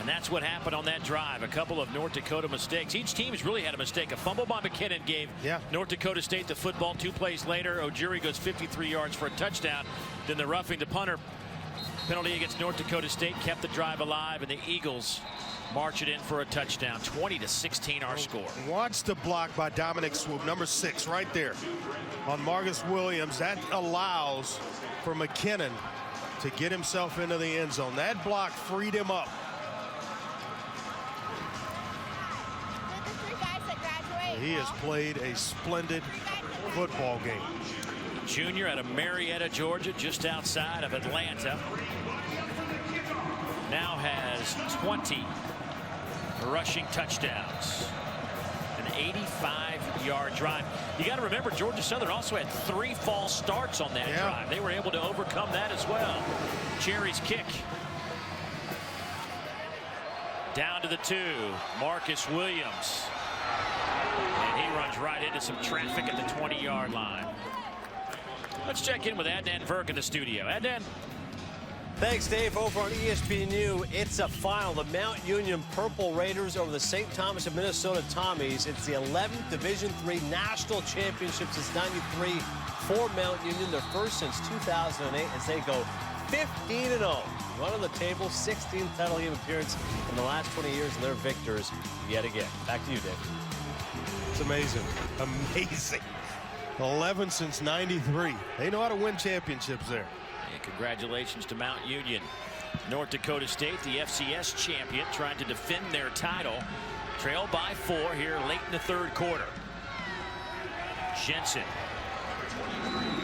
And that's what happened on that drive. A couple of North Dakota mistakes. Each team has really had a mistake. A fumble by McKinnon gave North Dakota State the football. 2 plays later, Ojiri goes 53 yards for a touchdown. Then the roughing the punter penalty against North Dakota State kept the drive alive, and the Eagles march it in for a touchdown. 20-16 our score. Watch the block by Dominic Swoop, number 6, right there on Marcus Williams. That allows for McKinnon to get himself into the end zone. That block freed him up. He has played a splendid football game. Junior out of Marietta, Georgia, just outside of Atlanta. Now has 20 rushing touchdowns. An 85-yard drive. You got to remember, Georgia Southern also had 3 false starts on that drive. They were able to overcome that as well. Cherry's kick. Down to the 2. Marcus Williams. And he runs right into some traffic at the 20-yard line. Let's check in with Adnan Virk in the studio. Adnan. Thanks, Dave. Over on ESPNU, it's a final. The Mount Union Purple Raiders over the St. Thomas of Minnesota Tommies. It's the 11th Division III National Championship since '93 for Mount Union. Their first since 2008 as they go 15-0. Run on the table, 16th title game appearance in the last 20 years, and they're victors yet again. Back to you, Dave. It's amazing. Amazing. 11 since 93. They know how to win championships there. And congratulations to Mount Union. North Dakota State, the FCS champion, trying to defend their title. Trailed by 4 here late in the third quarter. Jensen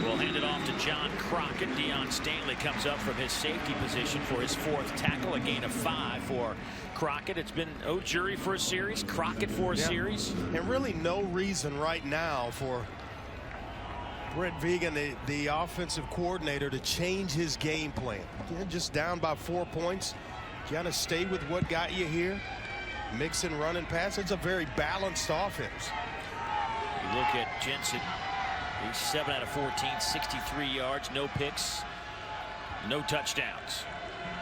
will hand it off to John Crockett. Deion Stanley comes up from his safety position for his 4th tackle, a gain of 5 for Crockett. It's been Ojuri for a series, Crockett for a series. And really no reason right now for Brent Vigen, the offensive coordinator, to change his game plan. Just down by 4 points. You got to stay with what got you here. Mix and run and pass. It's a very balanced offense. You look at Jensen. He's 7 out of 14, 63 yards, no picks, no touchdowns.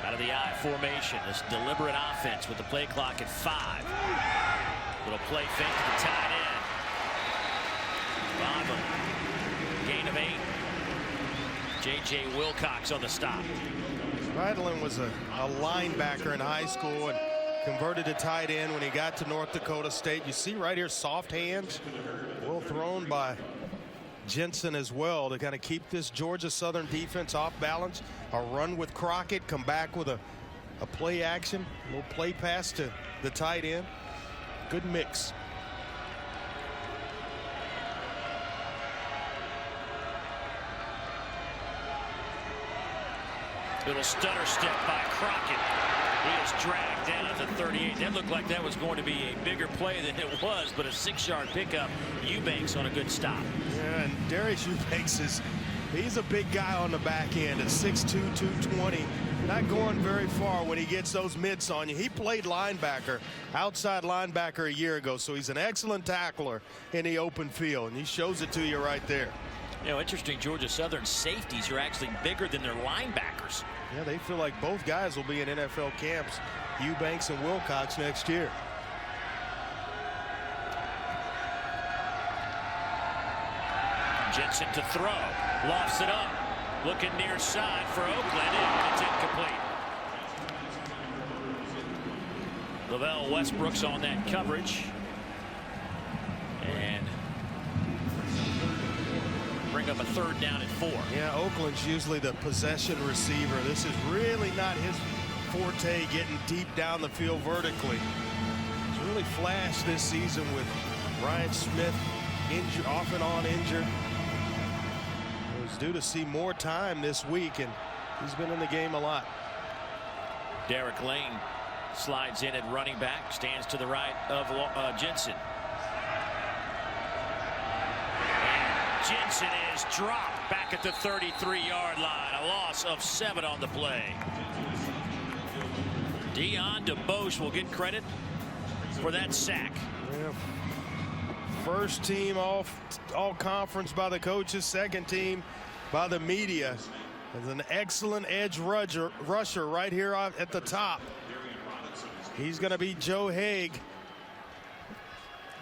Out of the I formation, this deliberate offense with the play clock at 5. Little play fake to the tight end. Bison, gain of 8. J.J. Wilcox on the stop. Reidlin was a linebacker in high school and converted to tight end when he got to North Dakota State. You see right here, soft hands, well thrown by Jensen as well to kind of keep this Georgia Southern defense off balance. A run with Crockett, come back with a play action, a little play pass to the tight end. Good mix. Little stutter step by Crockett. He is dragged down at the 38. That looked like that was going to be a bigger play than it was, but a 6-yard pickup. Eubanks on a good stop. Yeah, and Darius Eubanks he's a big guy on the back end at 6'2", 220. Not going very far when he gets those mitts on you. He played linebacker, outside linebacker a year ago, so he's an excellent tackler in the open field, and he shows it to you right there. You know, interesting, Georgia Southern safeties are actually bigger than their linebackers. Yeah, they feel like both guys will be in NFL camps, Eubanks and Wilcox, next year. Jensen to throw, lofts it up, looking near side for Oakland, and it's incomplete. Lavelle Westbrook's on that coverage, and bring up a 3rd down and 4. Yeah, Oakland's usually the possession receiver. This is really not his forte, getting deep down the field vertically. He's really flashed this season with Ryan Smith injured, off and on injured. It was due to see more time this week, and he's been in the game a lot. Derek Lane slides in at running back, stands to the right of Jensen. Jensen is dropped back at the 33-yard line. A loss of 7 on the play. Dion DeBosch will get credit for that sack. Yeah. First team all conference by the coaches, second team by the media. There's an excellent edge rusher right here at the top. He's going to be Joe Haig.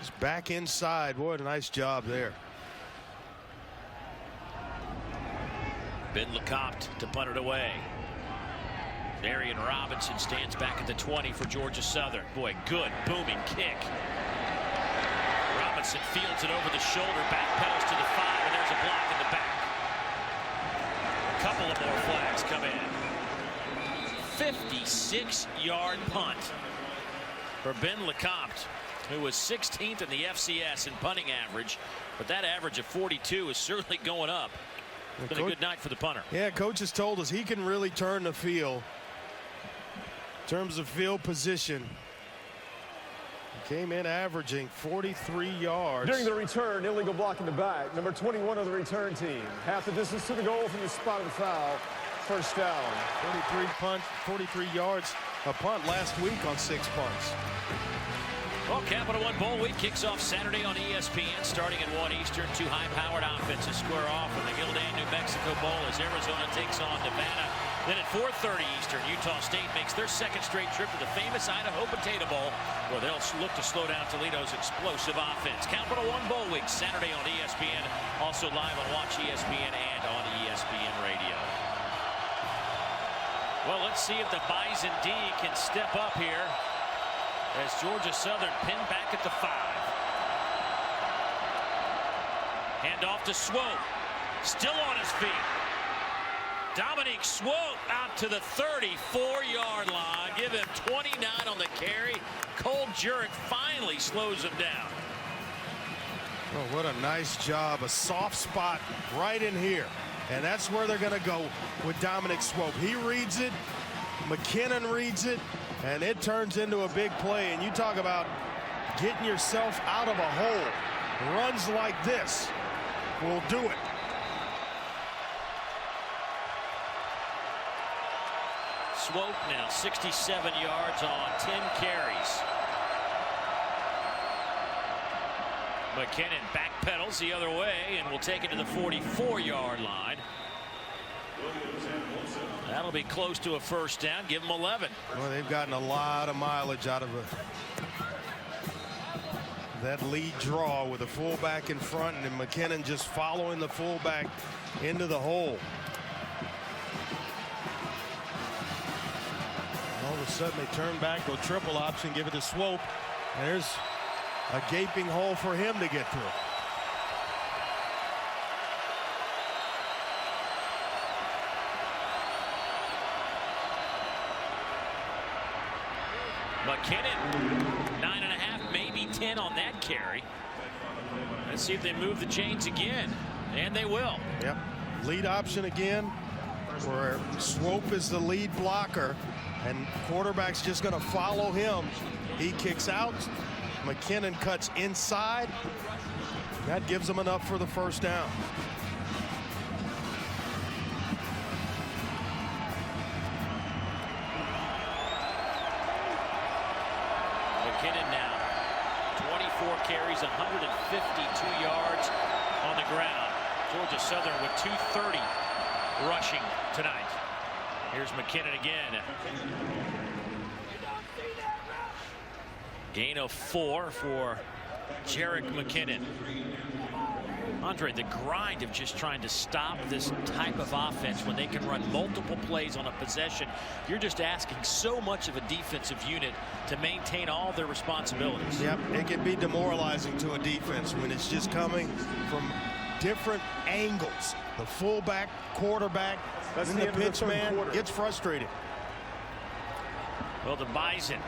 He's back inside. Boy, a nice job there. Ben LeCompte to punt it away. Darian Robinson stands back at the 20 for Georgia Southern. Boy, good booming kick. Robinson fields it over the shoulder, backpedals to the 5, and there's a block in the back. A couple of more flags come in. 56-yard punt for Ben LeCompte, who was 16th in the FCS in punting average, but that average of 42 is certainly going up. It's been a good night for the punter. Yeah, coach has told us he can really turn the field in terms of field position. He came in averaging 43 yards. During the return, illegal block in the back. Number 21 of the return team. Half the distance to the goal from the spot of the foul. First down. 43 yards a punt last week on 6 punts. Well, Capital One Bowl week kicks off Saturday on ESPN starting at 1 Eastern. 2 high-powered offenses square off in the Gildan, New Mexico Bowl as Arizona takes on Nevada. Then at 4:30 Eastern, Utah State makes their 2nd straight trip to the famous Idaho Potato Bowl, where they'll look to slow down Toledo's explosive offense. Capital One Bowl week Saturday on ESPN, also live on Watch ESPN and on ESPN Radio. Well, let's see if the Bison D can step up here as Georgia Southern pinned back at the 5. Hand off to Swope. Still on his feet. Dominique Swope out to the 34-yard line. Give him 29 on the carry. Cole Jurek finally slows him down. Oh, what a nice job. A soft spot right in here. And that's where they're going to go with Dominique Swope. He reads it. McKinnon reads it. And it turns into a big play. And you talk about getting yourself out of a hole. Runs like this will do it. Swope now 67 yards on 10 carries. McKinnon backpedals the other way and will take it to the 44-yard line. That'll be close to a first down. Give them 11. Well, they've gotten a lot of mileage out of that lead draw with a fullback in front and McKinnon just following the fullback into the hole. All of a sudden they turn back, go triple option, give it to Swope, and there's a gaping hole for him to get through. McKinnon 9.5, maybe 10 on that carry. Let's see if they move the chains again, and they will. Yep, lead option again, where Swope is the lead blocker, and quarterback's just going to follow him. He kicks out. McKinnon cuts inside. That gives them enough for the first down. McKinnon now 24 carries, 152 yards on the ground. Georgia Southern with 230 rushing tonight. Here's McKinnon again. Gain of 4 for Jerick McKinnon. Andre, the grind of just trying to stop this type of offense when they can run multiple plays on a possession. You're just asking so much of a defensive unit to maintain all their responsibilities. Yep, it can be demoralizing to a defense when it's just coming from different angles. The fullback, quarterback, and the pitch man gets frustrated. Well, the Bison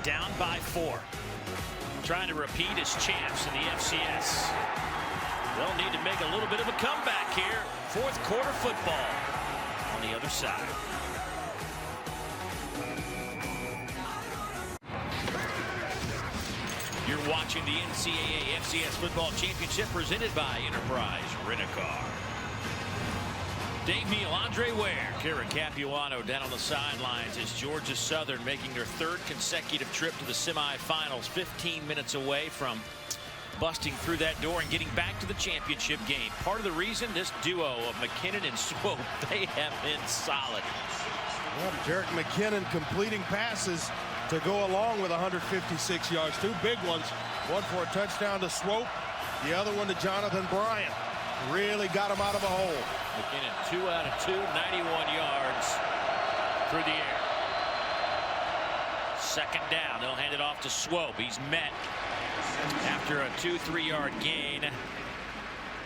down by 4, trying to repeat as champs in the FCS. They'll need to make a little bit of a comeback here. Fourth quarter football on the other side. You're watching the NCAA FCS Football Championship presented by Enterprise Rent-A-Car. Dave Neal, Andre Ware, Kara Capuano down on the sidelines as Georgia Southern making their 3rd consecutive trip to the semifinals, 15 minutes away from busting through that door and getting back to the championship game. Part of the reason, this duo of McKinnon and Swope, they have been solid. Well, Jerick McKinnon completing passes to go along with 156 yards. 2 big ones, one for a touchdown to Swope, the other one to Jonathan Bryant. Really got him out of a hole. McKinnon 2 out of 2, 91 yards through the air. Second down, they'll hand it off to Swope. He's met after a 2-3 yard gain.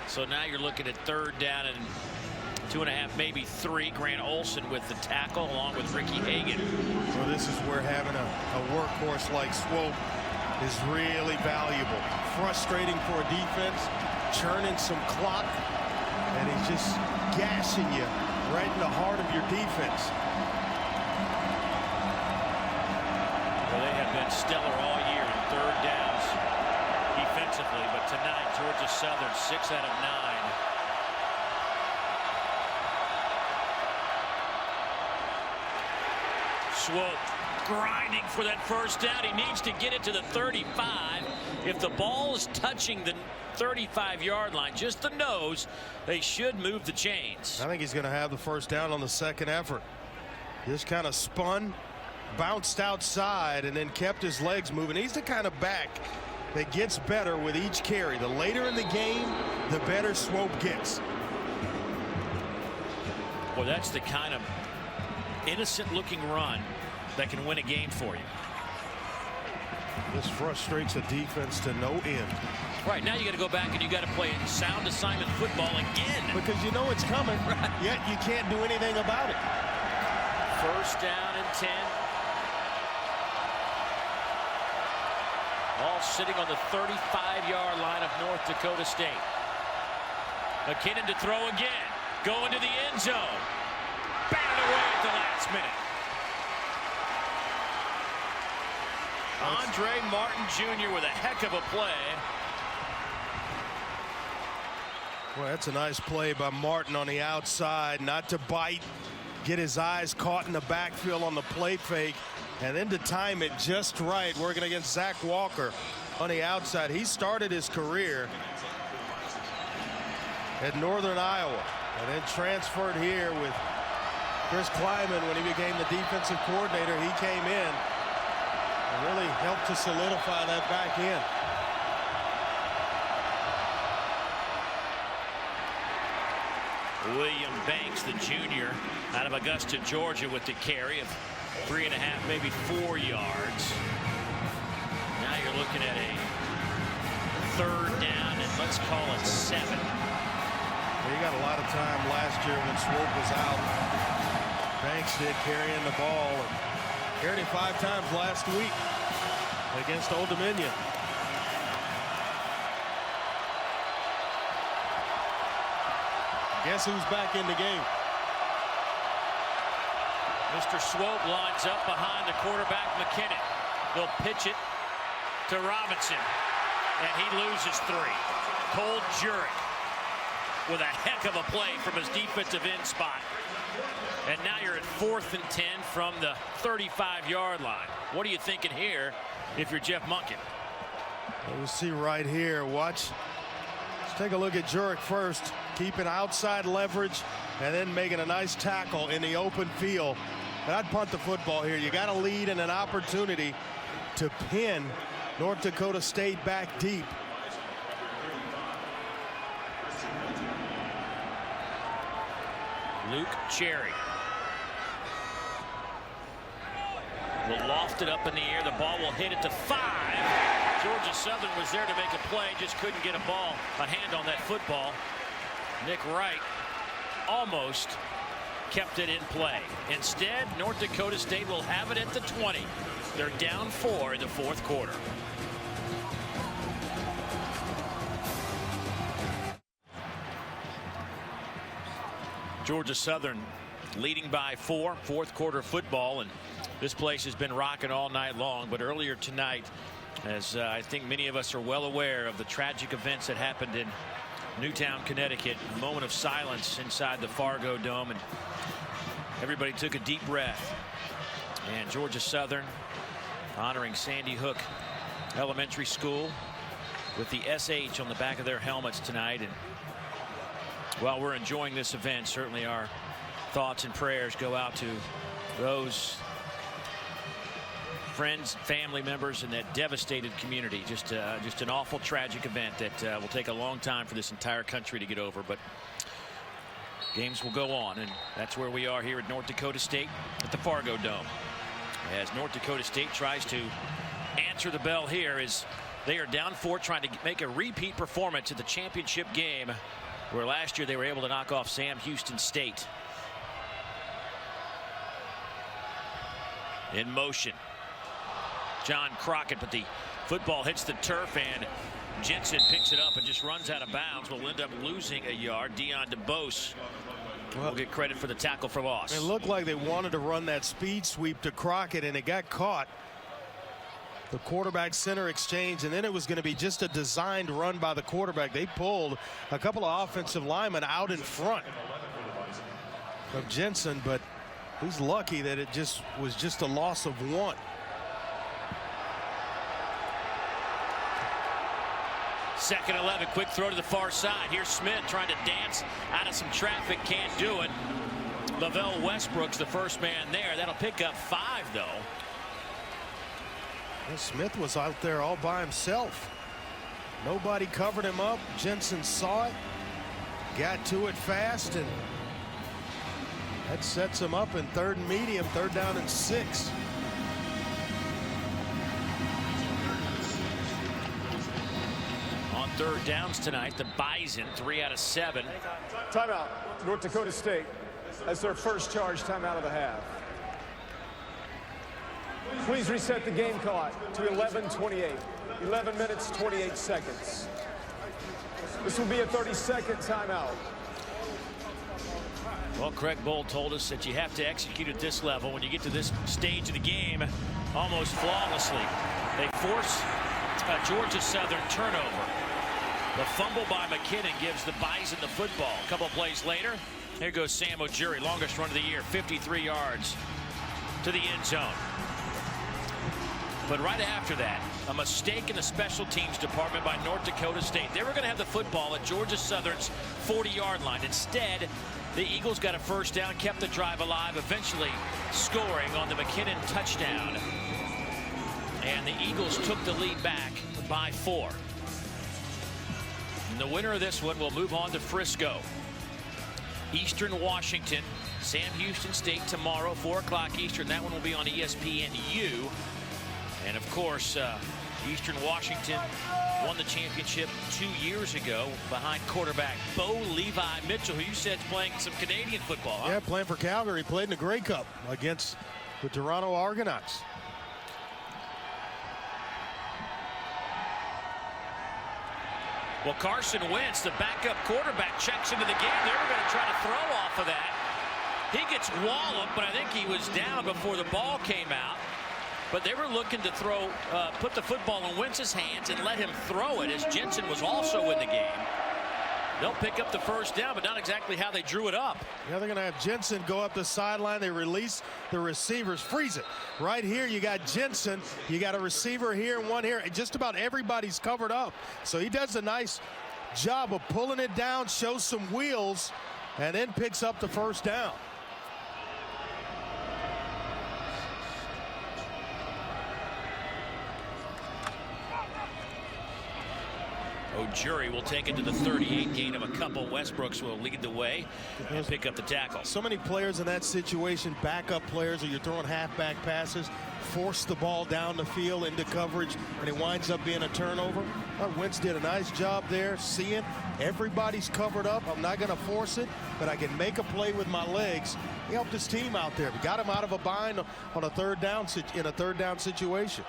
So now you're looking at 3rd down and 2.5, maybe 3. Grant Olson with the tackle along with Ricky Hagan. Well, this is where having a workhorse like Swope is really valuable. Frustrating for a defense, churning some clock, and he's just gashing you right in the heart of your defense. Well, they have been stellar all year in 3rd downs defensively, but tonight Georgia Southern 6 out of 9. Swope grinding for that first down. He needs to get it to the 35. If the ball is touching the 35-yard line, just the nose, they should move the chains. I think he's going to have the first down on the second effort. Just kind of spun, bounced outside, and then kept his legs moving. He's the kind of back that gets better with each carry. The later in the game, the better Swope gets. Well, that's the kind of innocent-looking run that can win a game for you. This frustrates a defense to no end. Right, now you got to go back and you got to play sound assignment football again. Because you know it's coming, yet you can't do anything about it. First down and 10. All sitting on the 35-yard line of North Dakota State. McKinnon to throw again. Going to the end zone. Batted away at the last minute. Andre Martin Jr. with a heck of a play. Well, that's a nice play by Martin on the outside, not to bite, get his eyes caught in the backfield on the play fake, and then to time it just right, working against Zach Walker on the outside. He started his career at Northern Iowa and then transferred here with Chris Kleiman when he became the defensive coordinator. He came in and really helped to solidify that back end. William Banks, the junior, out of Augusta, Georgia, with the carry of 3.5, maybe 4 yards. Now you're looking at a third down, and let's call it 7. Well, he got a lot of time last year when Swope was out. Banks did carrying the ball, and carried it 5 times last week against Old Dominion. Guess who's back in the game? Mr. Swope lines up behind the quarterback, McKinnon. They'll pitch it to Robinson, and he loses 3. Cole Jurek with a heck of a play from his defensive end spot. And now you're at 4th and 10 from the 35-yard line. What are you thinking here if you're Jeff Monken? We'll see right here. Watch. Let's take a look at Jurek first. Keeping outside leverage and then making a nice tackle in the open field. But I'd punt the football here. You got a lead and an opportunity to pin North Dakota State back deep. Luke Cherry will loft it up in the air. The ball will hit it to 5. Georgia Southern was there to make a play, just couldn't get a hand on that football. Nick Wright almost kept it in play. Instead, North Dakota State will have it at the 20. They're down 4 in the 4th quarter. Georgia Southern leading by 4, 4th quarter football, and this place has been rocking all night long. But earlier tonight, as I think many of us are well aware of the tragic events that happened in Newtown, Connecticut, a moment of silence inside the Fargo Dome, and everybody took a deep breath. And Georgia Southern honoring Sandy Hook Elementary School with the SH on the back of their helmets tonight. And while we're enjoying this event, certainly our thoughts and prayers go out to those friends, family members in that devastated community. Just an awful, tragic event that will take a long time for this entire country to get over. But games will go on, and that's where we are here at North Dakota State at the Fargo Dome. As North Dakota State tries to answer the bell here, as they are down 4, trying to make a repeat performance at the championship game, where last year they were able to knock off Sam Houston State. In motion, John Crockett, but the football hits the turf, and Jensen picks it up and just runs out of bounds. Will end up losing a yard. Dion DeBose will get credit for the tackle for loss. It looked like they wanted to run that speed sweep to Crockett, and it got caught. The quarterback center exchange, and then it was going to be just a designed run by the quarterback. They pulled a couple of offensive linemen out in front of Jensen, but he's lucky that it was just a loss of 1. Second 11, quick throw to the far side. Here's Smith trying to dance out of some traffic, can't do it. Lavelle Westbrook's the first man there. That'll pick up 5, though. Well, Smith was out there all by himself. Nobody covered him up. Jensen saw it, got to it fast, and that sets him up in 3rd and medium, 3rd down and 6. third downs tonight. The Bison, 3 out of 7. Timeout. North Dakota State. That's their first charge timeout of the half. Please reset the game clock to 11:28. 11 minutes, 28 seconds. This will be a 30-second timeout. Well, Craig Bowl told us that you have to execute at this level when you get to this stage of the game almost flawlessly. They force a Georgia Southern turnover. The fumble by McKinnon gives the Bison the football. A couple plays later, here goes Sam Ojiri, longest run of the year, 53 yards to the end zone. But right after that, a mistake in the special teams department by North Dakota State. They were going to have the football at Georgia Southern's 40-yard line. Instead, the Eagles got a first down, kept the drive alive, eventually scoring on the McKinnon touchdown. And the Eagles took the lead back by 4. And the winner of this one will move on to Frisco. Eastern Washington, Sam Houston State tomorrow, 4 o'clock Eastern. That one will be on ESPNU. And of course, Eastern Washington won the championship 2 years ago behind quarterback Bo Levi Mitchell, who you said is playing some Canadian football. Huh? Yeah, playing for Calgary. Played in the Grey Cup against the Toronto Argonauts. Well, Carson Wentz, the backup quarterback, checks into the game. They were going to try to throw off of that. He gets walloped, but I think he was down before the ball came out. But they were looking to throw, put the football in Wentz's hands and let him throw it, as Jensen was also in the game. They'll pick up the first down, but not exactly how they drew it up. Yeah, they're going to have Jensen go up the sideline. They release the receivers, freeze it. Right here, you got Jensen. You got a receiver here and one here. Just about everybody's covered up. So he does a nice job of pulling it down, shows some wheels, and then picks up the first down. Ojiri will take it to the 38, gain of a couple. Westbrooks will lead the way and pick up the tackle. So many players in that situation, backup players, or you're throwing halfback passes, force the ball down the field into coverage, and it winds up being a turnover. Wentz did a nice job there, seeing everybody's covered up. I'm not going to force it, but I can make a play with my legs. He helped his team out there. We got him out of a bind on a third down situation.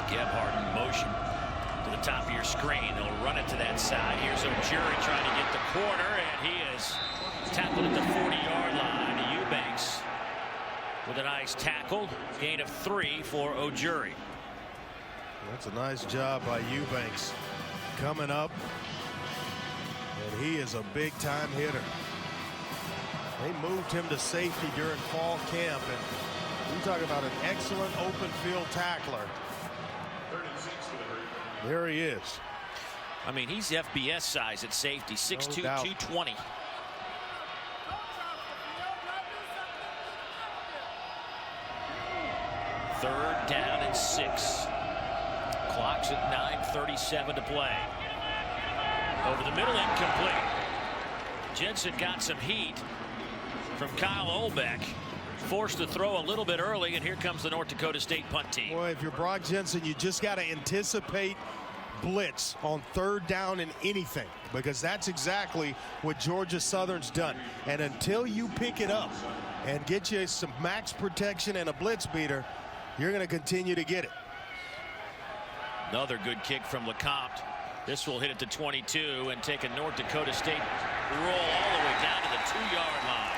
Gebhardt in motion to the top of your screen. They'll run it to that side. Here's Ojiri trying to get the corner, and he is tackled at the 40-yard line. Eubanks with a nice tackle. Gain of 3 for Ojiri. That's a nice job by Eubanks coming up, and he is a big-time hitter. They moved him to safety during fall camp, and we talk about an excellent open field tackler. There he is. I mean, he's FBS size at safety, 6'2", 220. Third down and 6. Clock's at 9:37 to play. Over the middle, incomplete. Jensen got some heat from Kyle Olbeck. Forced to throw a little bit early, and here comes the North Dakota State punt team. Boy, if you're Brock Jensen, you just got to anticipate blitz on third down in anything, because that's exactly what Georgia Southern's done. And until you pick it up and get you some max protection and a blitz beater, you're going to continue to get it. Another good kick from LeCompte. This will hit at the 22 and take a North Dakota State roll all the way down to the 2-yard line.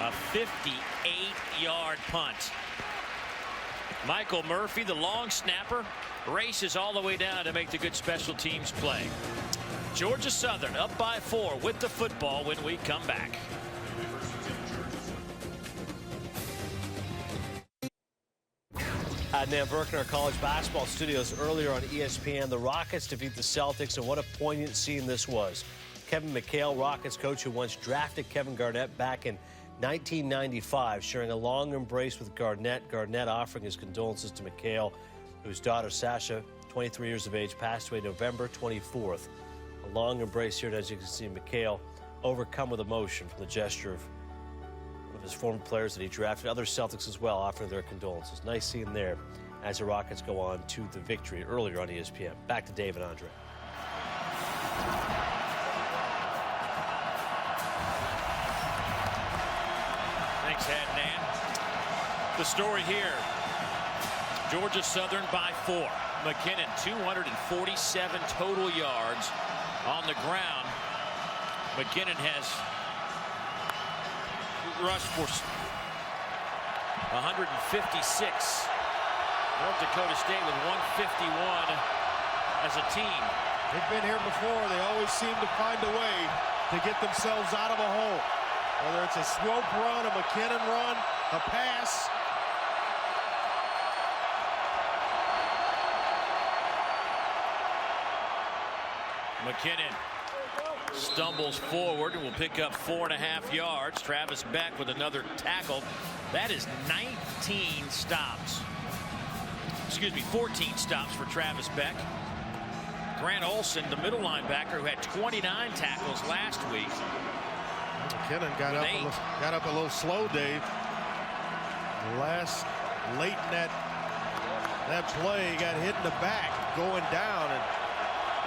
A 58-yard punt. Michael Murphy, the long snapper, races all the way down to make the good special teams play. Georgia Southern up by 4 with the football when we come back. Nan Burke in our college basketball studios earlier on ESPN. The Rockets defeat the Celtics, and what a poignant scene this was. Kevin McHale, Rockets coach who once drafted Kevin Garnett back in 1995, sharing a long embrace with Garnett. Garnett offering his condolences to McHale, whose daughter Sasha, 23 years of age, passed away November 24th. A long embrace here, and as you can see, McHale overcome with emotion from the gesture of one of of his former players that he drafted, other Celtics as well, offering their condolences. Nice scene there as the Rockets go on to the victory earlier on ESPN. Back to Dave and Andre. Thanks, Adnan. The story here, Georgia Southern by 4. McKinnon, 247 total yards on the ground. McKinnon has rushed for 156. North Dakota State with 151 as a team. They've been here before. They always seem to find a way to get themselves out of a hole. Whether it's a swope run, a McKinnon run, a pass. McKinnon stumbles forward and will pick up 4.5 yards. Travis Beck with another tackle. That is 19 stops. Excuse me, 14 stops for Travis Beck. Grant Olson, the middle linebacker, who had 29 tackles last week. McKinnon got up a little slow, Dave. Late in that play, got hit in the back, going down, and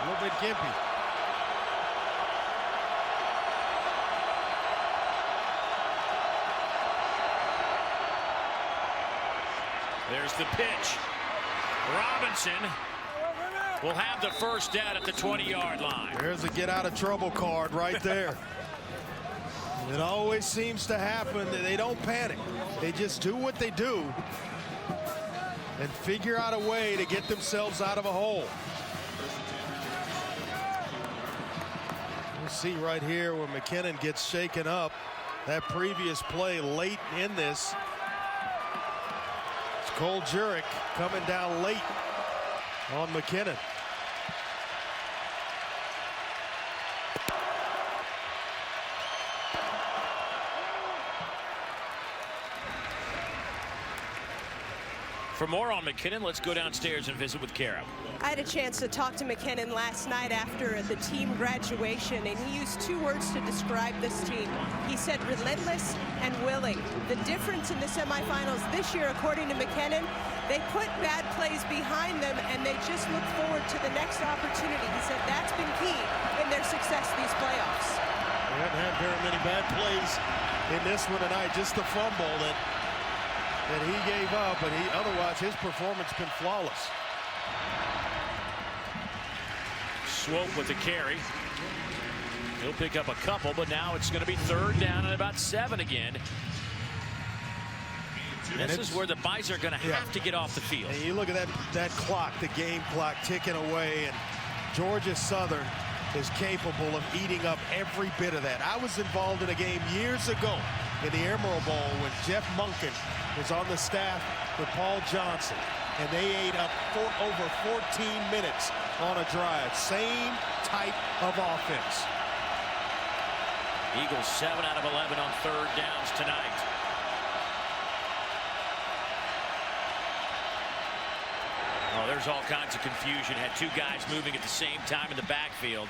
a little bit gimpy. There's the pitch. Robinson will have the first down at the 20-yard line. There's a get out of trouble card right there. It always seems to happen. They don't panic. They just do what they do and figure out a way to get themselves out of a hole. You see right here where McKinnon gets shaken up. That previous play late in this. It's Cole Jurek coming down late on McKinnon. For more on McKinnon, let's go downstairs and visit with Kara. I had a chance to talk to McKinnon last night after the team graduation, and he used 2 words to describe this team. He said relentless and willing. The difference in the semifinals this year, according to McKinnon, they put bad plays behind them and they just look forward to the next opportunity. He said that's been key in their success these playoffs. They haven't had very many bad plays in this one tonight, just the fumble that he gave up, but otherwise his performance been flawless. Swope with the carry. He'll pick up a couple, but now it's going to be 3rd down and about 7 again. This is where the Bison are going to have to get off the field. And you look at that clock, the game clock ticking away, and Georgia Southern is capable of eating up every bit of that. I was involved in a game years ago in the Emerald Bowl when Jeff Monken was on the staff with Paul Johnson, and they ate up over 14 minutes on a drive. Same type of offense. Eagles 7 out of 11 on 3rd downs tonight. Oh, there's all kinds of confusion. Had 2 guys moving at the same time in the backfield.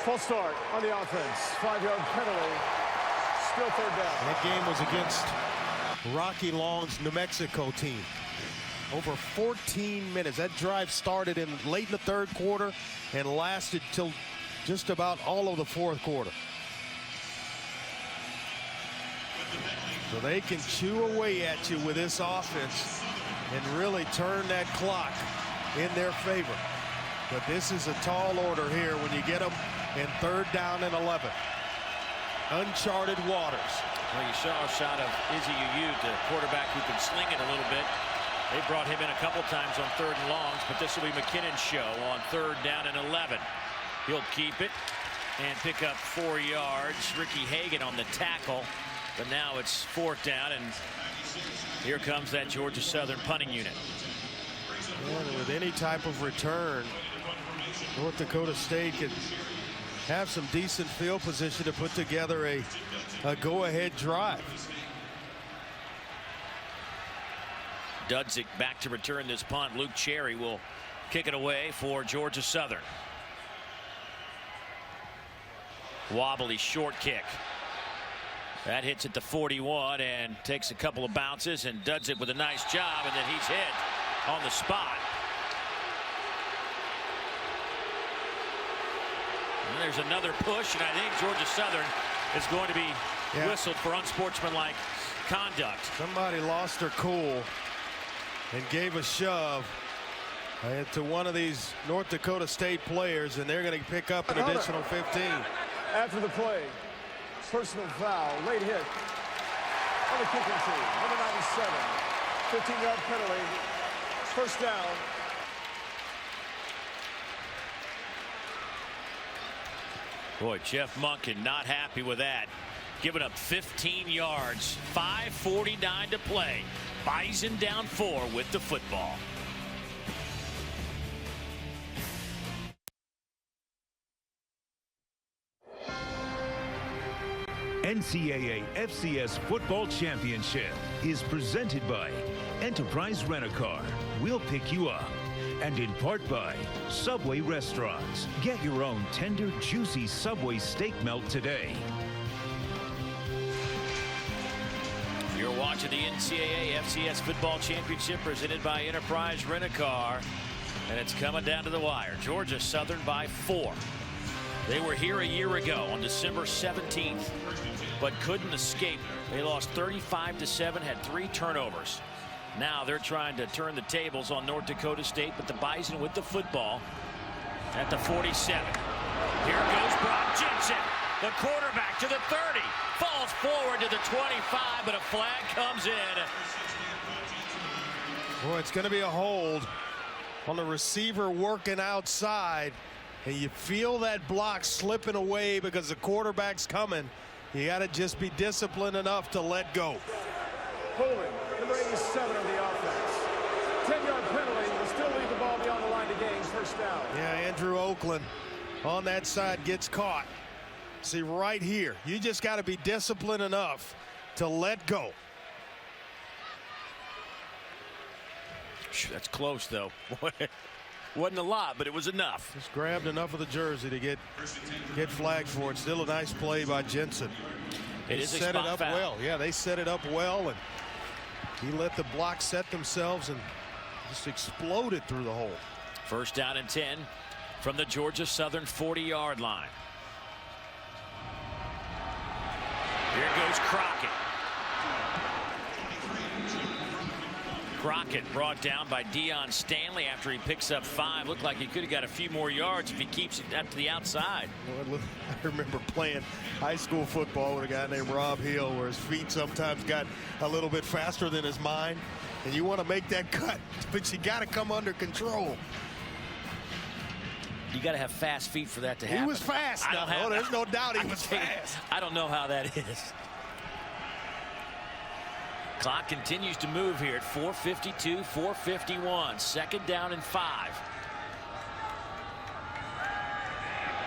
Full start on the offense. 5-yard penalty. Still 3rd down. That game was against Rocky Long's New Mexico team. Over 14 minutes. That drive started late in the 3rd quarter and lasted till just about all of the 4th quarter. So they can chew away at you with this offense and really turn that clock in their favor. But this is a tall order here when you get them in 3rd down and 11. Uncharted waters. Well, you saw a shot of Izzy Uyu, the quarterback who can sling it a little bit. They brought him in a couple times on 3rd and longs, but this will be McKinnon's show on 3rd down and 11. He'll keep it and pick up 4 yards. Ricky Hagan on the tackle, but now it's 4th down, and here comes that Georgia Southern punting unit. And with any type of return, North Dakota State could have some decent field position to put together a go-ahead drive. Dudzik back to return this punt. Luke Cherry will kick it away for Georgia Southern. Wobbly short kick. That hits at the 41 and takes a couple of bounces and does it with a nice job, and then he's hit on the spot. And there's another push, and I think Georgia Southern is going to be whistled for unsportsmanlike conduct. Somebody lost their cool and gave a shove to one of these North Dakota State players, and they're going to pick up an additional 15. After the play, personal foul, late hit on the kicking team, number 97. 15-yard penalty, first down. Boy, Jeff Monken not happy with that. Giving up 15 yards, 5:49 to play. Bison down 4 with the football. NCAA FCS Football Championship is presented by Enterprise Rent-A-Car. We'll pick you up. And in part by Subway Restaurants. Get your own tender, juicy Subway steak melt today. You're watching the NCAA FCS Football Championship presented by Enterprise Rent-A-Car. And it's coming down to the wire. Georgia Southern by 4. They were here a year ago on December 17th, but couldn't escape. They lost 35-7, had 3 turnovers. Now they're trying to turn the tables on North Dakota State, but the Bison with the football at the 47. Here goes Brock Jensen, the quarterback, to the 30. Falls forward to the 25, but a flag comes in. Boy, it's going to be a hold on the receiver working outside. And you feel that block slipping away because the quarterback's coming. You got to just be disciplined enough to let go. Holding, number 87 of the offense. 10-yard penalty will still leave the ball beyond the line to gain, first down. Yeah, Andrew Oakland on that side gets caught. See, right here, you just got to be disciplined enough to let go. That's close, though. Wasn't a lot, but it was enough. Just grabbed enough of the jersey to get flagged for it. Still a nice play by Jensen. It is a set it spot up foul. well. Yeah, they set it up well, and he let the block set themselves and just exploded through the hole. First down and 10 from the Georgia Southern 40-yard line. Here goes Crockett. Crockett brought down by Deion Stanley after he picks up 5. Looked like he could have got a few more yards if he keeps it up to the outside. Well, I remember playing high school football with a guy named Rob Hill, where his feet sometimes got a little bit faster than his mind, and you want to make that cut, but you got to come under control. You got to have fast feet for that to happen. He was fast. No, there's no doubt he was fast. I don't know how that is. Clock continues to move here at 4:52, 4:51. Second down and 5.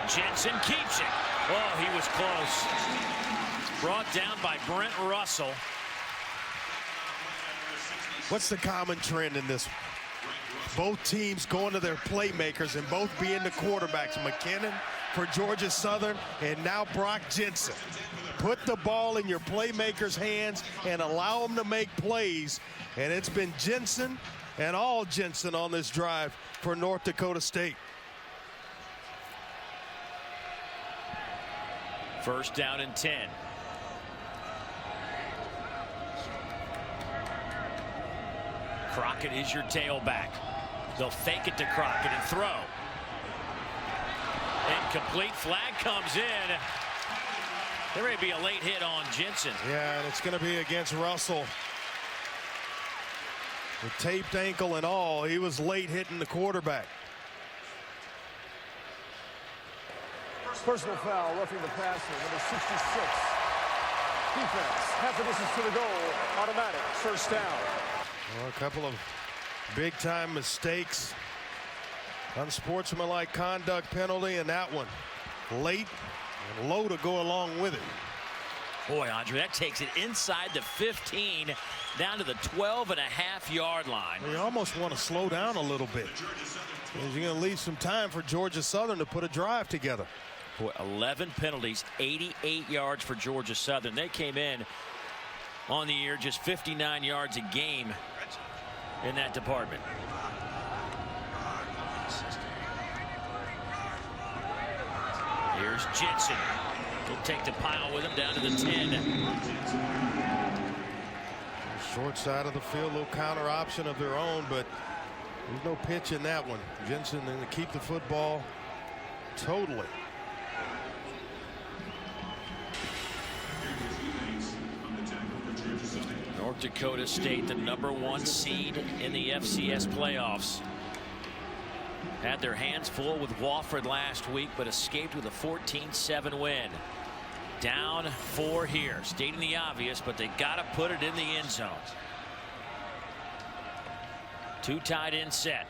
Jensen keeps it. Oh, he was close. Brought down by Brent Russell. What's the common trend in this? Both teams going to their playmakers and both being the quarterbacks. McKinnon for Georgia Southern and now Brock Jensen. Put the ball in your playmakers' hands and allow them to make plays. And it's been Jensen and all Jensen on this drive for North Dakota State. First down and 10. Crockett is your tailback. They'll fake it to Crockett and throw. Incomplete. Flag comes in. There may be a late hit on Jensen. Yeah, and it's going to be against Russell. With taped ankle and all, he was late hitting the quarterback. Personal foul, roughing the passer, number 66. Defense, half the distance to the goal, automatic, first down. Well, a couple of big-time mistakes. Unsportsmanlike conduct penalty, and that one late and low to go along with it. Boy, Andre, that takes it inside the 15 down to the 12.5-yard line. You almost want to slow down a little bit, because you're going to leave some time for Georgia Southern to put a drive together. Boy, 11 penalties, 88 yards for Georgia Southern. They came in on the year just 59 yards a game in that department. Here's Jensen. He'll take the pile with him down to the 10. Short side of the field, little counter option of their own, but there's no pitch in that one. Jensen to keep the football totally. North Dakota State, the #1 seed in the FCS playoffs. Had their hands full with Wofford last week, but escaped with a 14-7 win. Down 4 here, stating the obvious, but they got to put it in the end zone. 2 tight end set.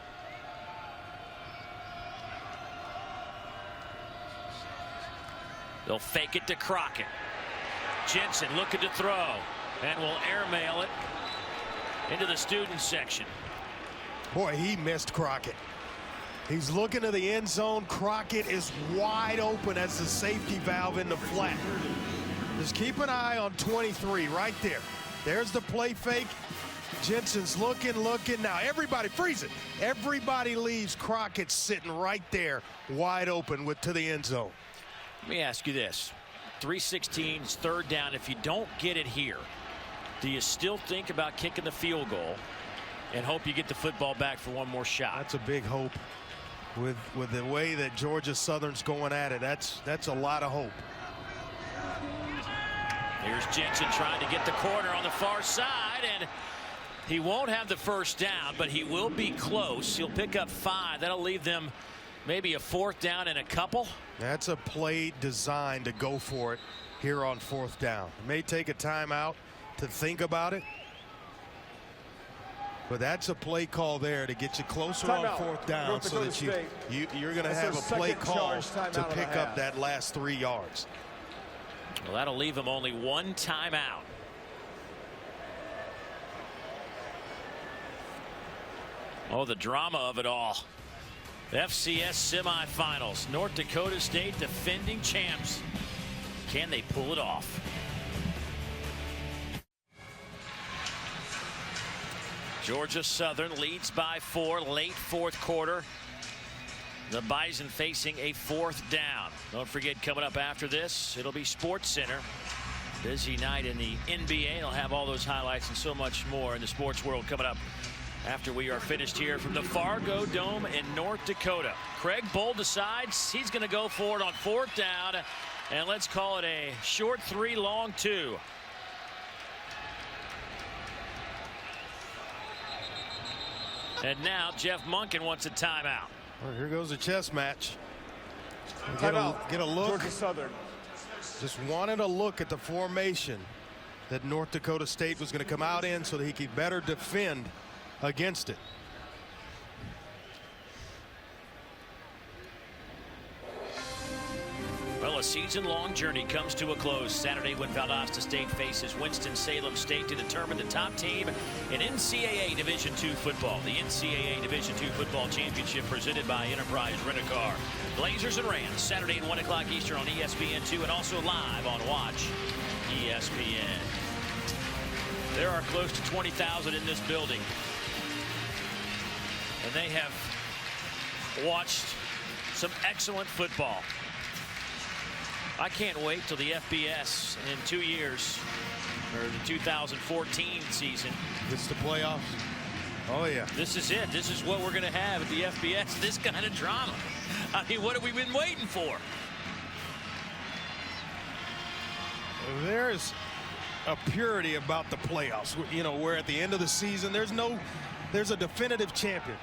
They'll fake it to Crockett. Jensen looking to throw, and will airmail it into the student section. Boy, he missed Crockett. He's looking to the end zone. Crockett is wide open as the safety valve in the flat. Just keep an eye on 23 right there. There's the play fake. Jensen's looking. Now everybody freeze it. Everybody leaves. Crockett sitting right there wide open to the end zone. Let me ask you this. 3:16, 3rd down. If you don't get it here, do you still think about kicking the field goal and hope you get the football back for one more shot? That's a big hope. With the way that Georgia Southern's going at it, that's a lot of hope. Here's Jensen trying to get the corner on the far side, and he won't have the first down, but he will be close. He'll pick up 5. That'll leave them maybe a 4th down and a couple. That's a play designed to go for it here on 4th down. It may take a timeout to think about it, but that's a play call there to get you closer on 4th down, so that you're going to have a play call to pick up that last 3 yards. Well, that'll leave him only 1 timeout. Oh, the drama of it all. FCS semifinals. North Dakota State defending champs. Can they pull it off? Georgia Southern leads by 4 late 4th quarter. The Bison facing a 4th down. Don't forget, coming up after this, it'll be Sports Center. Busy night in the NBA. They'll have all those highlights and so much more in the sports world coming up after we are finished here from the Fargo Dome in North Dakota. Craig Bohl decides he's going to go for it on 4th down, and let's call it a short 3, long 2. And now Jeff Monken wants a timeout. Well, here goes a chess match. Get a look. Georgia Southern. Just wanted a look at the formation that North Dakota State was going to come out in so that he could better defend against it. Well, a season-long journey comes to a close Saturday when Valdosta State faces Winston-Salem State to determine the top team in NCAA Division II football. The NCAA Division II football championship presented by Enterprise Rent-A-Car. Blazers and Rams Saturday at 1 o'clock Eastern on ESPN2 and also live on Watch ESPN. There are close to 20,000 in this building, and they have watched some excellent football. I can't wait till the FBS in 2 years, or the 2014 season. It's the playoffs. Oh, yeah. This is it. This is what we're going to have at the FBS, this kind of drama. I mean, what have we been waiting for? There's a purity about the playoffs. You know, where at the end of the season, there's a definitive champion.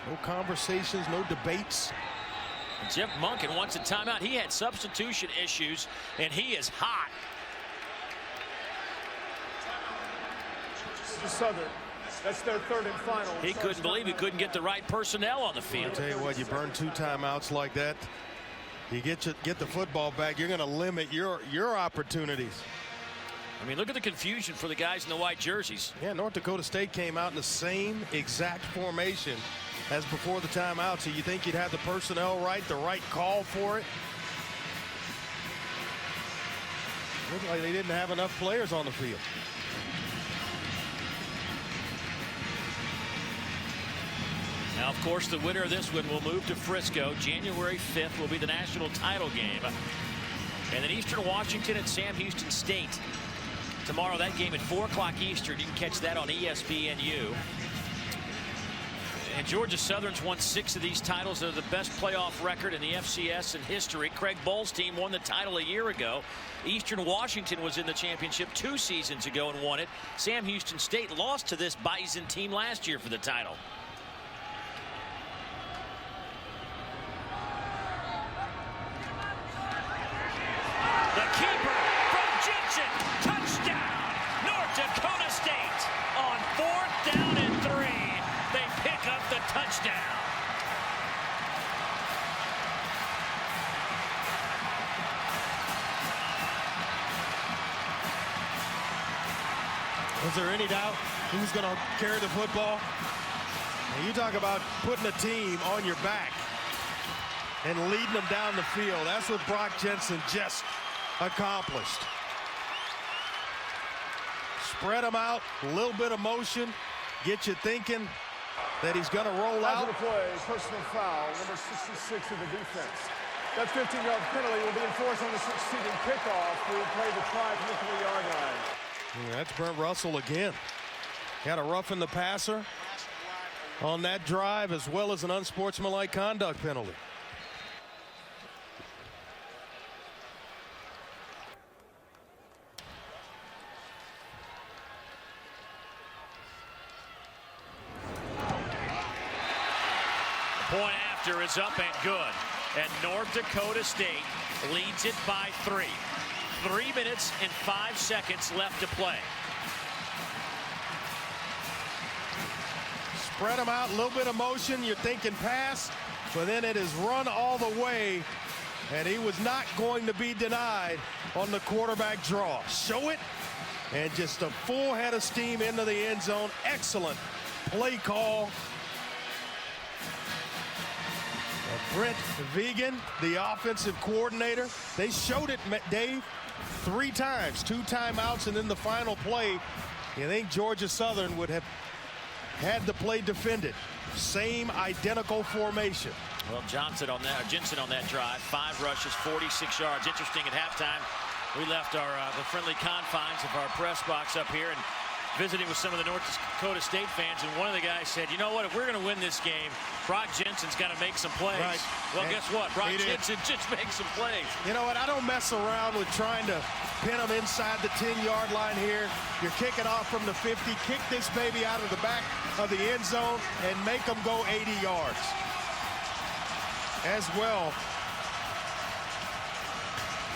No conversations, no debates. Jeff Monken wants a timeout. He had substitution issues, and he is hot. Southern. That's their 3rd and final. He couldn't believe he couldn't get the right personnel on the field. I'll tell you what, you burn 2 timeouts like that, you get the football back, you're going to limit your opportunities. I mean, look at the confusion for the guys in the white jerseys. Yeah, North Dakota State came out in the same exact formation as before the timeout, so you think you'd have the personnel right, the right call for it. Looked like they didn't have enough players on the field. Now, of course, the winner of this one will move to Frisco. January 5th will be the national title game. And then Eastern Washington at Sam Houston State. Tomorrow, that game at 4 o'clock Eastern. You can catch that on ESPNU. And Georgia Southern's won 6 of these titles. They're the best playoff record in the FCS in history. Craig Bull's team won the title a year ago. Eastern Washington was in the championship 2 seasons ago and won it. Sam Houston State lost to this Bison team last year for the title. The keeper from Jensen. Touchdown, North Dakota State. On 4th down and 3. They pick up the touchdown. Was there any doubt who's going to carry the football? Now you talk about putting a team on your back and leading them down the field. That's what Brock Jensen just accomplished. Spread them out, a little bit of motion, get you thinking that he's going to roll out. After the play, personal foul, number 66 of the defense. That 15-yard penalty will be enforced on the succeeding kickoff. We will play the try from the 3-yard line. Yeah, that's Brent Russell again. Got a roughing the passer on that drive, as well as an unsportsmanlike conduct penalty. Point after is up and good. And North Dakota State leads it by 3. 3 minutes and 5 seconds left to play. Spread them out, a little bit of motion. You're thinking pass, but then it is run all the way, and he was not going to be denied on the quarterback draw. Show it, and just a full head of steam into the end zone. Excellent play call. Brent Vegan, the offensive coordinator. They showed it, Dave, 3 times, 2 timeouts, and then the final play. You think Georgia Southern would have had the play defended. Same identical formation. Well, Jensen on that drive, 5 rushes, 46 yards. Interesting, at halftime, we left our the friendly confines of our press box up here and visiting with some of the North Dakota State fans, and one of the guys said, you know what, if we're going to win this game, Brock Jensen's got to make some plays. Right. Well, and guess what? Brock Jensen just makes some plays. You know what? I don't mess around with trying to pin them inside the 10-yard line here. You're kicking off from the 50. Kick this baby out of the back of the end zone and make them go 80 yards. As well,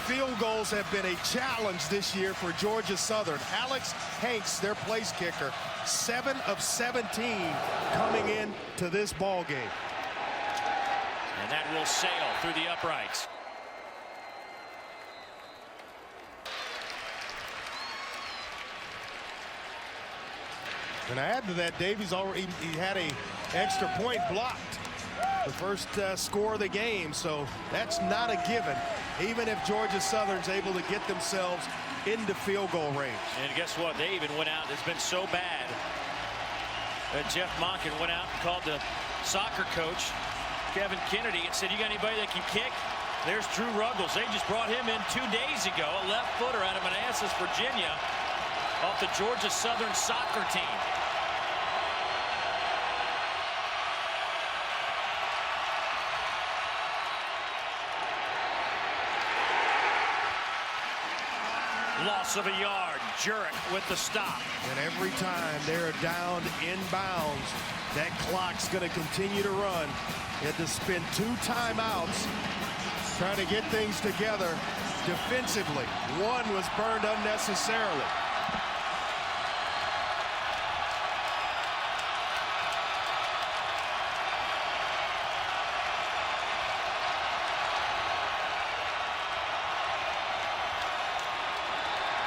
field goals have been a challenge this year for Georgia Southern. Alex Hanks, their place kicker, 7 of 17 coming in to this ball game. And that will sail through the uprights. And add to that, Dave, he had a extra point blocked. The first score of the game, so that's not a given, even if Georgia Southern's able to get themselves into field goal range. And guess what? They even went out. It's been so bad that Jeff Monken went out and called the soccer coach, Kevin Kennedy, and said, you got anybody that can kick? There's Drew Ruggles. They just brought him in 2 days ago, a left footer out of Manassas, Virginia, off the Georgia Southern soccer team. Loss of a yard. Jurek with the stop. And every time they're down inbounds, that clock's going to continue to run. You had to spend 2 timeouts trying to get things together defensively. One was burned unnecessarily.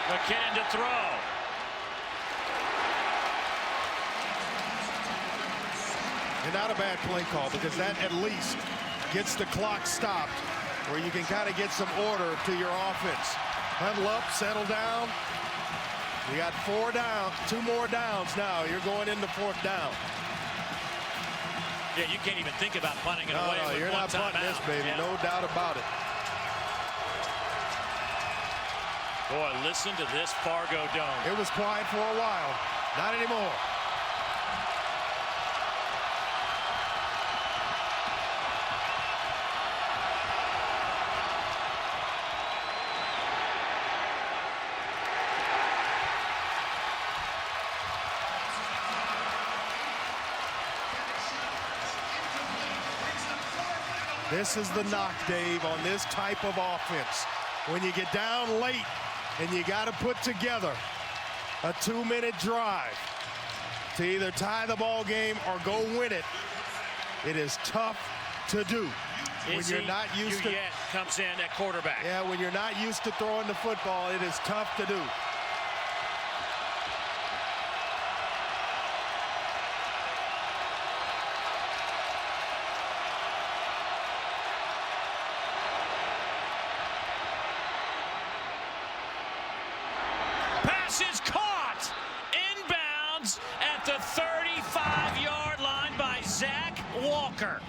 McKinnon to throw. And not a bad play call, because that at least gets the clock stopped, where you can kind of get some order to your offense. Huddle up, settle down. You got 4 down, 2 more downs now. You're going into 4th down. Yeah, you can't even think about punting it away. No, with you're one not punting this, baby. Yeah. No doubt about it. Boy, listen to this Fargo Dome. It was quiet for a while. Not anymore. This is the knock, Dave, on this type of offense. When you get down late and you got to put together a 2-minute drive to either tie the ball game or go win it, it is tough to do. When you're not used to comes in at quarterback. Yeah, when you're not used to throwing the football, it is tough to do. Is caught inbounds at the 35-yard line by Zach Walker.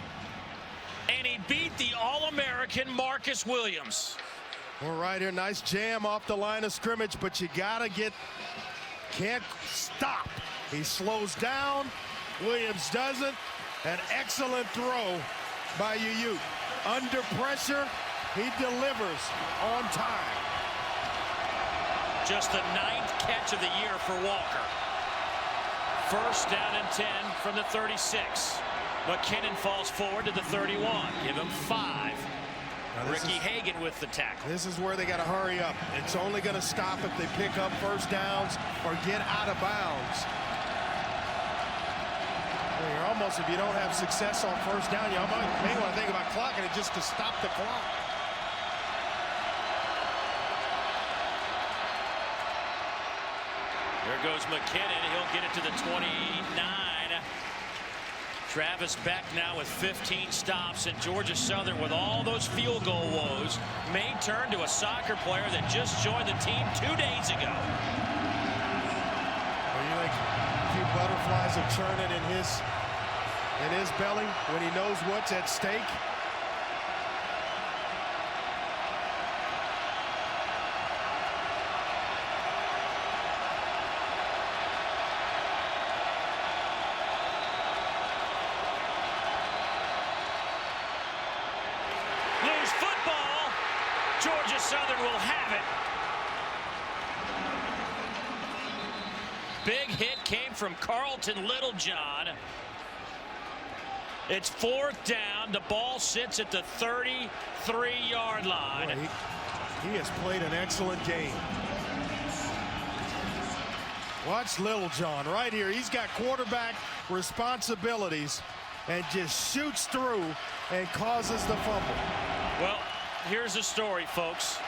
And he beat the All-American Marcus Williams. We're right here. Nice jam off the line of scrimmage, but you gotta can't stop. He slows down. Williams doesn't. An excellent throw by Ute. Under pressure, he delivers on time. Just the 9th catch of the year for Walker. 1st down and 10 from the 36. McKinnon falls forward to the 31. Give him 5. Ricky Hagan with the tackle. This is where they got to hurry up. It's only going to stop if they pick up 1st downs or get out of bounds. Well, you're almost, if you don't have success on 1st down, you may want to think about clocking it just to stop the clock. There goes McKinnon. He'll get it to the 29. Travis Beck now with 15 stops, and Georgia Southern, with all those field goal woes, may turn to a soccer player that just joined the team 2 days ago. Are you like a few butterflies are churning in his belly when he knows what's at stake? Lose football. Georgia Southern will have it. Big hit came from Carlton Littlejohn. It's 4th down. The ball sits at the 33-yard line. Boy, he has played an excellent game. Watch Littlejohn right here. He's got quarterback responsibilities and just shoots through and causes the fumble. Well, here's the story, folks.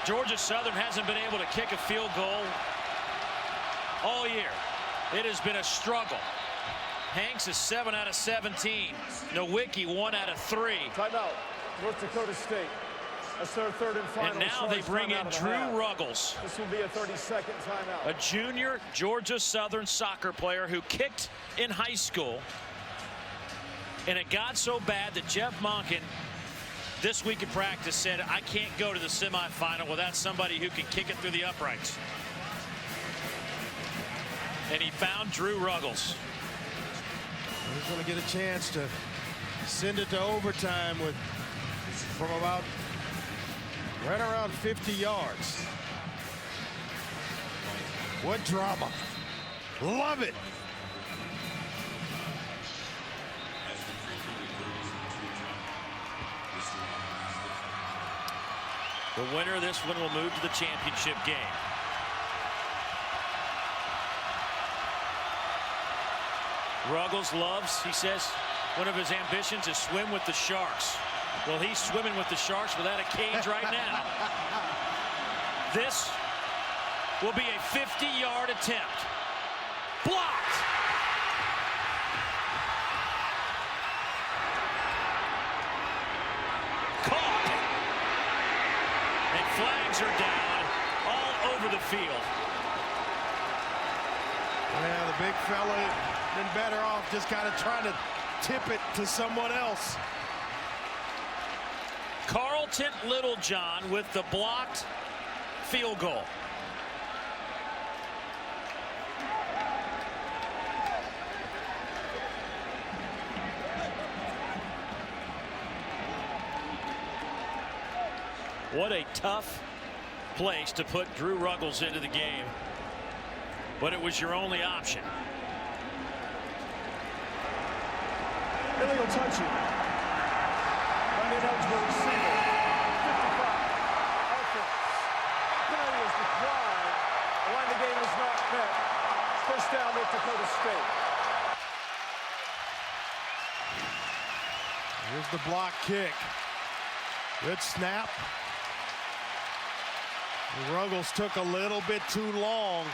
Georgia Southern hasn't been able to kick a field goal all year. It has been a struggle. Hanks is 7 out of 17. Nowicki 1 out of 3. Timeout. North Dakota State. That's their 3rd and final. And now they bring in Drew Ruggles. This will be a 32nd timeout. A junior Georgia Southern soccer player who kicked in high school. And it got so bad that Jeff Monken this week in practice said, I can't go to the semifinal without somebody who can kick it through the uprights. And he found Drew Ruggles. He's going to get a chance to send it to overtime from about right around 50 yards. What drama. Love it. The winner of this one will move to the championship game. Ruggles loves, he says, one of his ambitions is swim with the Sharks. Well, he's swimming with the Sharks without a cage right now. This will be a 50-yard attempt. Blocked. Caught. And flags are down all over the field. Yeah, the big fella been better off just kind of trying to tip it to someone else. Carlton Littlejohn with the blocked field goal. What a tough place to put Drew Ruggles into the game. But it was your only option. Billy will touch it. Ineligible receiver. 55. Offense. Penalty is declined. The line of the game is not met. First down, North Dakota State. Here's the block kick. Good snap. Ruggles took a little bit too long,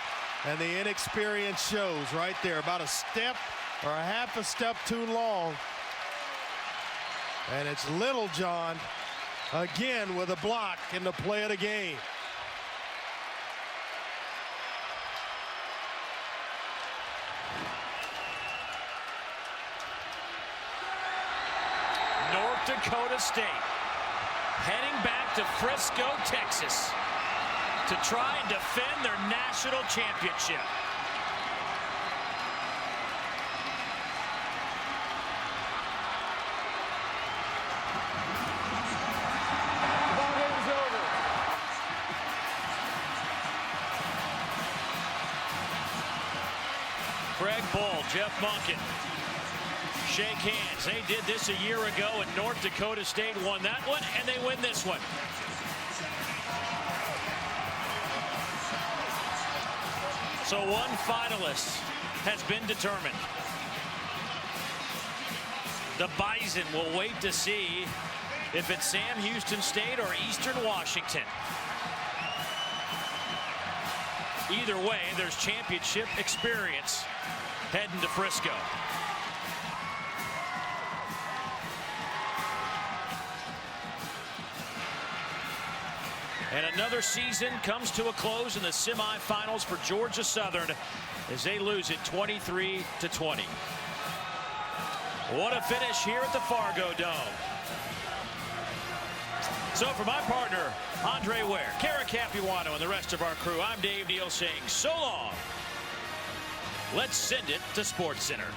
and the inexperience shows right there. About a step or a half a step too long. And it's Littlejohn again with a block in the play of the game. North Dakota State heading back to Frisco, Texas to try and defend their national championship. Craig Bull, Jeff Monken shake hands. They did this a year ago, and North Dakota State won that one, and they win this one. So one finalist has been determined. The Bison will wait to see if it's Sam Houston State or Eastern Washington. Either way, there's championship experience heading to Frisco. And another season comes to a close in the semifinals for Georgia Southern as they lose it 23-20. What a finish here at the Fargo Dome. So for my partner, Andre Ware, Kara Capuano, and the rest of our crew, I'm Dave Neal saying so long. Let's send it to SportsCenter.